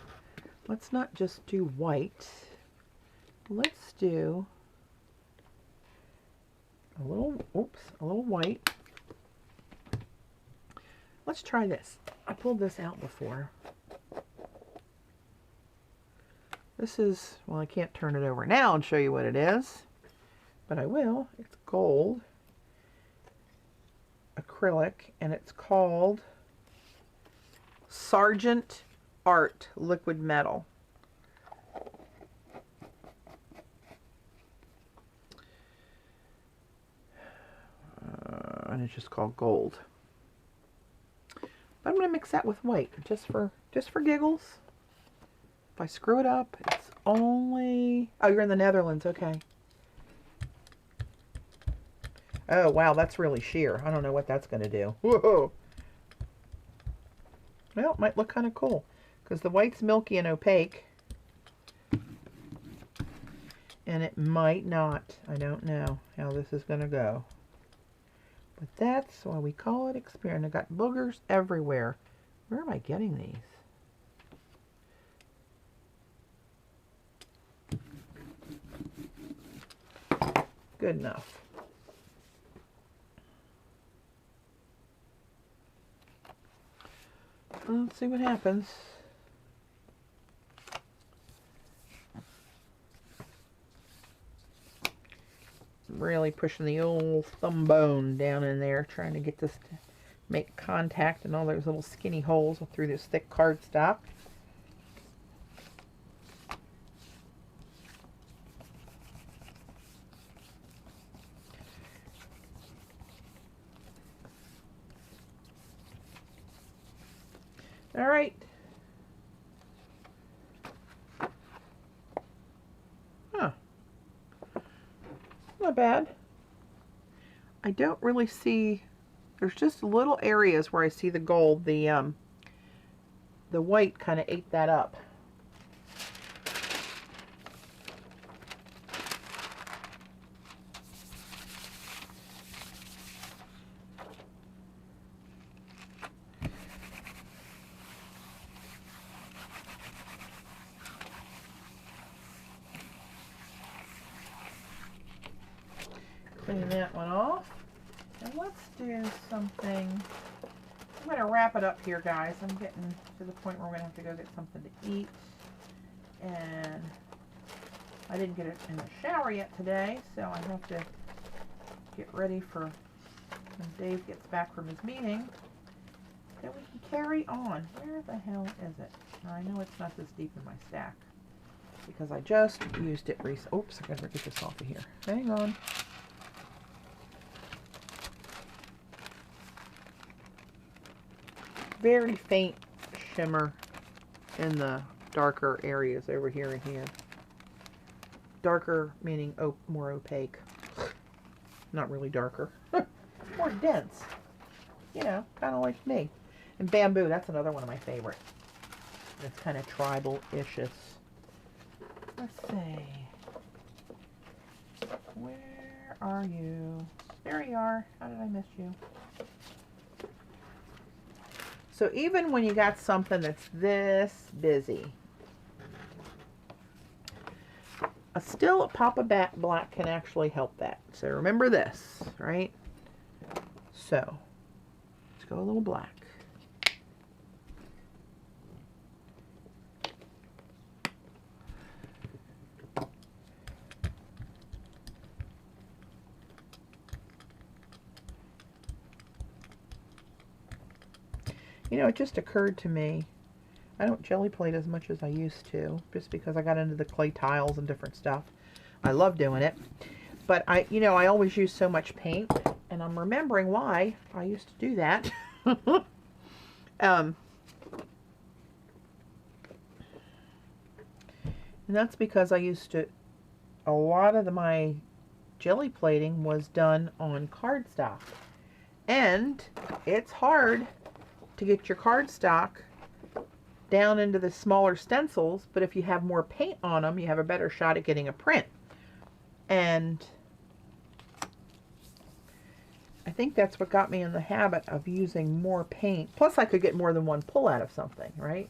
Speaker 1: Let's not just do white. Let's do a little white. Let's try this. I pulled this out before. This is, well, I can't turn it over now and show you what it is, but I will. It's gold acrylic, and it's called Sargent Art Liquid Metal. And it's just called gold. But I'm going to mix that with white just for giggles. If I screw it up, it's only... Oh, you're in the Netherlands. Okay. Oh, wow, that's really sheer. I don't know what that's going to do. Whoa. Well, it might look kind of cool because the white's milky and opaque. And it might not. I don't know how this is going to go. But that's why we call it experiment. I've got boogers everywhere. Where am I getting these? Good enough. Let's see what happens. Really pushing the old thumb bone down in there, trying to get this to make contact in all those little skinny holes through this thick cardstock. All right. Huh. Not bad. I don't really see, there's just little areas where I see the gold. The white kind of ate that up. Clean that one off. And let's do something. I'm going to wrap it up here, guys. I'm getting to the point where we're going to have to go get something to eat. And I didn't get it in the shower yet today, so I have to get ready for when Dave gets back from his meeting. Then we can carry on. Where the hell is it? I know it's not this deep in my stack because I just used it recently. Oops, I gotta get this off of here. Hang on. Very faint shimmer in the darker areas over here and here. Darker meaning more opaque. Not really darker. More dense. You know, kind of like me. And bamboo, that's another one of my favorites. It's kind of tribal-ish. Let's see. Where are you? There you are. How did I miss you? So even when you got something that's this busy, still a pop of black can actually help that. So remember this, right? So let's go a little black. You know, it just occurred to me, I don't jelly plate as much as I used to, just because I got into the clay tiles and different stuff. I love doing it. But I always use so much paint, and I'm remembering why I used to do that. And that's because I used to, a lot of my jelly plating was done on cardstock. And it's hard to get your cardstock down into the smaller stencils, but if you have more paint on them, you have a better shot at getting a print. And I think that's what got me in the habit of using more paint. Plus I could get more than one pull out of something, right?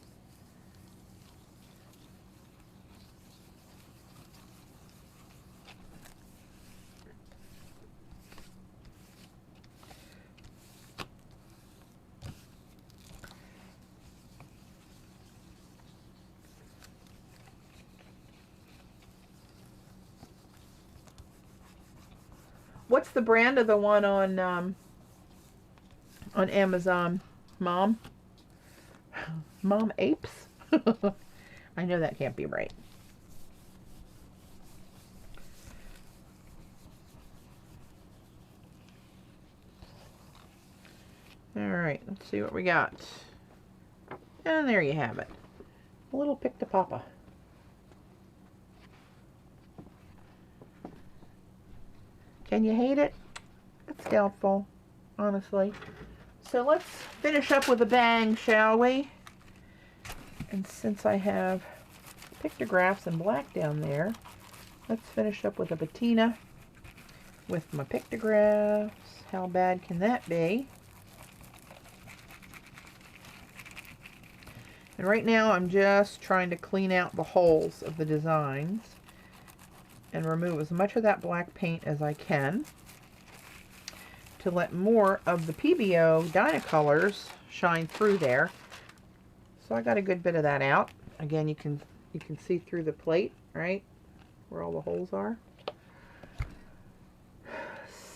Speaker 1: What's the brand of the one on Amazon? Mom? Mom Apes? I know that can't be right. Alright, let's see what we got. And there you have it. A little Pick-to-Papa. Can you hate it? It's doubtful, honestly. So let's finish up with a bang, shall we? And since I have pictographs in black down there, let's finish up with a patina with my pictographs. How bad can that be? And right now I'm just trying to clean out the holes of the designs and remove as much of that black paint as I can to let more of the PBO Dynacolors shine through there. So I got a good bit of that out. Again, you can see through the plate, right? Where all the holes are.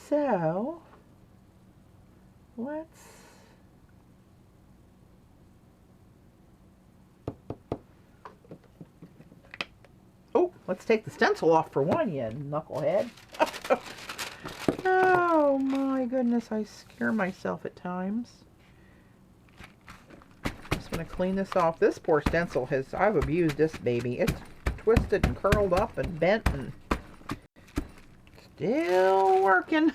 Speaker 1: So let's take the stencil off for one, you knucklehead. Oh my goodness, I scare myself at times. Just going to clean this off. This poor stencil I've abused this baby. It's twisted and curled up and bent and still working.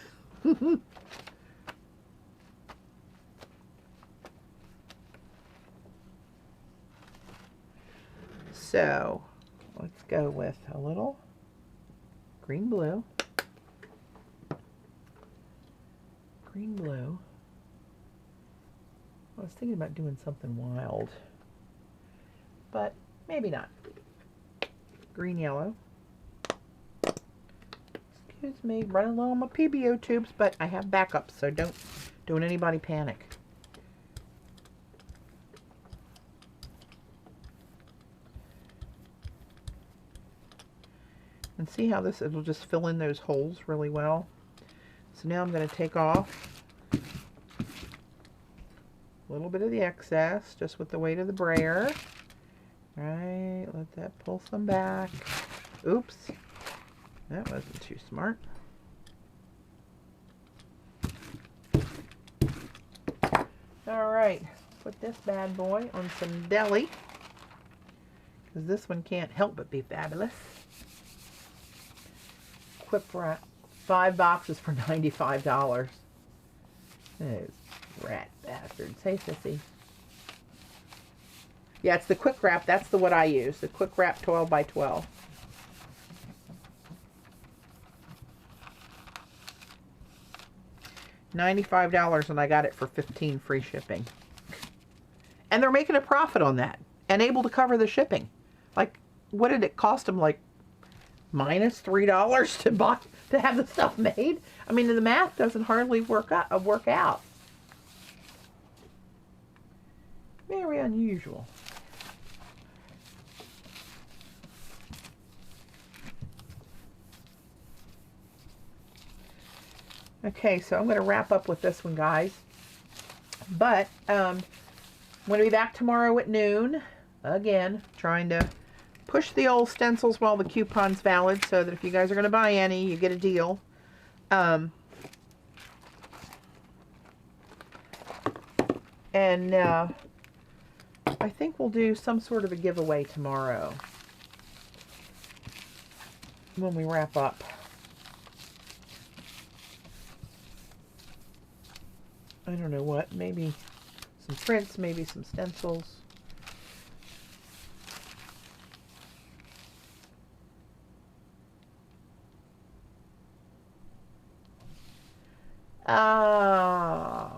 Speaker 1: So let's go with a little green blue. Green blue. I was thinking about doing something wild, but maybe not. Green yellow. Excuse me, running low on my PBO tubes, but I have backups, so don't anybody panic. And see how it'll just fill in those holes really well. So now I'm going to take off a little bit of the excess just with the weight of the brayer. Right, let that pull some back. Oops, that wasn't too smart. All right, put this bad boy on some deli because this one can't help but be fabulous. Quip wrap, 5 boxes for $95. Those rat bastards. Hey, sissy. Yeah, it's the quick wrap. That's the what I use. The quick wrap 12 by 12. $95 and I got it for $15 free shipping. And they're making a profit on that and able to cover the shipping. Like, what did it cost them? Like minus $3 to have the stuff made? I mean, the math doesn't hardly work out. Very unusual. Okay, so I'm going to wrap up with this one, guys. But I'm going to be back tomorrow at noon. Again, trying to push the old stencils while the coupon's valid so that if you guys are going to buy any, you get a deal. And I think we'll do some sort of a giveaway tomorrow when we wrap up. I don't know what, maybe some prints, maybe some stencils.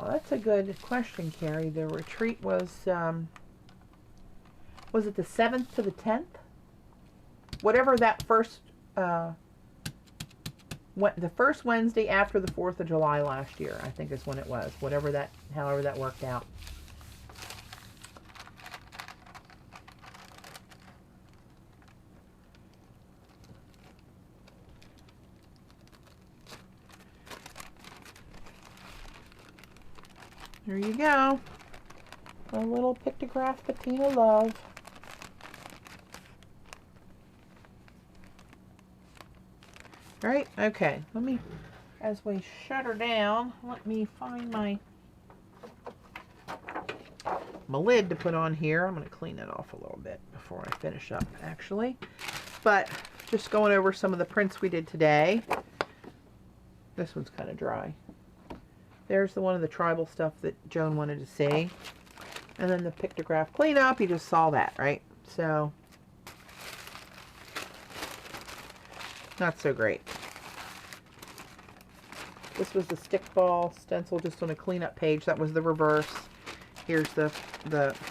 Speaker 1: That's a good question, Carrie. The retreat was it the 7th to the 10th? Whatever that first, the first Wednesday after the 4th of July last year, I think is when it was. However that worked out. There you go. A little pictograph patina love. Right, okay, let me, as we shut her down, let me find my lid to put on here. I'm going to clean it off a little bit before I finish up, actually. But just going over some of the prints we did today. This one's kind of dry. There's the one of the tribal stuff that Joan wanted to see. And then the pictograph cleanup, you just saw that, right? So, not so great. This was the stickball stencil just on a cleanup page. That was the reverse. Here's the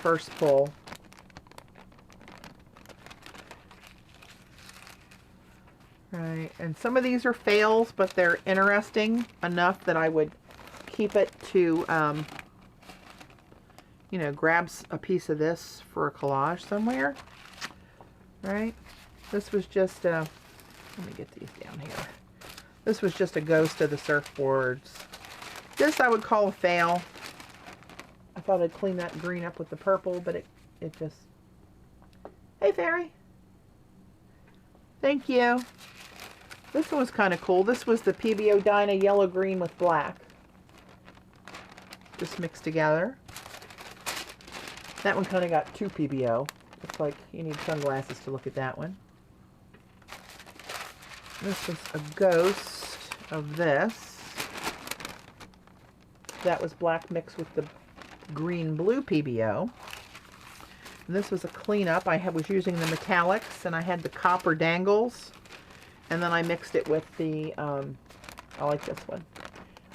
Speaker 1: first pull. Right, and some of these are fails, but they're interesting enough that I would keep it to, you know, grab a piece of this for a collage somewhere. Right, this was just a, let me get these down here. This was just a ghost of the surfboards. This I would call a fail. I thought I'd clean that green up with the purple, but it just... Hey, Fairy. Thank you. This one was kind of cool. This was the PBO Dinah yellow green with black. Just mixed together. That one kind of got too PBO. Looks like you need sunglasses to look at that one. This was a ghost of this. That was black mixed with the green-blue PBO. And this was a cleanup. I was using the metallics, and I had the copper dangles. And then I mixed it with the, I like this one.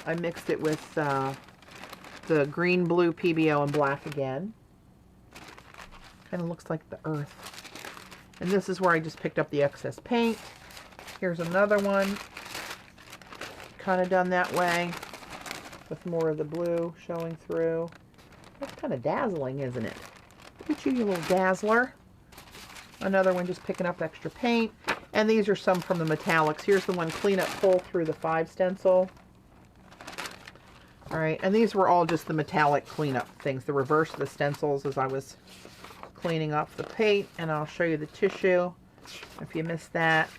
Speaker 1: I mixed it with the green-blue PBO and black again. Kind of looks like the earth. And this is where I just picked up the excess paint. Here's another one. Kind of done that way. With more of the blue showing through. That's kind of dazzling, isn't it? Look at you, you little dazzler. Another one just picking up extra paint. And these are some from the metallics. Here's the one cleanup pull through the 5 stencil. Alright, and these were all just the metallic cleanup things. The reverse of the stencils as I was cleaning off the paint. And I'll show you the tissue. If you missed that,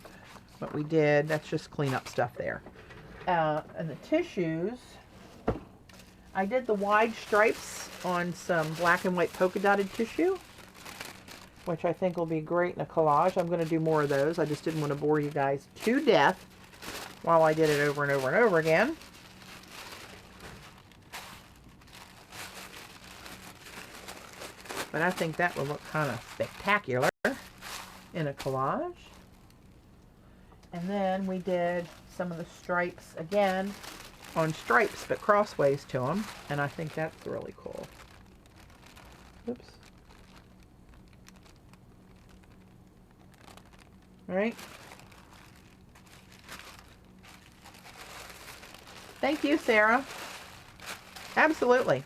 Speaker 1: what we did, that's just cleanup stuff there. And the tissues, I did the wide stripes on some black and white polka dotted tissue, which I think will be great in a collage. I'm going to do more of those. I just didn't want to bore you guys to death while I did it over and over and over again. But I think that will look kind of spectacular in a collage. And then we did some of the stripes again on stripes, but crossways to them. And I think that's really cool. Oops. All right. Thank you, Sarah. Absolutely.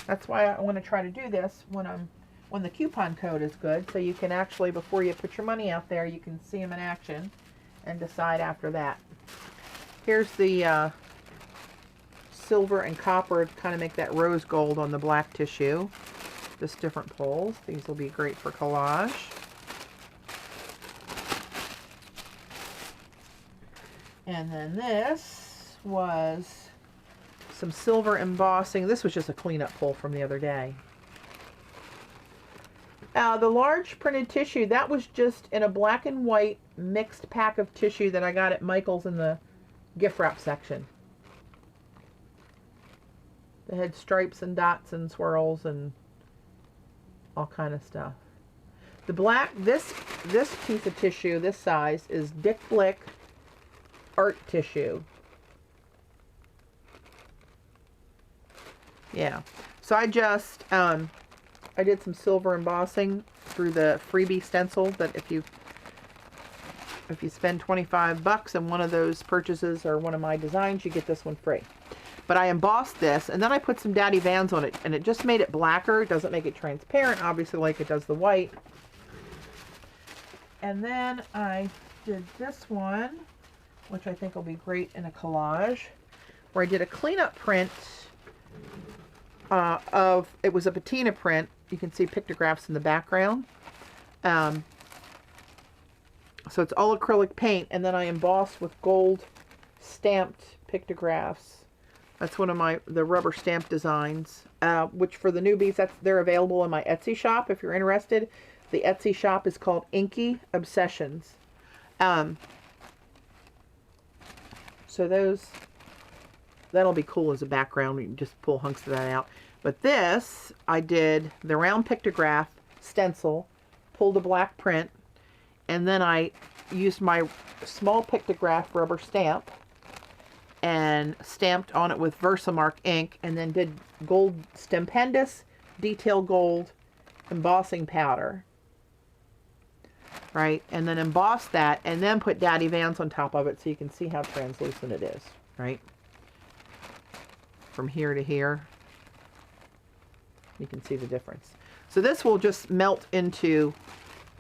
Speaker 1: That's why I want to try to do this when the coupon code is good, so you can actually, before you put your money out there, you can see them in action and decide after that. Here's the silver and copper to kind of make that rose gold on the black tissue. Just different pulls. These will be great for collage. And then this was some silver embossing. This was just a cleanup pull from the other day. The large printed tissue, that was just in a black and white mixed pack of tissue that I got at Michael's in the gift wrap section. They had stripes and dots and swirls and all kind of stuff. The black, this piece of tissue, this size, is Dick Blick art tissue. Yeah. So I just, I did some silver embossing through the freebie stencil that if you spend $25 in one of those purchases or one of my designs, you get this one free. But I embossed this, and then I put some Daddy Vans on it, and it just made it blacker. It doesn't make it transparent, obviously, like it does the white. And then I did this one, which I think will be great in a collage, where I did a cleanup print it was a patina print. You can see pictographs in the background. So it's all acrylic paint, and then I embossed with gold stamped pictographs. That's one of the rubber stamp designs, which for the newbies, they're available in my Etsy shop if you're interested. The Etsy shop is called Inky Obsessions. So that'll be cool as a background. You can just pull hunks of that out. But this, I did the round pictograph stencil, pulled a black print, and then I used my small pictograph rubber stamp and stamped on it with Versamark ink, and then did gold stupendous detail gold embossing powder. Right? And then embossed that, and then put Daddy Vans on top of it so you can see how translucent it is. Right? From here to here. You can see the difference. So this will just melt into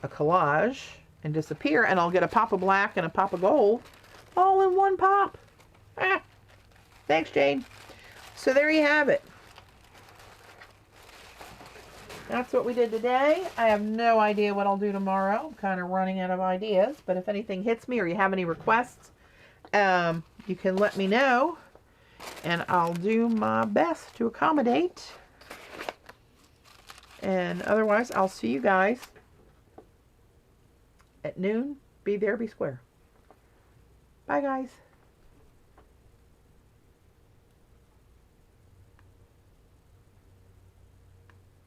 Speaker 1: a collage and disappear, and I'll get a pop of black and a pop of gold all in one pop. Ah, thanks, Jane. So there you have it. That's what we did today. I have no idea what I'll do tomorrow. I'm kind of running out of ideas, but if anything hits me or you have any requests, you can let me know, and I'll do my best to accommodate. And otherwise, I'll see you guys at noon. Be there, be square. Bye, guys.